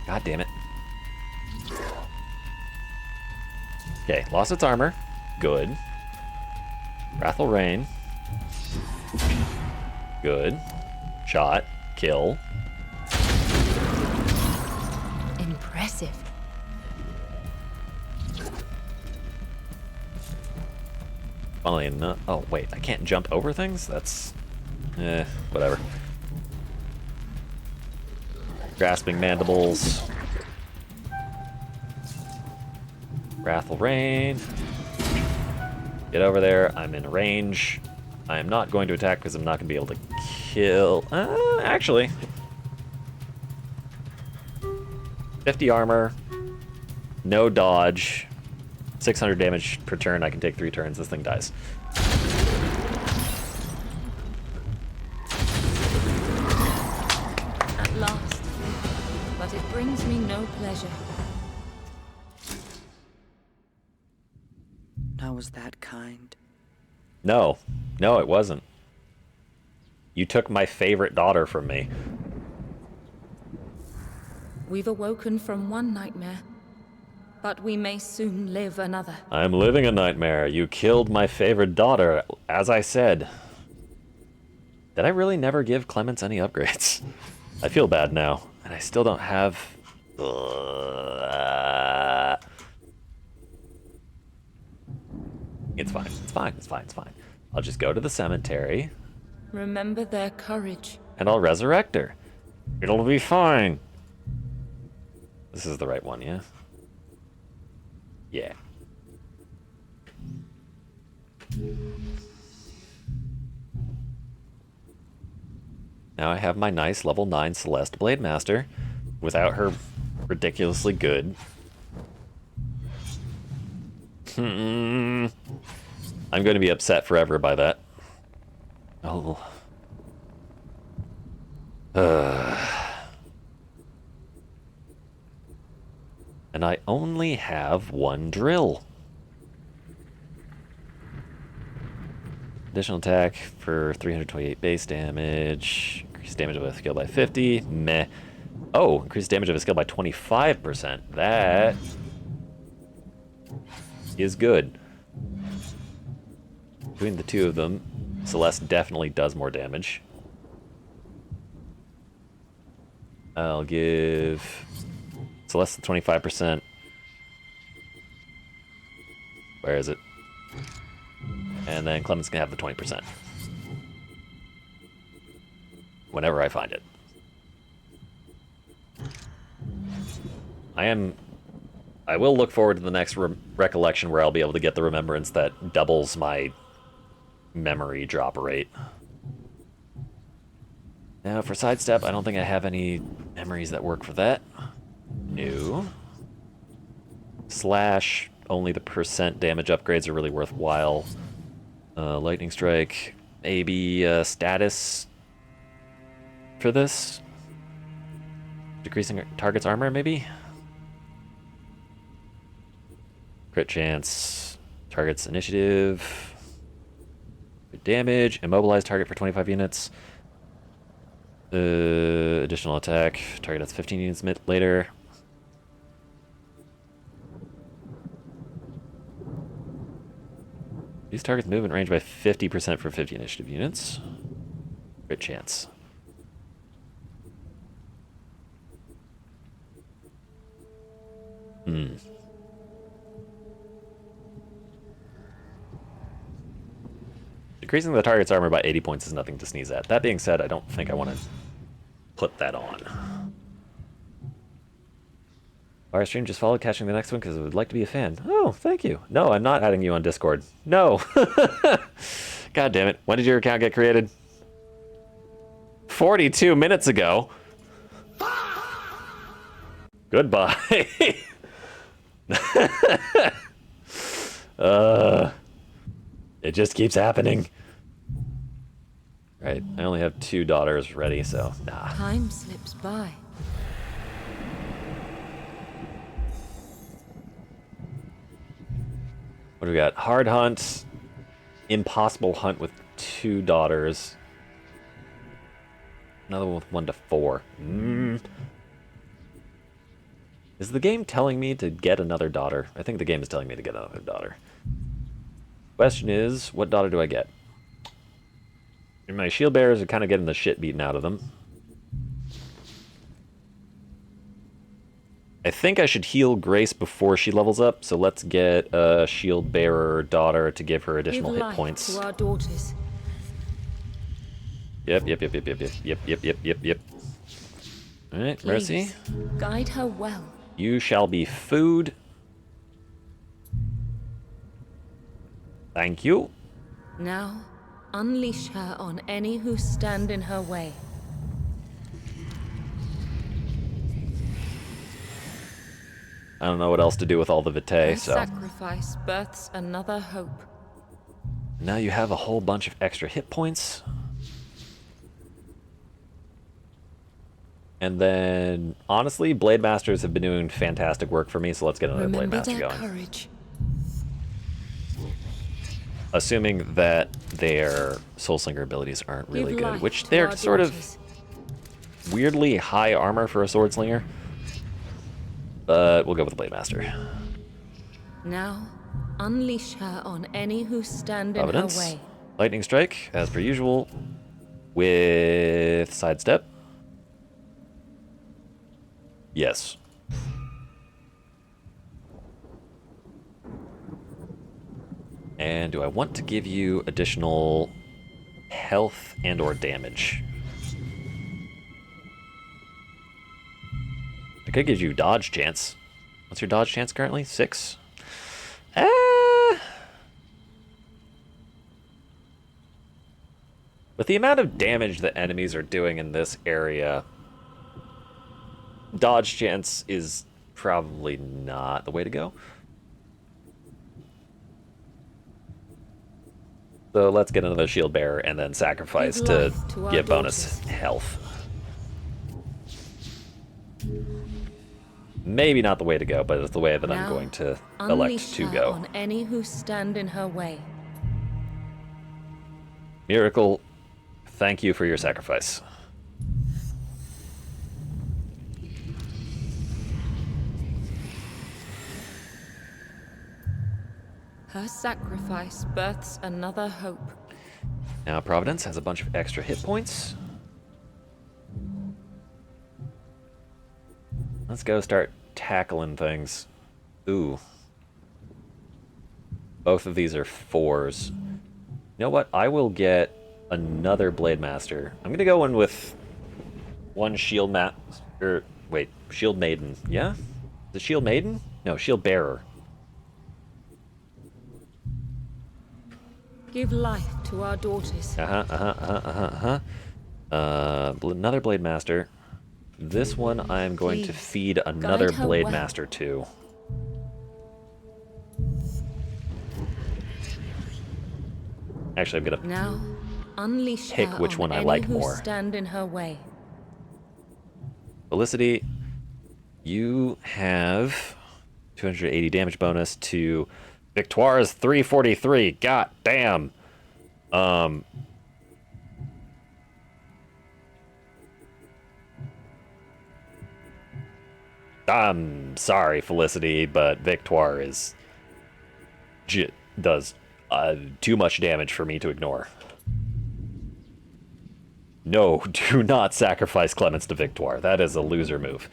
God damn it. Okay, lost its armor. Good. Wrathful Rain. Good. Shot. Kill. Impressive. Funnily enough. Oh, wait. I can't jump over things? That's... whatever. Grasping Mandibles. Wrathful Rain. Get over there. I'm in range. I am not going to attack because I'm not going to be able to kill... actually. 50 armor. No dodge. 600 damage per turn. I can take 3 turns. This thing dies. At last. But it brings me no pleasure. Now was that kind? No. No, it wasn't. You took my favorite daughter from me. We've awoken from one nightmare, but we may soon live another. I'm living a nightmare. You killed my favorite daughter, as I said. Did I really never give Clemens any upgrades? I feel bad now, and I still don't have... It's fine, it's fine, it's fine, it's fine. I'll just go to the cemetery. Remember their courage. And I'll resurrect her. It'll be fine. This is the right one, yeah? Yeah. Now I have my nice level 9 Celeste Blade Master without her ridiculously good. I'm going to be upset forever by that. Oh. And I only have one drill. Additional attack for 328 base damage. Increase damage of a skill by 50. Meh. Oh, increase damage of a skill by 25%. That is good. Between the two of them, Celeste definitely does more damage. I'll give Celeste the 25%. Where is it? And then Clemens can have the 20%. Whenever I find it. I will look forward to the next recollection where I'll be able to get the remembrance that doubles my memory drop rate. Now for sidestep, I don't think I have any memories that work for that. No. Slash, only the percent damage upgrades are really worthwhile. Lightning Strike, maybe status for this? Decreasing target's armor, maybe? Crit chance, target's initiative, good damage, immobilize target for 25 units. Additional attack, target that's 15 units later. These targets movement range by 50% for 50 initiative units. Crit chance. Decreasing the target's armor by 80 points is nothing to sneeze at. That being said, I don't think I want to put that on. Our stream just followed catching the next one because I would like to be a fan. Oh, thank you. No, I'm not adding you on Discord. No. God damn it. When did your account get created? 42 minutes ago. Goodbye. It just keeps happening. Right, I only have 2 daughters ready, so nah. Time slips by. What do we got? Hard hunt, impossible hunt with 2 daughters. Another one with 1 to 4. Is the game telling me to get another daughter? I think the game is telling me to get another daughter. Question is, what daughter do I get? And my shield bearers are kind of getting the shit beaten out of them. I think I should heal Grace before she levels up, so let's get a shield bearer daughter to give her additional Give hit life points. to our daughters. Yep. Alright, Mercy. Please, guide her well. You shall be food. Thank you. Now, unleash her on any who stand in her way. I don't know what else to do with all the vitae, Her so... sacrifice births another hope. Now you have a whole bunch of extra hit points. And then, honestly, Blade Masters have been doing fantastic work for me, so let's get another Blade Remember Master their going. courage. assuming that their Soul Slinger abilities aren't really Give good, life which to they're our sort daughters. of weirdly high armor for a Sword Slinger. But we'll go with the Blade Master. Now, unleash her on any who stand in her Providence. way. Lightning Strike, as per usual, with Sidestep. Yes. And do I want to give you additional health and or damage? I could give you dodge chance. What's your dodge chance currently? 6? With the amount of damage that enemies are doing in this area, dodge chance is probably not the way to go. So let's get another shield bearer and then sacrifice Give to life to our get bonus daughters. health. Maybe not the way to go, but it's the way that I'm Now, going to elect unleash to her go. on any who stand in her way. Miracle, thank you for your sacrifice. Her sacrifice births another hope. Now Providence has a bunch of extra hit points. Let's go start tackling things. Ooh. Both of these are 4s. You know what? I will get another Blade Master. I'm gonna go in with one Shield wait, Shield Maiden. Yeah? The Shield Maiden? No, Shield Bearer. Give life to our daughters. Another Blade Master. This one I'm going to Please, feed another guide her Blade well. Master to. Actually, I'm gonna Now, unleash pick her which on one I any like who more. stand in her way. Felicity, you have 280 damage bonus to Victoire's 343. God damn. I'm sorry, Felicity, but Victoire does too much damage for me to ignore. No, do not sacrifice Clemens to Victoire. That is a loser move.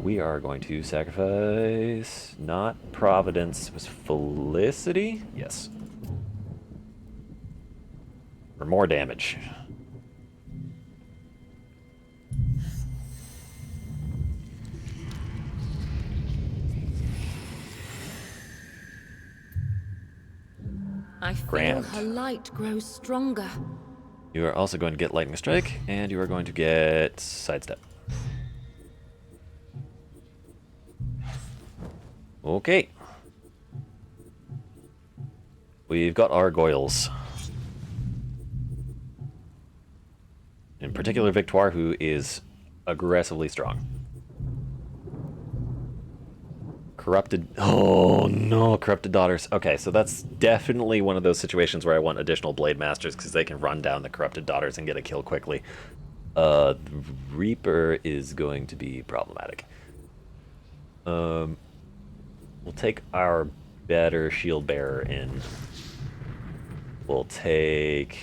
We are going to sacrifice not Providence. It was Felicity? Yes. For more damage. I feel Grand. her light grows stronger. You are also going to get Lightning Strike, and you are going to get Sidestep. Okay. We've got our Goyles. In particular, Victoire, who is aggressively strong. Corrupted... Oh, no, Corrupted Daughters. Okay, so that's definitely one of those situations where I want additional Blade Masters, because they can run down the Corrupted Daughters and get a kill quickly. Reaper is going to be problematic. We'll take our better Shield Bearer in. We'll take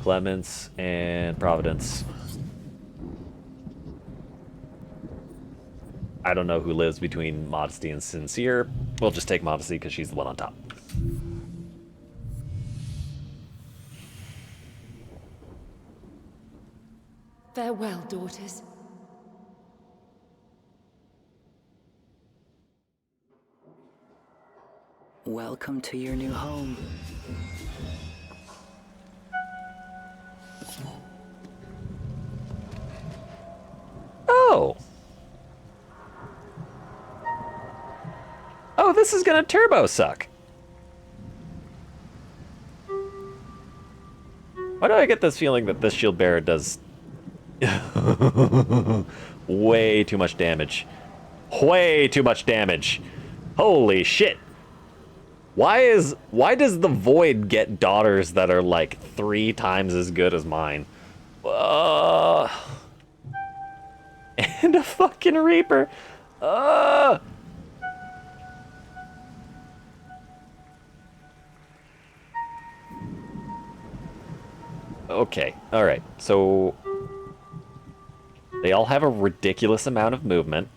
Clemens and Providence. I don't know who lives between Modesty and Sincere. We'll just take Modesty because she's the one on top. Farewell, daughters. Welcome to your new home. Oh! Oh, this is gonna turbo suck. Why do I get this feeling that this Shield Bearer does way too much damage? Way too much damage. Holy shit. Why does the Void get daughters that are like 3 times as good as mine? And a fucking Reaper. Okay, alright. So they all have a ridiculous amount of movement.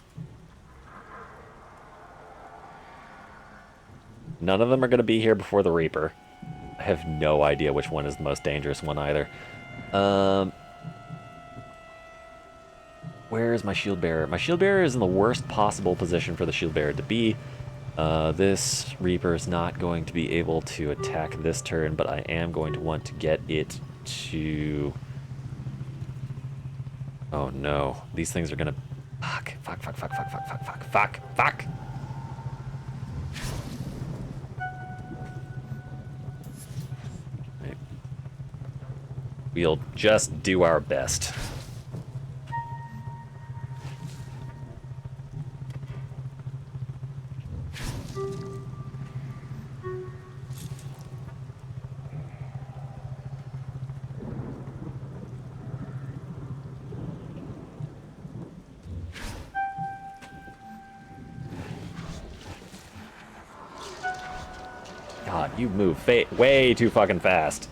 None of them are going to be here before the Reaper. I have no idea which one is the most dangerous one either. Where is my shield bearer? My shield bearer is in the worst possible position for the shield bearer to be. This Reaper is not going to be able to attack this turn, but I am going to want to get it to... Oh no, these things are gonna... Fuck. Right. We'll just do our best. God, you move way too fucking fast.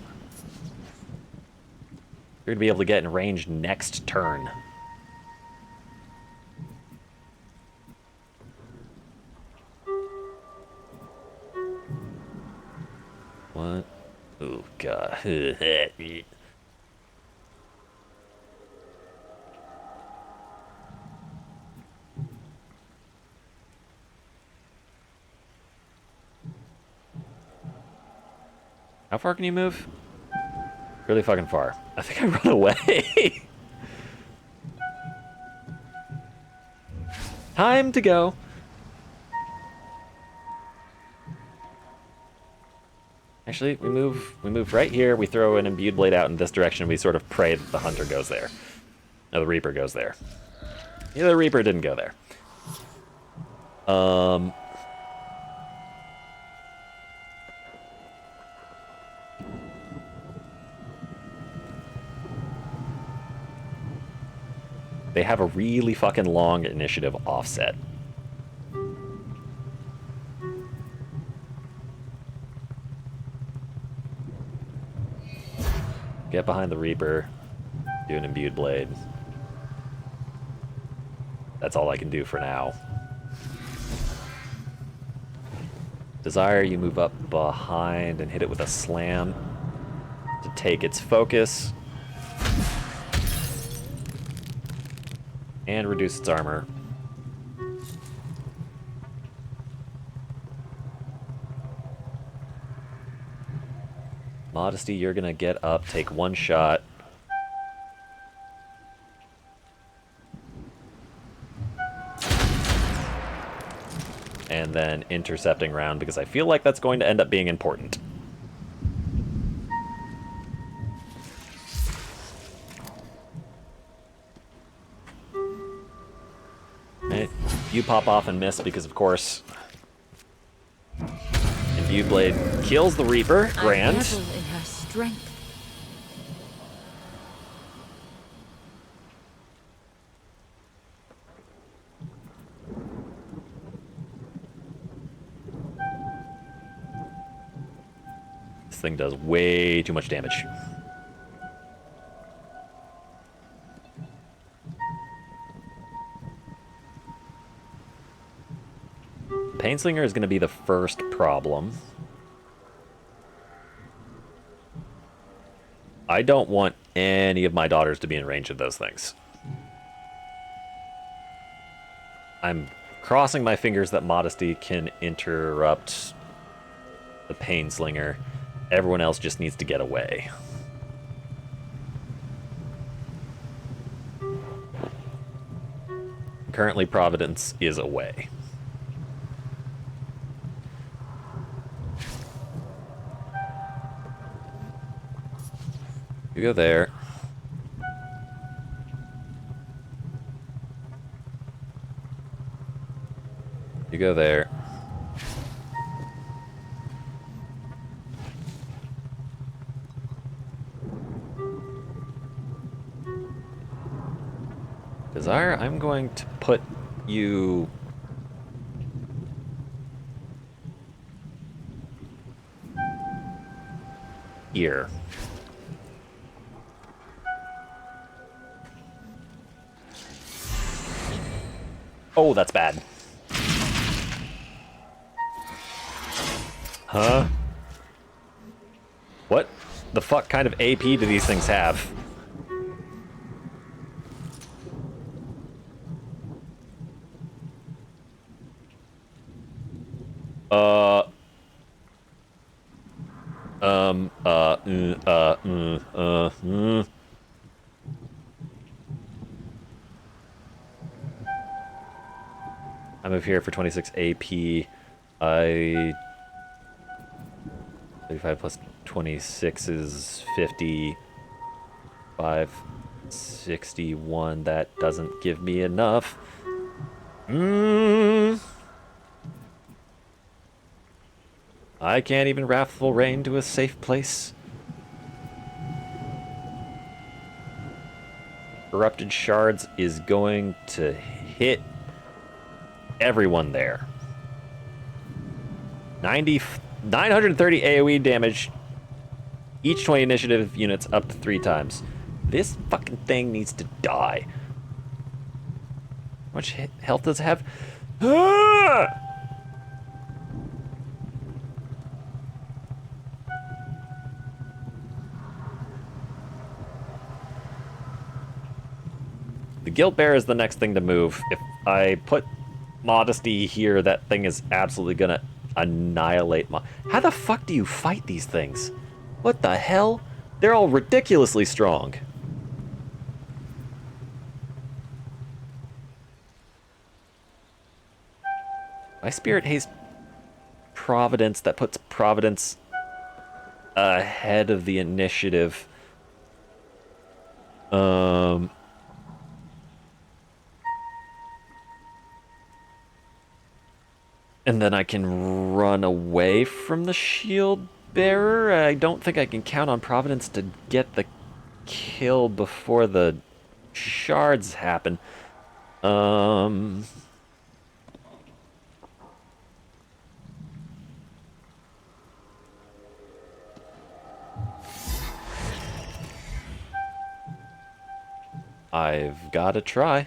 You're gonna be able to get in range next turn. What? Oh, God. How far can you move? Really fucking far. I think I run away. Time to go. Actually, we move right here. We throw an imbued blade out in this direction. We sort of pray that the hunter goes there. No, the Reaper goes there. Yeah, the Reaper didn't go there. They have a really fucking long initiative offset. Get behind the Reaper. Do an imbued blade. That's all I can do for now. Desire, you move up behind and hit it with a slam to take its focus. And reduce its armor. Modesty, you're gonna get up, take one shot. And then intercepting round, because I feel like that's going to end up being important. Right. You pop off and miss because, of course, Imbued Blade kills the Reaper. Grand. I revel in her strength. This thing does way too much damage. Painslinger is going to be the first problem. I don't want any of my daughters to be in range of those things. I'm crossing my fingers that Modesty can interrupt the Painslinger. Everyone else just needs to get away. Currently, Providence is away. You go there. You go there. Desire, I'm going to put you... here. Oh, that's bad. Huh? What the fuck kind of AP do these things have? I move here for 26 AP. 35 plus 26 is 55, 61. That doesn't give me enough. I can't even Wrathful Rain to a safe place. Corrupted Shards is going to hit everyone there. 930 AoE damage. Each 20 initiative units up to 3 times. This fucking thing needs to die. How much health does it have? Ah! The Guilt Bear is the next thing to move. If I put Modesty here, that thing is absolutely gonna annihilate How the fuck do you fight these things? What the hell? They're all ridiculously strong. My Spirit Haste Providence, that puts Providence ahead of the initiative. And then I can run away from the shield bearer. I don't think I can count on Providence to get the kill before the shards happen. I've got to try.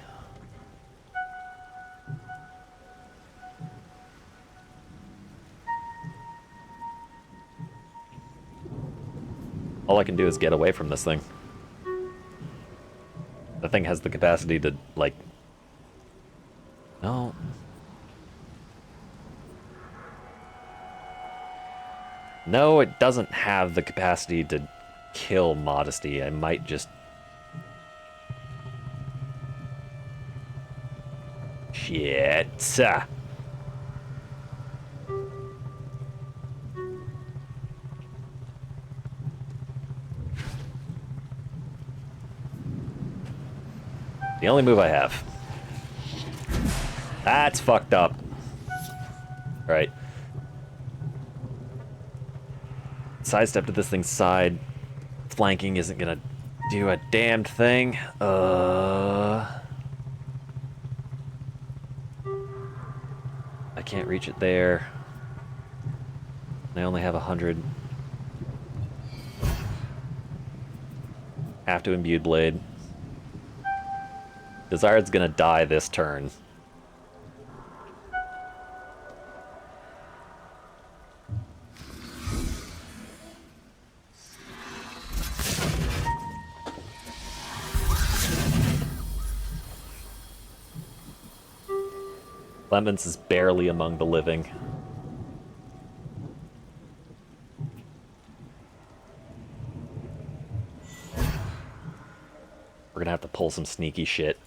All I can do is get away from this thing. The thing has the capacity to, like... No. No, it doesn't have the capacity to kill Modesty. I might just... Shit. The only move I have. That's fucked up. Alright. Sidestep to this thing's side. Flanking isn't gonna do a damned thing. I can't reach it there. I only have 100. Have to Imbued Blade. Desired's gonna die this turn. Clemens is barely among the living. We're gonna have to pull some sneaky shit.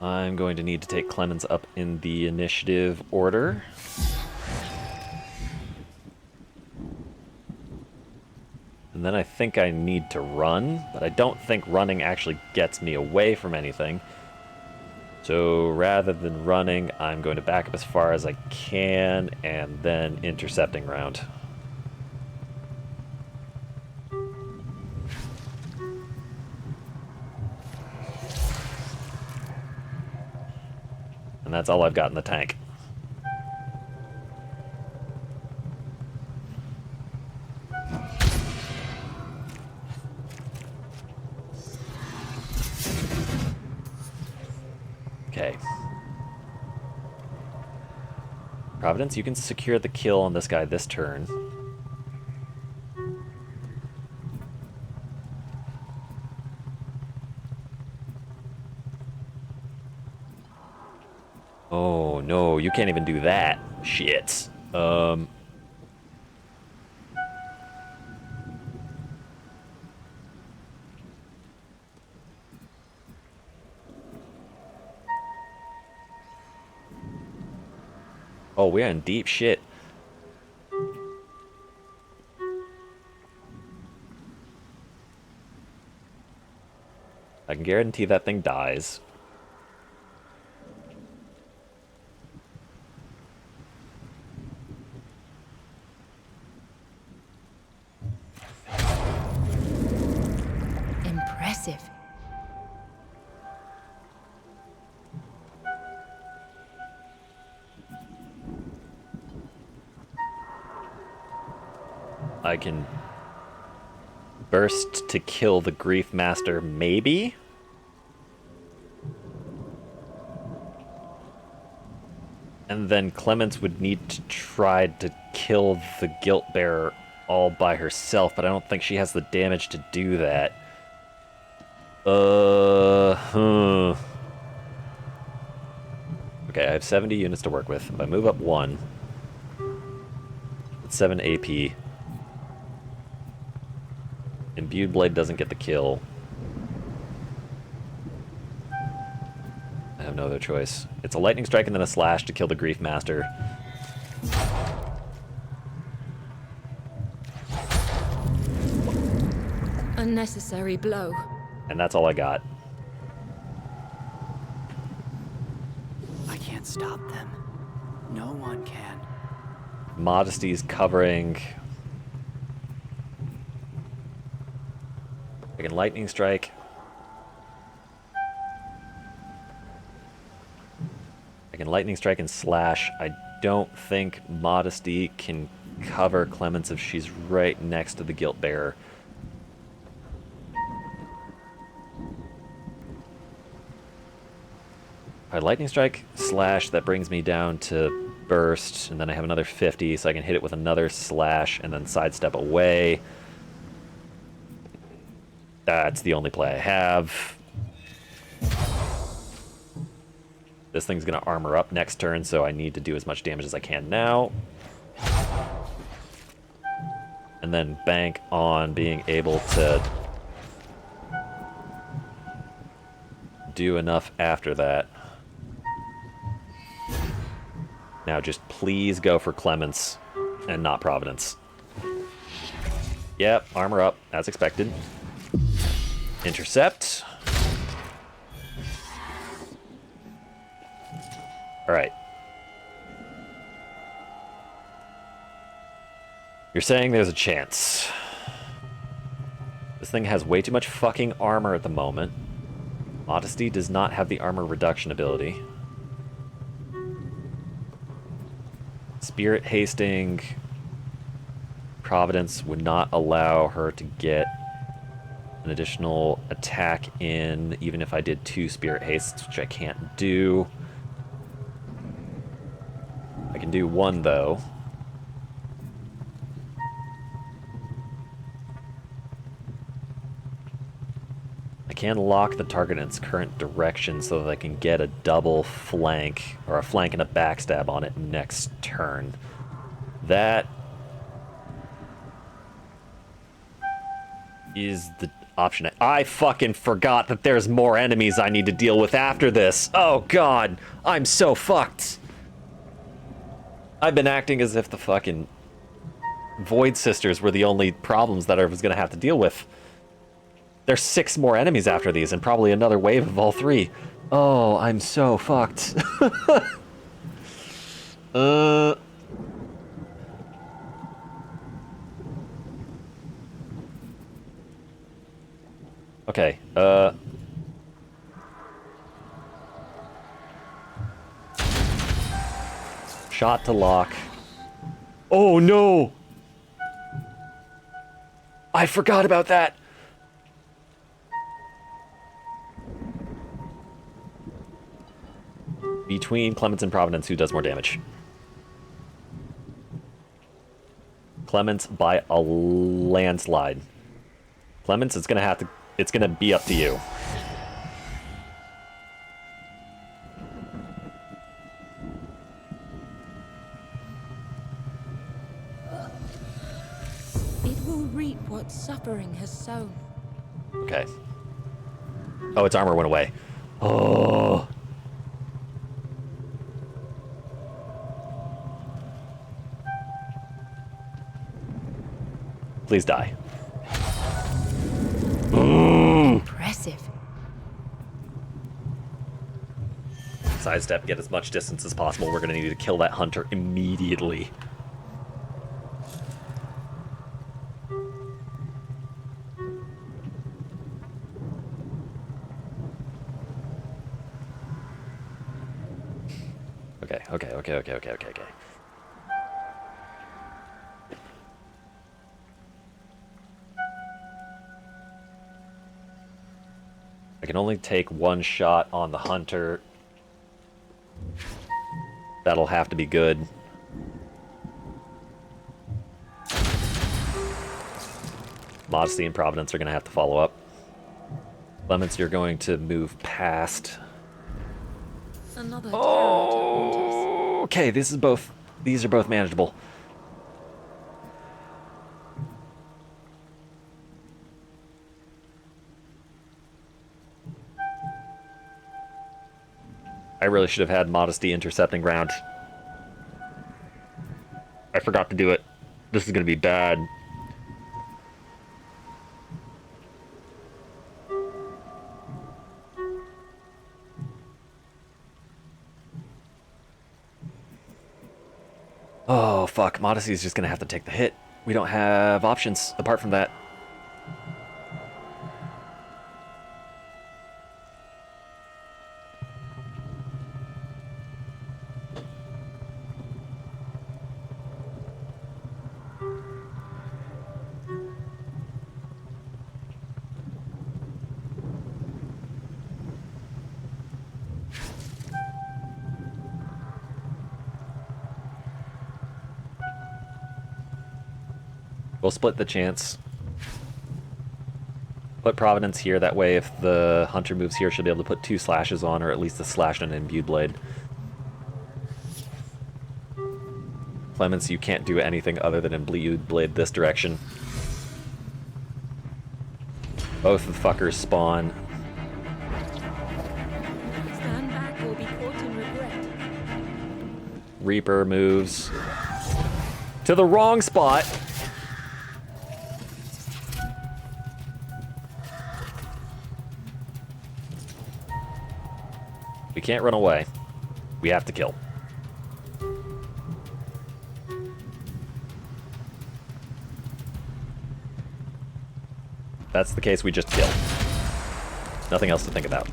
I'm going to need to take Clemens up in the initiative order. And then I think I need to run, but I don't think running actually gets me away from anything. So rather than running, I'm going to back up as far as I can and then intercepting round. And that's all I've got in the tank. Okay. Providence, you can secure the kill on this guy this turn. Oh, no, you can't even do that. Shit. Oh, we're in deep shit. I can guarantee that thing dies. Impressive. I can burst to kill the Grief Master, maybe? And then Clemens would need to try to kill the Guilt Bearer all by herself, but I don't think she has the damage to do that. Okay, I have 70 units to work with. If I move up 1, it's 7 AP. Imbued Blade doesn't get the kill. I have no other choice. It's a Lightning Strike and then a Slash to kill the Grief Master. Unnecessary blow. And that's all I got. I can't stop them. No one can. Modesty's covering. I can Lightning Strike. I can Lightning Strike and Slash. I don't think Modesty can cover Clemens if she's right next to the Guilt Bearer. Alright, Lightning Strike, Slash, that brings me down to Burst, and then I have another 50, so I can hit it with another Slash and then sidestep away. That's the only play I have. This thing's going to armor up next turn, so I need to do as much damage as I can now. And then bank on being able to do enough after that. Now just please go for Clemens and not Providence. Yep, armor up, as expected. Intercept. Alright. You're saying there's a chance. This thing has way too much fucking armor at the moment. Modesty does not have the armor reduction ability. Spirit Hasting Providence would not allow her to get an additional attack in, even if I did 2 Spirit Hastes, which I can't do. I can do 1, though. I can lock the target in its current direction so that I can get a double flank, or a flank and a backstab on it next turn. That is the option. I fucking forgot that there's more enemies I need to deal with after this. Oh god, I'm so fucked. I've been acting as if the fucking Void Sisters were the only problems that I was going to have to deal with. There's 6 more enemies after these, and probably another wave of all 3. Oh, I'm so fucked. Okay, shot to lock. Oh no! I forgot about that! Between Clements and Providence, who does more damage? Clements by a landslide. Clements, it's gonna be up to you. It will reap what suffering has sown. Okay. Oh, its armor went away. Oh. Please die. Impressive. Sidestep, get as much distance as possible. We're gonna need to kill that hunter immediately. Okay. I can only take 1 shot on the hunter. That'll have to be good. Modesty and Providence are going to have to follow up. Clements, you're going to move past. Another terror to haunt us. Okay, these are both manageable. I really should have had Modesty intercepting ground. I forgot to do it. This is going to be bad. Oh, fuck. Modesty is just going to have to take the hit. We don't have options apart from that. We'll split the chance. Put Providence here, that way if the hunter moves here, she'll be able to put 2 slashes on, or at least a slash and an imbued blade. Clements, you can't do anything other than imbued blade this direction. Both of the fuckers spawn. Stand back or be caught in regret. Reaper moves to the wrong spot. We can't run away. We have to kill. If that's the case, we just kill. Nothing else to think about.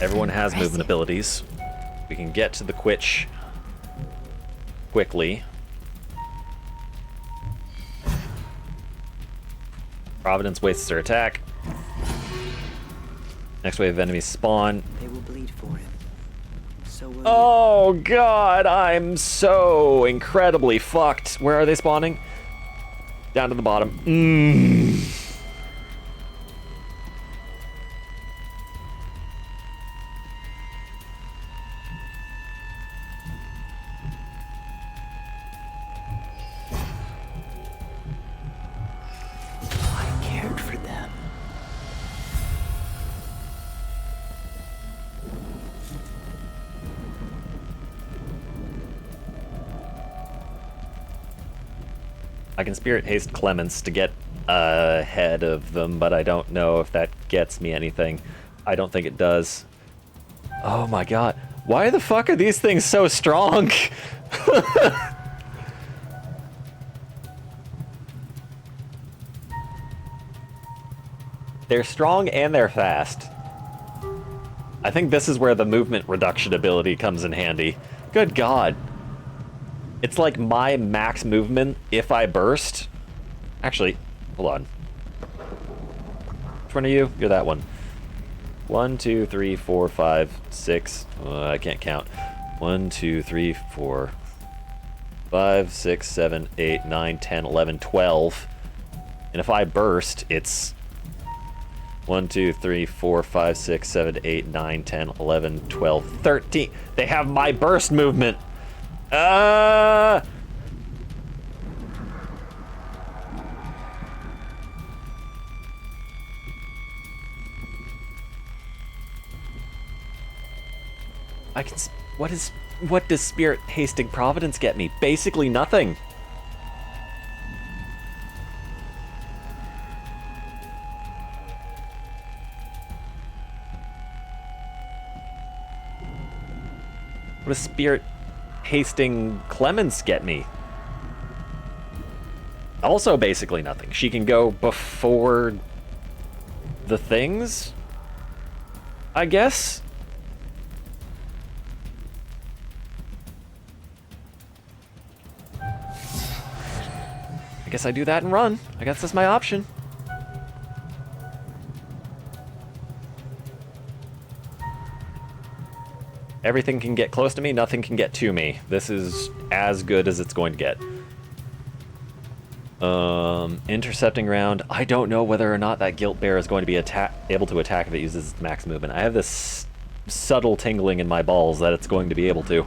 Everyone has movement abilities. We can get to the Quitch quickly. Providence wastes her attack. Next wave of enemies spawn. They will bleed for it. So will Oh god, I'm so incredibly fucked. Where are they spawning? Down to the bottom. I cared for them. I can Spirit Haste Clemens to get ahead of them, but I don't know if that gets me anything. I don't think it does. Oh my god. Why the fuck are these things so strong? They're strong and they're fast. I think this is where the movement reduction ability comes in handy. Good god. It's like my max movement if I burst. Actually, hold on. Which one are you? You're that one. 1, 2, 3, 4, 5, 6. I can't count. 1, 2, 3, 4, 5, 6, 7, 8, 9, 10, 11, 12. And if I burst, it's 1, 2, 3, 4, 5, 6, 7, 8, 9, 10, 11, 12, 13. They have my burst movement. I can. What does Spirit Hasting Providence get me? Basically nothing. What does Spirit Hasting Clemens get me? Also basically nothing. She can go before the things, I guess? I guess I do that and run. I guess that's my option. Everything can get close to me, nothing can get to me. This is as good as it's going to get. Intercepting round. I don't know whether or not that Guilt Bear is going to be able to attack if it uses its max movement. I have this subtle tingling in my balls that it's going to be able to.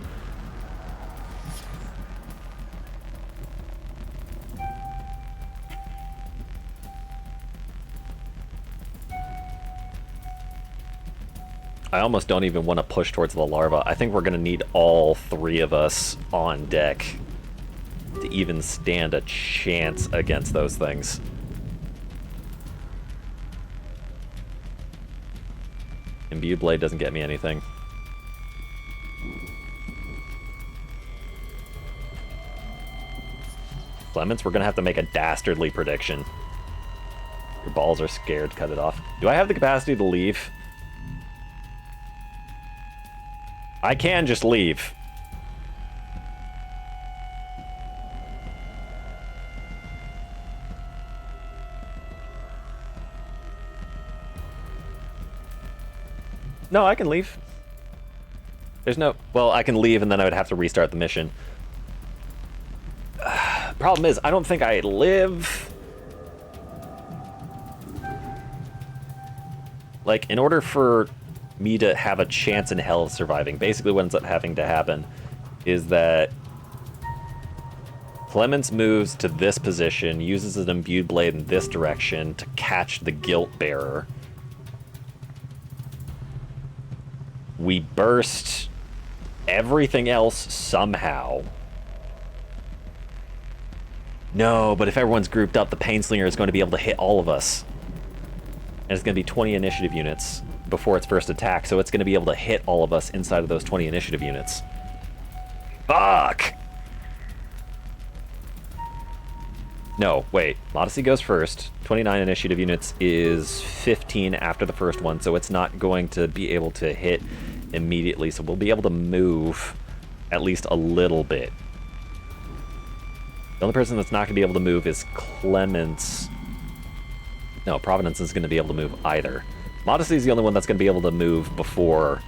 I almost don't even want to push towards the larva. I think we're going to need all three of us on deck to even stand a chance against those things. Imbued Blade doesn't get me anything. Clements, we're going to have to make a dastardly prediction. Your balls are scared. Cut it off. Do I have the capacity to leave? I can just leave. No, I can leave. There's no... Well, I can leave and then I would have to restart the mission. Problem is, I don't think I live. Like, in order for me to have a chance in hell of surviving, basically what ends up having to happen is that Clemens moves to this position, uses an imbued blade in this direction to catch the Guilt Bearer. We burst everything else somehow. No, but if everyone's grouped up, the Painslinger is going to be able to hit all of us. And it's going to be 20 initiative units before its first attack, so it's going to be able to hit all of us inside of those 20 initiative units. Fuck! No, wait. Modesty goes first. 29 initiative units is 15 after the first one, so it's not going to be able to hit immediately, so we'll be able to move at least a little bit. The only person that's not going to be able to move is Clements. No, Providence isn't going to be able to move either. Modesty is the only one that's going to be able to move before...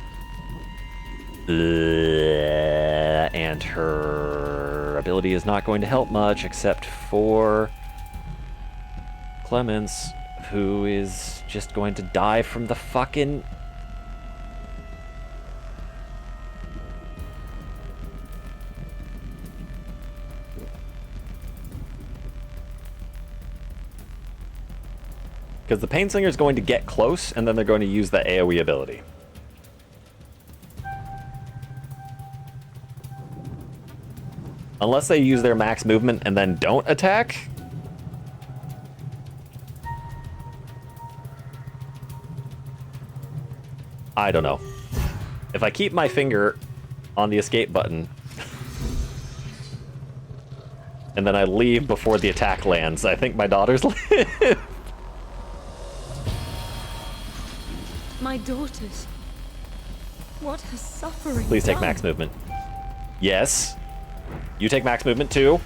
and her ability is not going to help much, except for Clements, who is just going to die from the fucking... Because the Painslinger is going to get close, and then they're going to use the AoE ability. Unless they use their max movement and then don't attack. I don't know. If I keep my finger on the escape button and then I leave before the attack lands, I think my daughters live. My daughters. What has suffering Please take done? max movement. Yes. You take max movement too.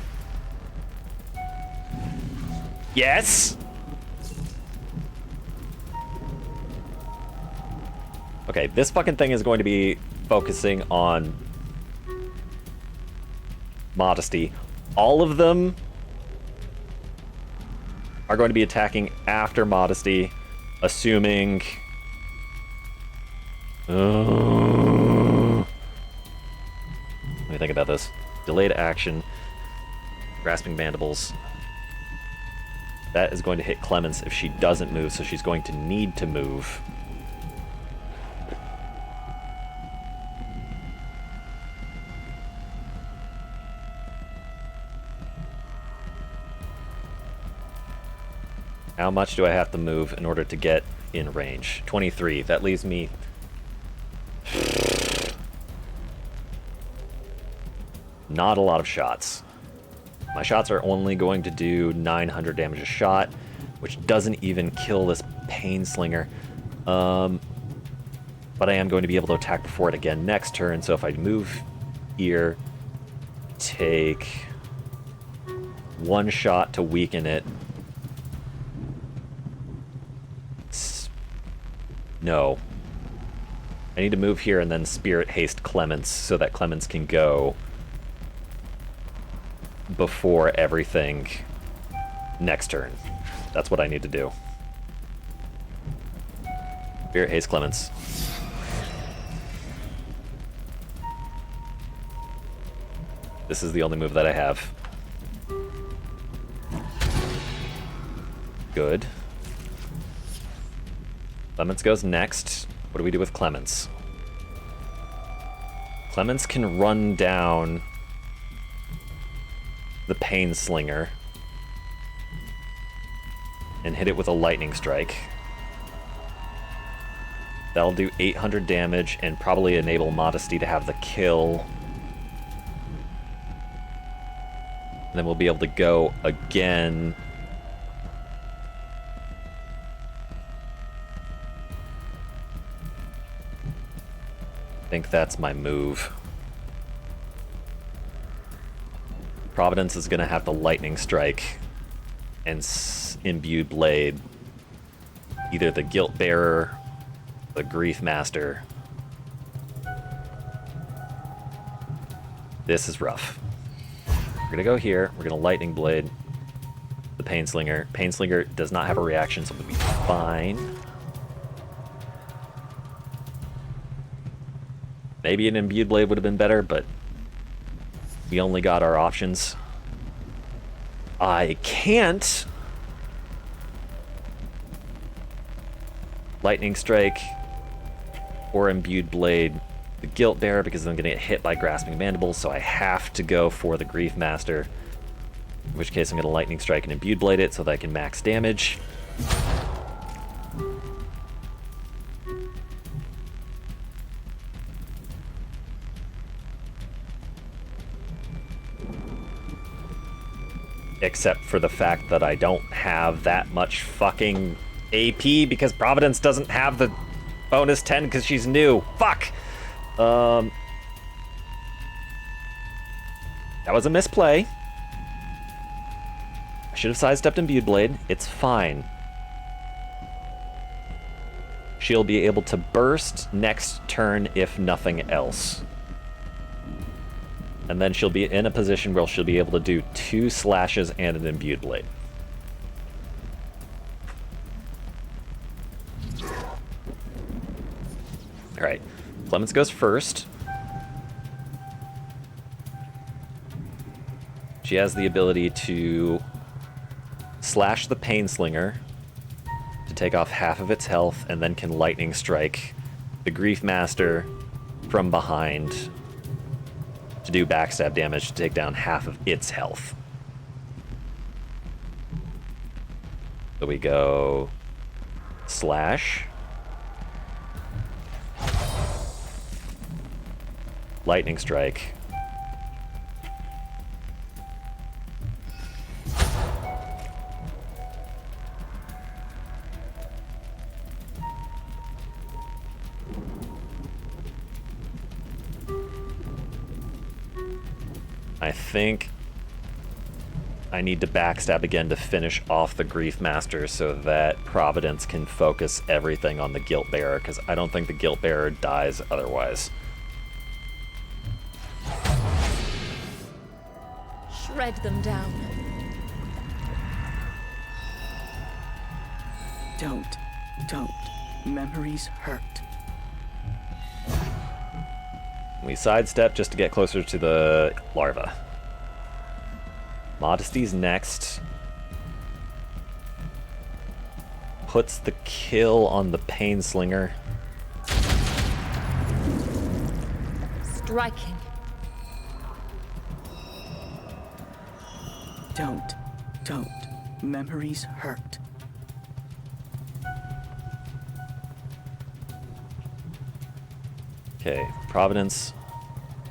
Yes. Okay, this fucking thing is going to be focusing on modesty. All of them are going to be attacking after modesty, assuming... Let me think about this. Delayed action. Grasping mandibles. That is going to hit Clemens if she doesn't move, so she's going to need to move. How much do I have to move in order to get in range? 23. That leaves me... not a lot of shots. My shots are only going to do 900 damage a shot, which doesn't even kill this Pain Slinger. But I am going to be able to attack before it again next turn, so if I move here, take one shot to weaken it. No. I need to move here and then Spirit Haste Clemens so that Clemens can go before everything next turn. That's what I need to do. Spirit Haste Clemens. This is the only move that I have. Good. Clemens goes next. What do we do with Clemens? Clemens can run down the Pain Slinger and hit it with a lightning strike. That'll do 800 damage and probably enable Modesty to have the kill. And then we'll be able to go again. I think that's my move. Providence is going to have the Lightning Strike and Imbued Blade either the Guilt Bearer, the Grief Master. This is rough. We're going to go here. We're going to Lightning Blade the Pain Slinger. Pain Slinger does not have a reaction, so we'll be fine. Maybe an Imbued Blade would have been better, but we only got our options. I can't Lightning Strike or Imbued Blade the Guilt Bearer because I'm going to get hit by Grasping Mandibles, so I have to go for the Grief Master. In which case I'm going to Lightning Strike and Imbued Blade it so that I can max damage. Except for the fact that I don't have that much fucking AP because Providence doesn't have the bonus 10 because she's new. Fuck! That was a misplay. I should have sidestepped Imbued Blade. It's fine. She'll be able to burst next turn if nothing else. And then she'll be in a position where she'll be able to do 2 slashes and an Imbued Blade. Alright, Clemens goes first. She has the ability to slash the Pain Slinger to take off half of its health, and then can Lightning Strike the Grief Master from behind to do backstab damage to take down half of its health. So we go slash, lightning strike, I think I need to backstab again to finish off the Grief Master so that Providence can focus everything on the Guilt Bearer, because I don't think the Guilt Bearer dies otherwise. Shred them down. Don't. Memories hurt. We sidestep just to get closer to the larva. Modesty's next. Puts the kill on the Painslinger. Striking. Don't. Memories hurt. Okay, Providence,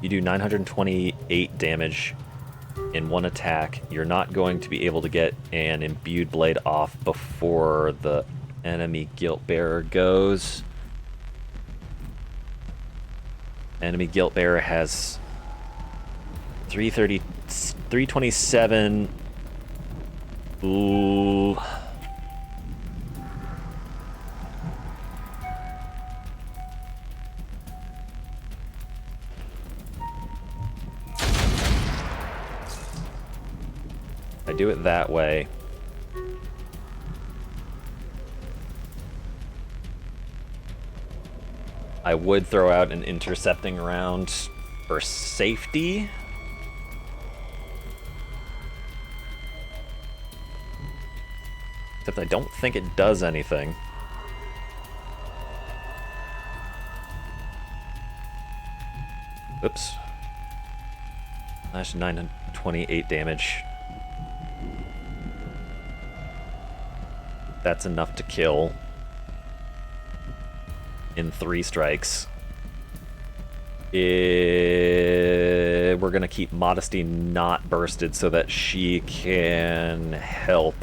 you do 928 damage in one attack. You're not going to be able to get an imbued blade off before the enemy Guilt Bearer goes. Enemy Guilt Bearer has 327. Ooh. I do it that way. I would throw out an intercepting round for safety. Except I don't think it does anything. Oops. That's 928 damage. That's enough to kill in 3 strikes. We're gonna keep Modesty not bursted so that she can help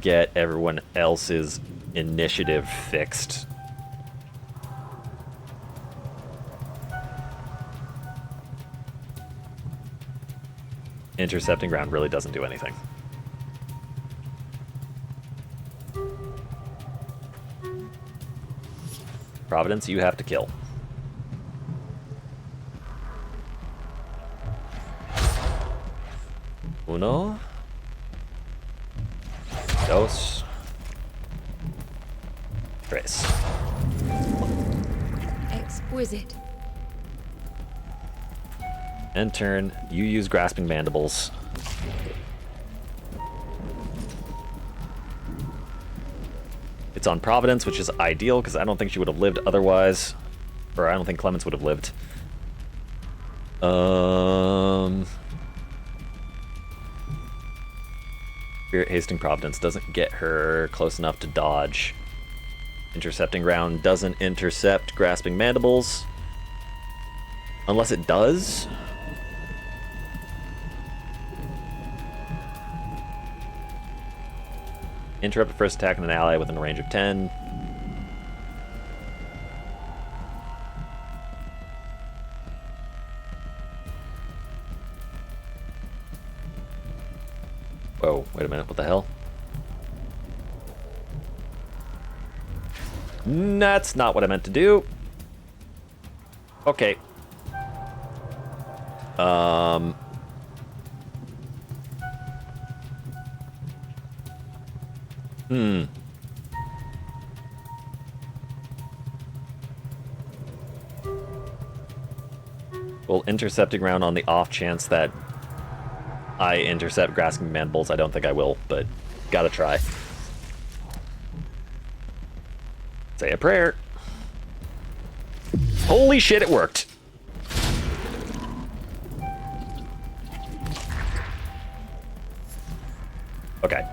get everyone else's initiative fixed. Intercepting round really doesn't do anything. Providence, you have to kill. Uno. Dos. Tres. Exquisite. End turn. You use Grasping Mandibles. It's on Providence, which is ideal, because I don't think she would have lived otherwise. Or I don't think Clemens would have lived. Spirit Hasting Providence doesn't get her close enough to dodge. Intercepting round doesn't intercept Grasping Mandibles. Unless it does. Interrupt the first attack on an ally within a range of 10. Whoa, wait a minute, what the hell? That's not what I meant to do. Okay. Well, intercepting round on the off chance that I intercept Grasping Mandibles. I don't think I will, but gotta try. Say a prayer. Holy shit, it worked. Okay.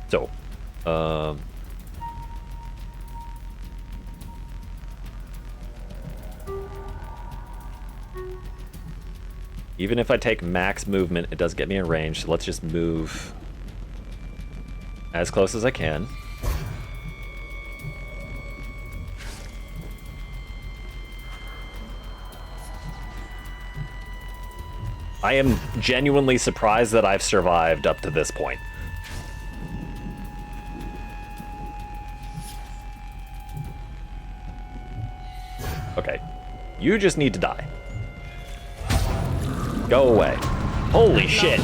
So, even if I take max movement, it does get me in range, so let's just move as close as I can. I am genuinely surprised that I've survived up to this point. Okay. You just need to die. Go away. Holy shit.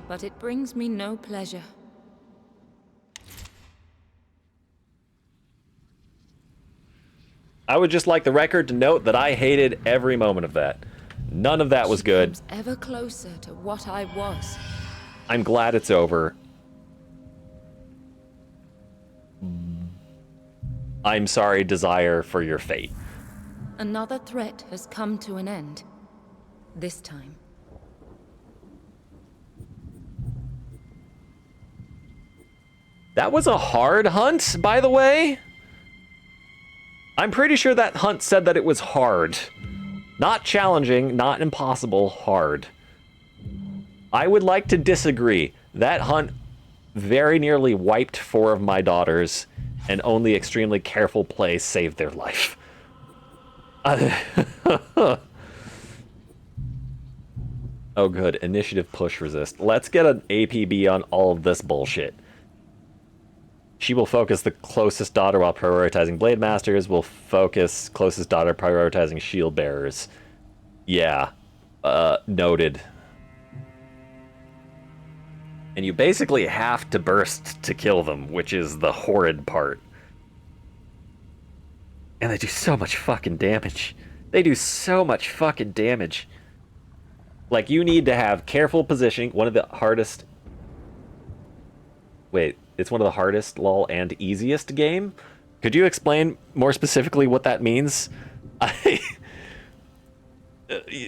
But it brings me no pleasure. I would just like the record to note that I hated every moment of that. None of that was good. Ever closer to what I was. I'm glad it's over. I'm sorry, Desire, for your fate. Another threat has come to an end. This time. That was a hard hunt, by the way. I'm pretty sure that hunt said that it was hard. Not challenging, not impossible, hard. I would like to disagree. That hunt very nearly wiped 4 of my daughters, and only extremely careful play saved their life. Oh good, initiative push resist. Let's get an APB on all of this bullshit. She will focus the closest daughter while prioritizing Blade Masters. Will focus closest daughter prioritizing Shield Bearers. Yeah. Noted. And you basically have to burst to kill them, which is the horrid part. And they do so much fucking damage. They do so much fucking damage. Like, you need to have careful positioning. One of the hardest... Wait, it's one of the hardest, lol, and easiest game? Could you explain more specifically what that means?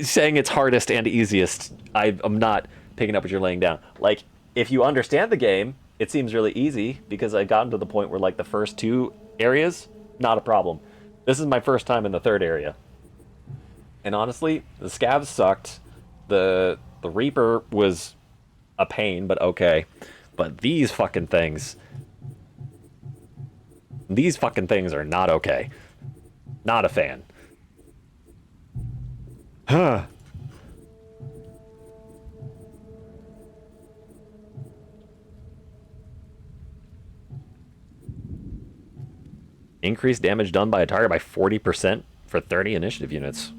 Saying it's hardest and easiest, I'm not picking up what you're laying down. Like, if you understand the game, it seems really easy, because I've gotten to the point where, like, the first 2 areas, not a problem. This is my first time in the 3rd area. And honestly, the scavs sucked. The Reaper was a pain, but okay. But these fucking things are not okay. Not a fan. Huh. Increased damage done by a target by 40% for 30 initiative units.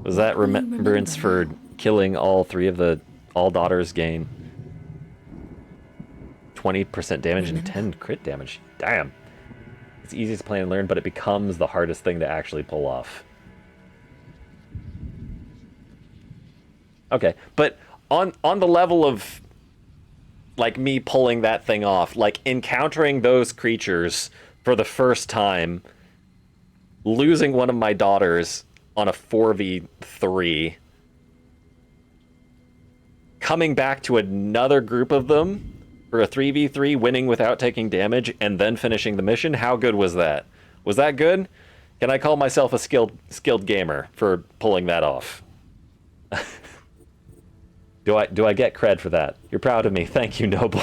Was that remembrance for killing all 3 of the all daughters gain 20% damage and 10 crit damage? Damn. It's easy to play and learn, but it becomes the hardest thing to actually pull off. Okay, but on the level of, like, me pulling that thing off, like, encountering those creatures for the first time, losing one of my daughters on a 4v3, coming back to another group of them for a 3v3, winning without taking damage, and then finishing the mission. How good was that? Was that good? Can I call myself a skilled gamer for pulling that off? Do I get cred for that? You're proud of me. Thank you, Noble.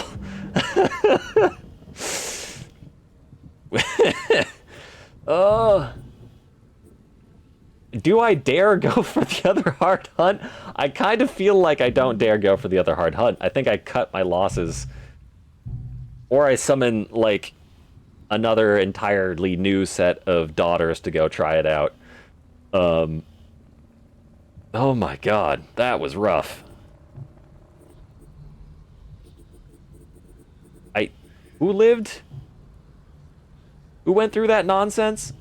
Oh. Do I dare go for the other hard hunt? I kind of feel like I don't dare go for the other hard hunt. I think I cut my losses. Or I summon, like, another entirely new set of daughters to go try it out. Oh my god, that was rough. Who lived? Who went through that nonsense?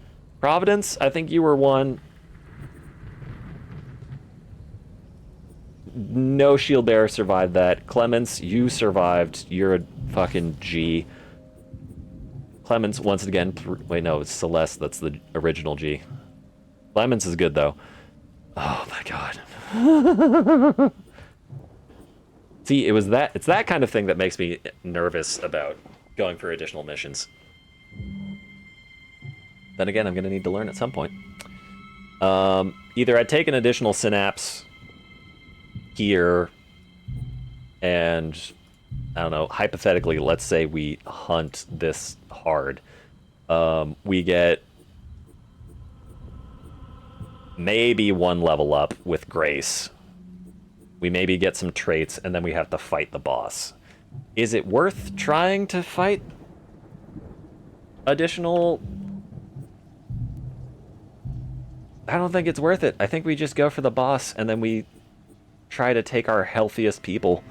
Providence? I think you were one. No shield bearer survived that. Clemens, you survived. You're a fucking G. Clemens, once again, wait, no, it's Celeste. That's the original G. Lemons is good, though. Oh, my God. See, it's that kind of thing that makes me nervous about going for additional missions. Then again, I'm going to need to learn at some point. Either I'd take an additional synapse here, and I don't know, hypothetically, let's say we hunt this hard. We get maybe 1 level up with Grace. We maybe get some traits, and then we have to fight the boss. Is it worth trying to fight additional? I don't think it's worth it. I think we just go for the boss, and then we try to take our healthiest people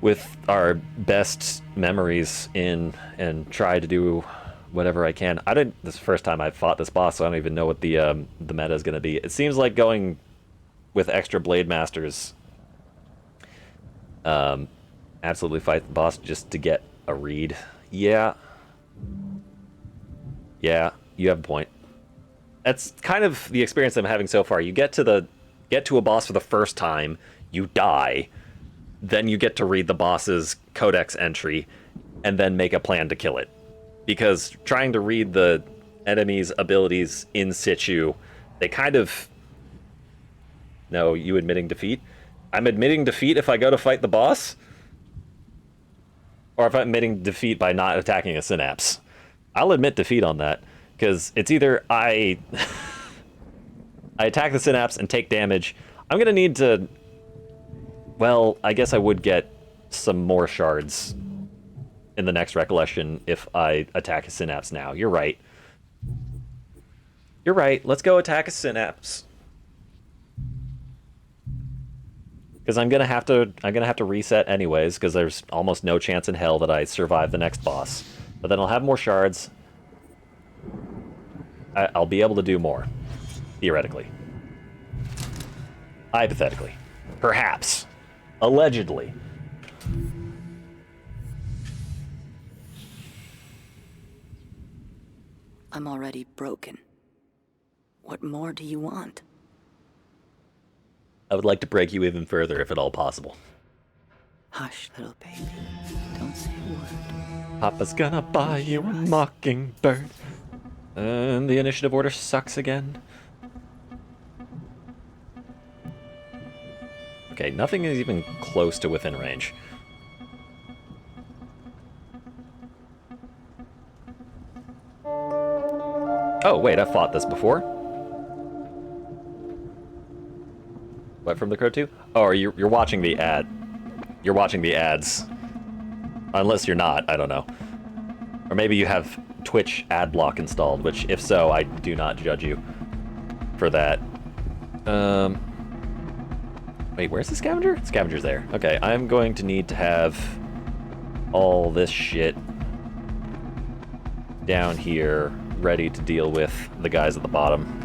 with our best memories in and try to do whatever I can. This is the first time I've fought this boss, so I don't even know what the meta is going to be. It seems like going with extra Blade Masters, absolutely fight the boss just to get a read. Yeah, you have a point. That's kind of the experience I'm having so far. You get to a boss for the first time, you die, then you get to read the boss's codex entry, and then make a plan to kill it. Because trying to read the enemy's abilities in situ, they kind of... No, you admitting defeat? I'm admitting defeat if I go to fight the boss? Or if I'm admitting defeat by not attacking a synapse? I'll admit defeat on that, because it's either I attack the synapse and take damage. I'm going to need to... Well, I guess I would get some more shards in the next recollection if I attack a synapse now. You're right. You're right. Let's go attack a synapse. Because I'm gonna have to reset anyways, because there's almost no chance in hell that I survive the next boss. But then I'll have more shards. I'll be able to do more, theoretically. Hypothetically. Perhaps. Allegedly. I'm already broken. What more do you want? I would like to break you even further, if at all possible. Hush, little baby. Don't say a word. Papa's gonna buy you a mockingbird. And the initiative order sucks again. Okay, nothing is even close to within range. Oh, wait, I've fought this before. What, from the Crow 2? Oh, you're watching the ad. You're watching the ads. Unless you're not, I don't know. Or maybe you have Twitch ad block installed, which, if so, I do not judge you for that. Wait, where's the scavenger? Scavenger's there. Okay, I'm going to need to have all this shit down here ready to deal with the guys at the bottom.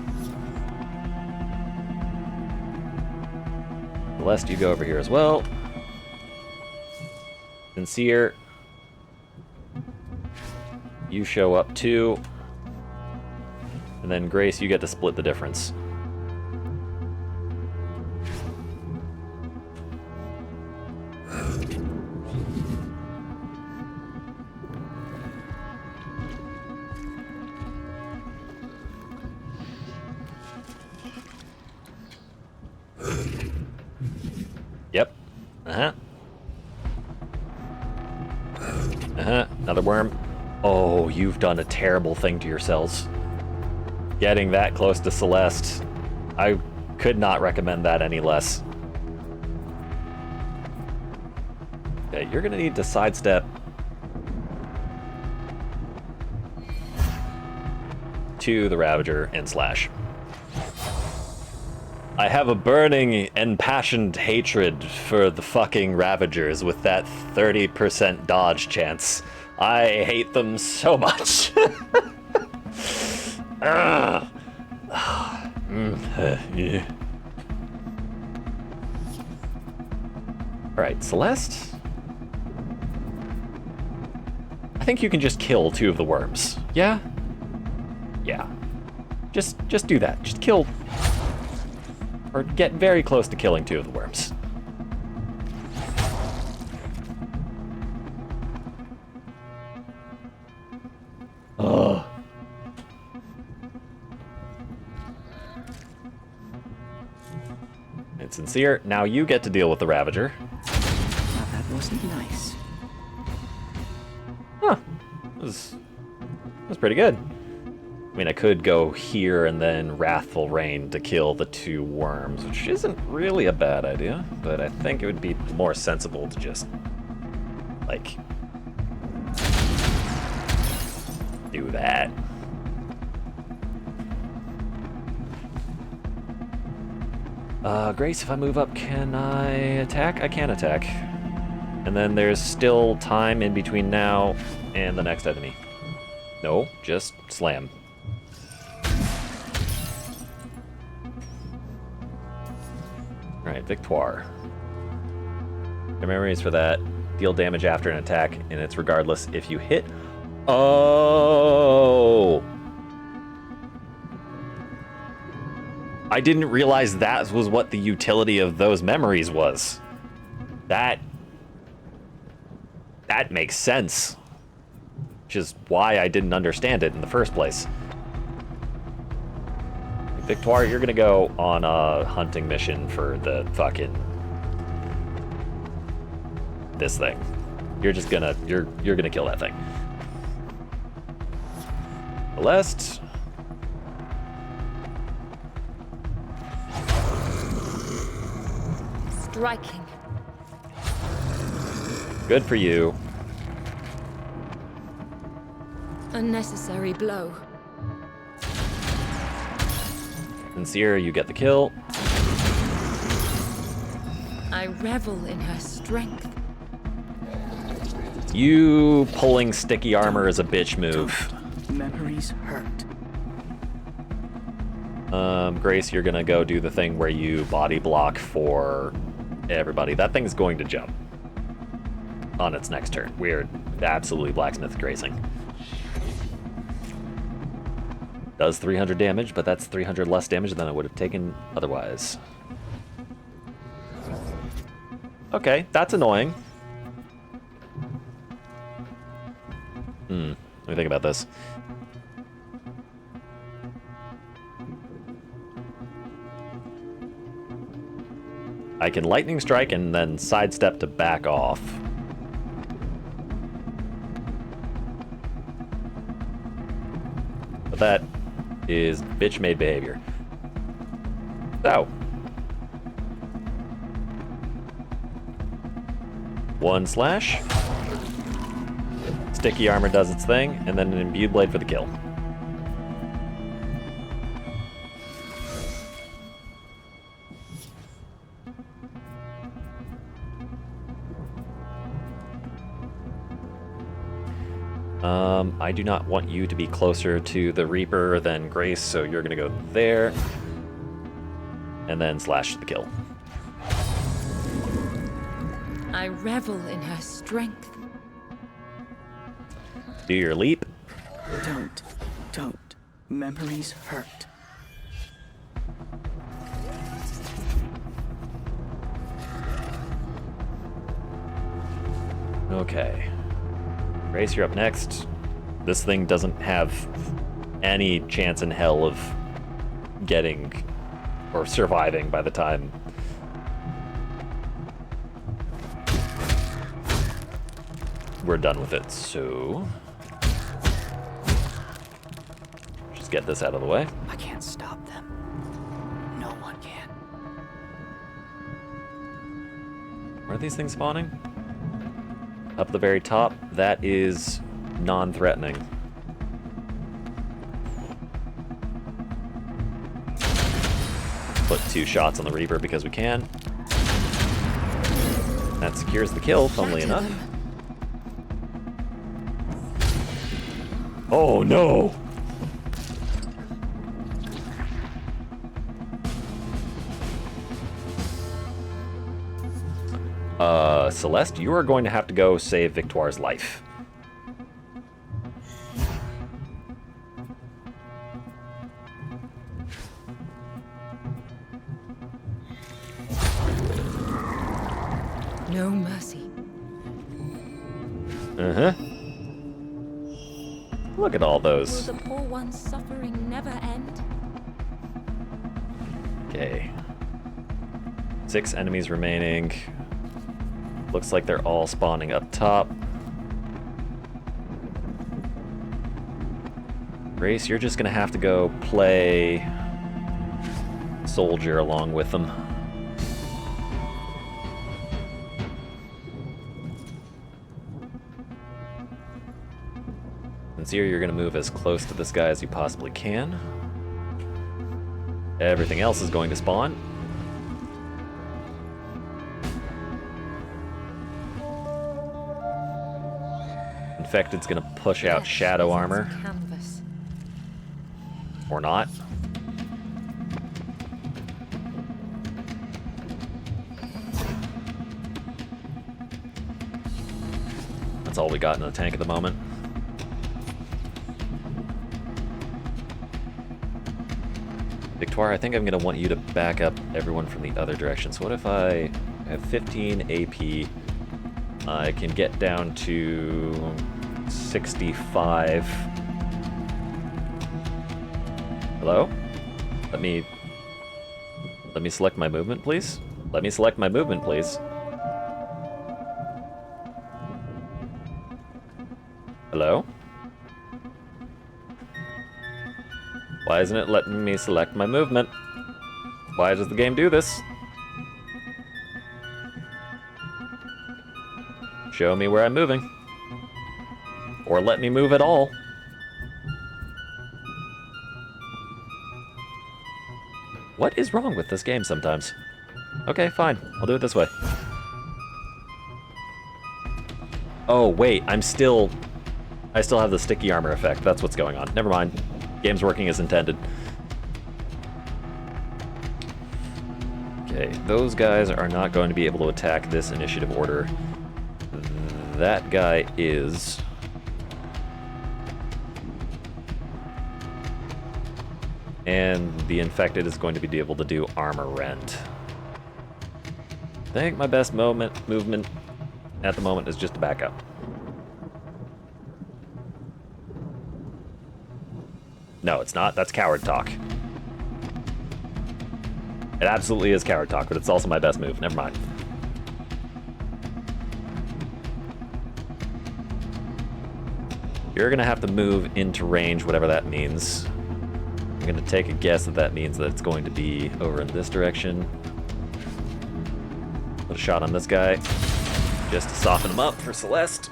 Celeste, you go over here as well. Sincere, you show up too. And then Grace, you get to split the difference. Yep. Another worm. Oh, you've done a terrible thing to yourselves. Getting that close to Celeste. I could not recommend that any less. Okay, you're gonna need to sidestep to the Ravager and slash. I have a burning, impassioned hatred for the fucking Ravagers with that 30% dodge chance. I hate them so much. Yeah. Alright, Celeste? I think you can just kill 2 of the worms. Yeah? Yeah. Just do that. Just kill, or get very close to killing 2 of the worms. Ugh. And Sincere, now you get to deal with the Ravager. Now that wasn't nice. Huh. That was pretty good. I mean, I could go here and then Wrathful Rain to kill the 2 worms, which isn't really a bad idea, but I think it would be more sensible to just, like, do that. Grace, if I move up, can I attack? I can attack. And then there's still time in between now and the next enemy. No, just slam. Alright, Victoire. The memories for that. Deal damage after an attack, and it's regardless if you hit. Oh! I didn't realize that was what the utility of those memories was. That makes sense. Which is why I didn't understand it in the first place. Victoire, you're gonna go on a hunting mission for the fucking... this thing. You're just gonna... You're gonna kill that thing. Celeste... Striking. Good for you. A necessary blow. Sincere, you get the kill. I revel in her strength. You pulling sticky armor is a bitch move. Memories hurt. Grace, you're gonna go do the thing where you body block for everybody. That thing's going to jump on its next turn. Weird. Absolutely blacksmith grazing. Does 300 damage, but that's 300 less damage than I would have taken otherwise. Okay, that's annoying. Let me think about this. I can lightning strike and then sidestep to back off. But that is bitch-made behavior. So. 1 slash. Sticky armor does its thing, and then an imbued blade for the kill. I do not want you to be closer to the Reaper than Grace, so you're gonna go there. And then slash the kill. I revel in her strength. Do your leap. Don't. Memories hurt. Okay. Grace, you're up next. This thing doesn't have any chance in hell of getting or surviving by the time we're done with it, so just get this out of the way. I can't stop them. No one can. Where are these things spawning? Up at the very top, that is non-threatening. Put 2 shots on the Reaper because we can. That secures the kill, funnily enough. Oh no! Celeste, you are going to have to go save Victoire's life. no mercy. Uh-huh. Look at all Will those. the poor one's suffering never end? Okay. 6 enemies remaining. Looks like they're all spawning up top. Grace, you're just gonna have to go play soldier along with them. Sincere, you're gonna move as close to this guy as you possibly can. Everything else is going to spawn. Infected's gonna push out shadow armor. Canvas. Or not. That's all we got in the tank at the moment. Victoire, I think I'm going to want you to back up everyone from the other direction. So what if I have 15 AP? I can get down to 65. Hello? Let me select my movement, please. Let me select my movement, please. Hello? Why isn't it letting me select my movement? Why does the game do this? Show me where I'm moving. Or let me move at all. What is wrong with this game sometimes? Okay, fine. I'll do it this way. Oh, wait. I still have the sticky armor effect. That's what's going on. Never mind. Game's working as intended. Okay, those guys are not going to be able to attack this initiative order. That guy is. And the infected is going to be able to do armor rend. I think my best movement at the moment is just to back up. No, it's not. That's coward talk. It absolutely is coward talk, but it's also my best move. Never mind. You're gonna have to move into range, whatever that means. I'm gonna take a guess that means that it's going to be over in this direction. Put a shot on this guy, just to soften him up for Celeste.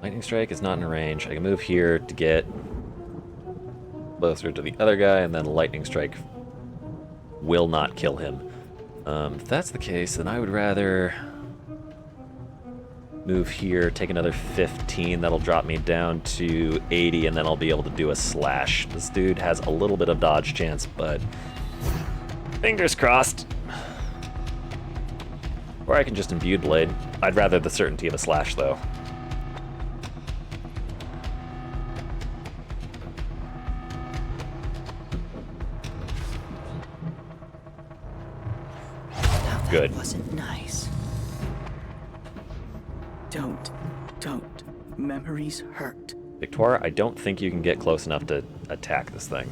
Lightning Strike is not in range. I can move here to get closer to the other guy, and then Lightning Strike will not kill him. If that's the case, then I would rather move here, take another 15. That'll drop me down to 80, and then I'll be able to do a slash. This dude has a little bit of dodge chance, but fingers crossed. Or I can just Imbued Blade. I'd rather the certainty of a slash, though. Good. That wasn't nice. Don't. Memories hurt. Victoire, I don't think you can get close enough to attack this thing.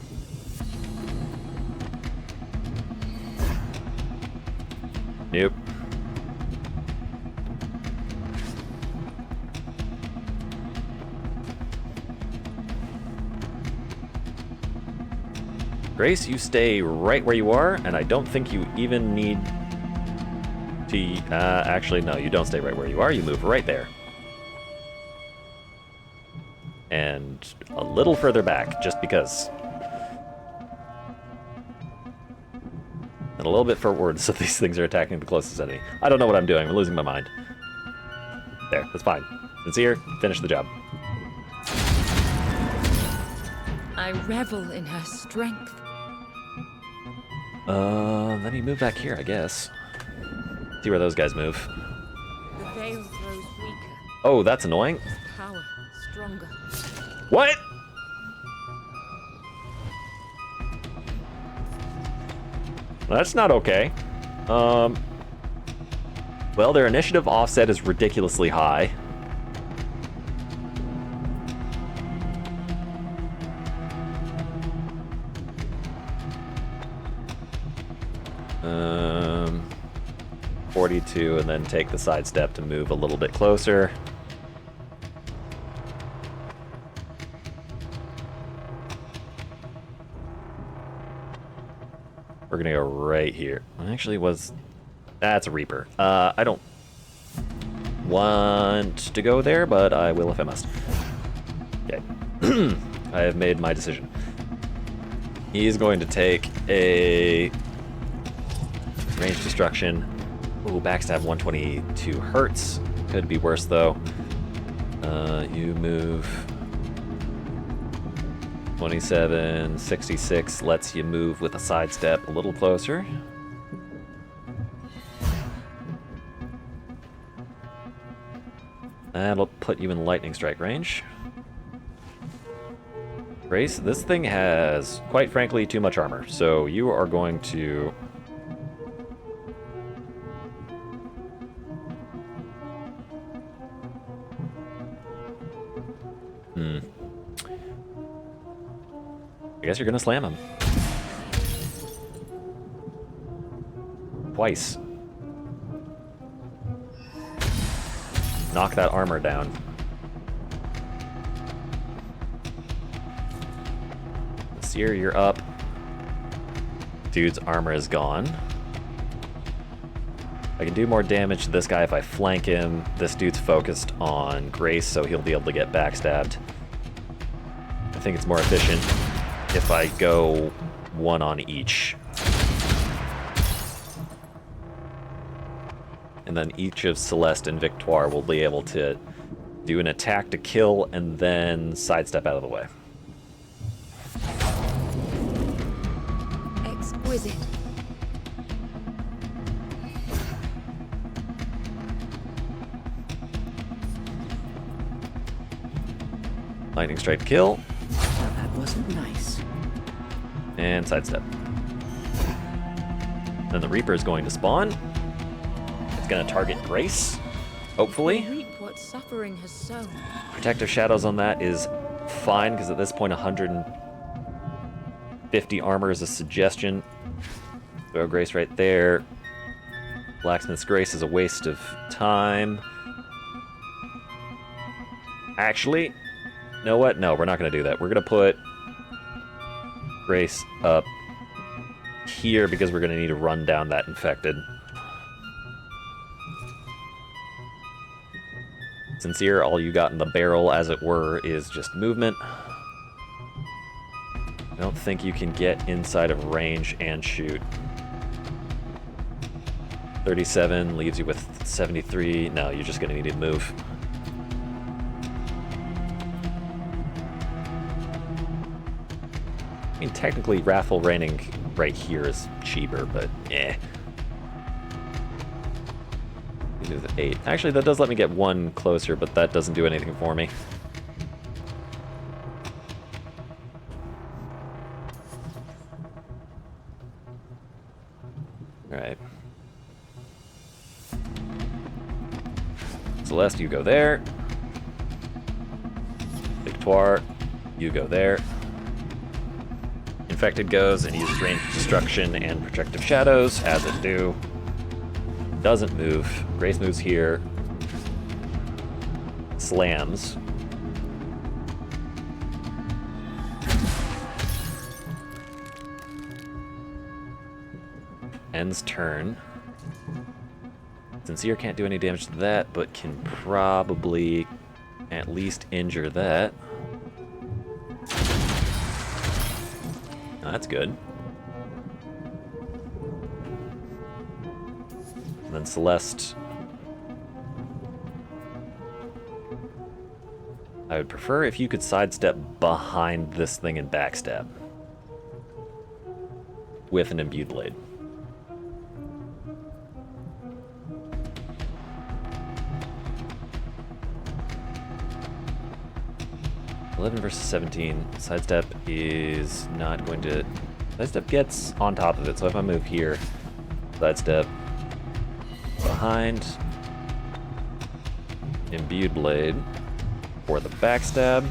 Nope. Grace, you stay right where you are, and I don't think you even need to... actually, no, you don't stay right where you are. You move right there. And a little further back, just because. And a little bit forward, so these things are attacking the closest enemy. I don't know what I'm doing. I'm losing my mind. There, that's fine. Sincere, finish the job. I revel in her strength. Then you move back here, I guess. See where those guys move. The veil grows weaker, Oh, that's annoying. power stronger. What? That's not okay. Well, their initiative offset is ridiculously high. Um, 42, and then take the sidestep to move a little bit closer. We're gonna go right here. Actually, that's a Reaper. I don't want to go there, but I will if I must. Okay. I have made my decision. He's going to take a range destruction. Ooh, backstab 122 hurts. Could be worse though. You move 27, 66 lets you move with a sidestep a little closer. That'll put you in lightning strike range. Grace, this thing has, quite frankly, too much armor, so you are going to... I guess you're gonna slam him. Twice. Knock that armor down. Seer, you're up. Dude's armor is gone. I can do more damage to this guy if I flank him. This dude's focused on Grace, so he'll be able to get backstabbed. I think it's more efficient if I go one on each. And then each of Celeste and Victoire will be able to do an attack to kill and then sidestep out of the way. Exquisite. Lightning strike kill. Well, that wasn't nice. And sidestep. Then the Reaper is going to spawn. It's going to target Grace, hopefully. Reap what suffering has sown. Protective Shadows on that is fine, because at this point 150 armor is a suggestion. Throw Grace right there. Blacksmith's Grace is a waste of time. Actually, you know what? No, we're not going to do that. We're going to put Grace up here because we're going to need to run down that infected. Sincere, all you got in the barrel, as it were, is just movement. I don't think you can get inside of range and shoot. 37 leaves you with 73. No, you're just going to need to move. I mean, technically, Wrathful Raining right here is cheaper, but eh. You do the 8. Actually, that does let me get one closer, but that doesn't do anything for me. Alright. Celeste, you go there. Victoire, you go there. Infected goes and uses range destruction and protective shadows, as it do. Doesn't move. Grace moves here. Slams. Ends turn. Sincere can't do any damage to that, but can probably at least injure that. Oh, that's good. And then Celeste. I would prefer if you could sidestep behind this thing and backstab. With an imbued blade. (11 versus 17). Sidestep is not going to... Sidestep gets on top of it, so if I move here, sidestep behind, imbued blade for the backstab.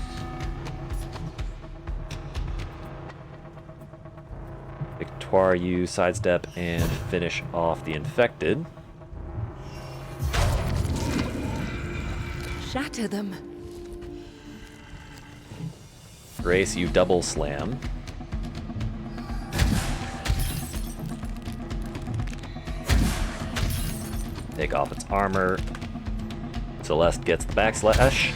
Victoire, you sidestep and finish off the infected. Shatter them. Grace, you double slam. Take off its armor. Celeste gets the backslash.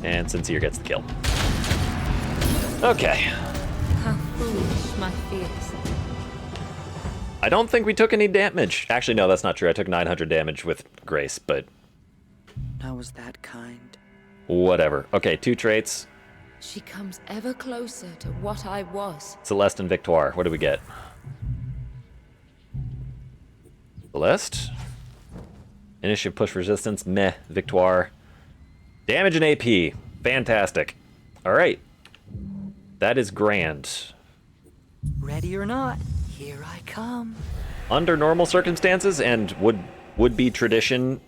And Sincere gets the kill. Okay. How foolish my fears. I don't think we took any damage. Actually, no, that's not true. I took 900 damage with Grace, but... I was that kind. Whatever. Okay, 2 traits. She comes ever closer to what I was. Celeste and Victoire. What do we get? Celeste? Initiative push resistance. Meh. Victoire. Damage and AP. Fantastic. Alright. That is grand. Ready or not, here I come. Under normal circumstances, and would be tradition,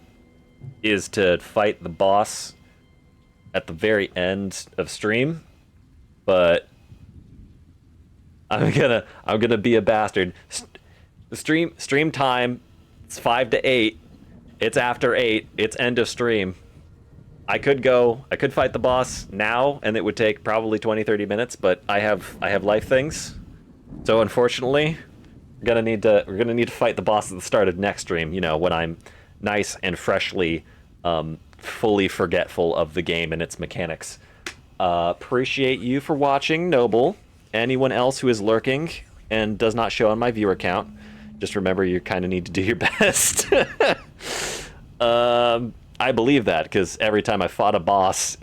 is to fight the boss at the very end of stream, but I'm gonna be a bastard. Stream time, it's 5 to 8. It's after 8. It's end of stream. I could fight the boss now, and it would take probably 20-30 minutes, but I have life things. So unfortunately, we're gonna need to fight the boss at the start of next stream, you know, when I'm nice and freshly fully forgetful of the game and its mechanics. Appreciate you for watching, Noble. Anyone else who is lurking and does not show on my viewer count, just remember you kind of need to do your best. I believe that, because every time I fought a boss,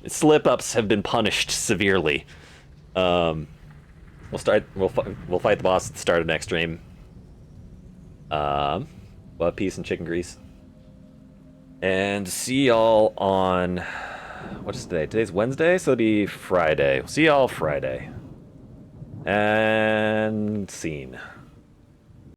slip-ups have been punished severely. We'll fight the boss at the start of next stream. We'll have peace and chicken grease. And see y'all on... What is today? Today's Wednesday, so it'll be Friday. We'll see y'all Friday. And scene.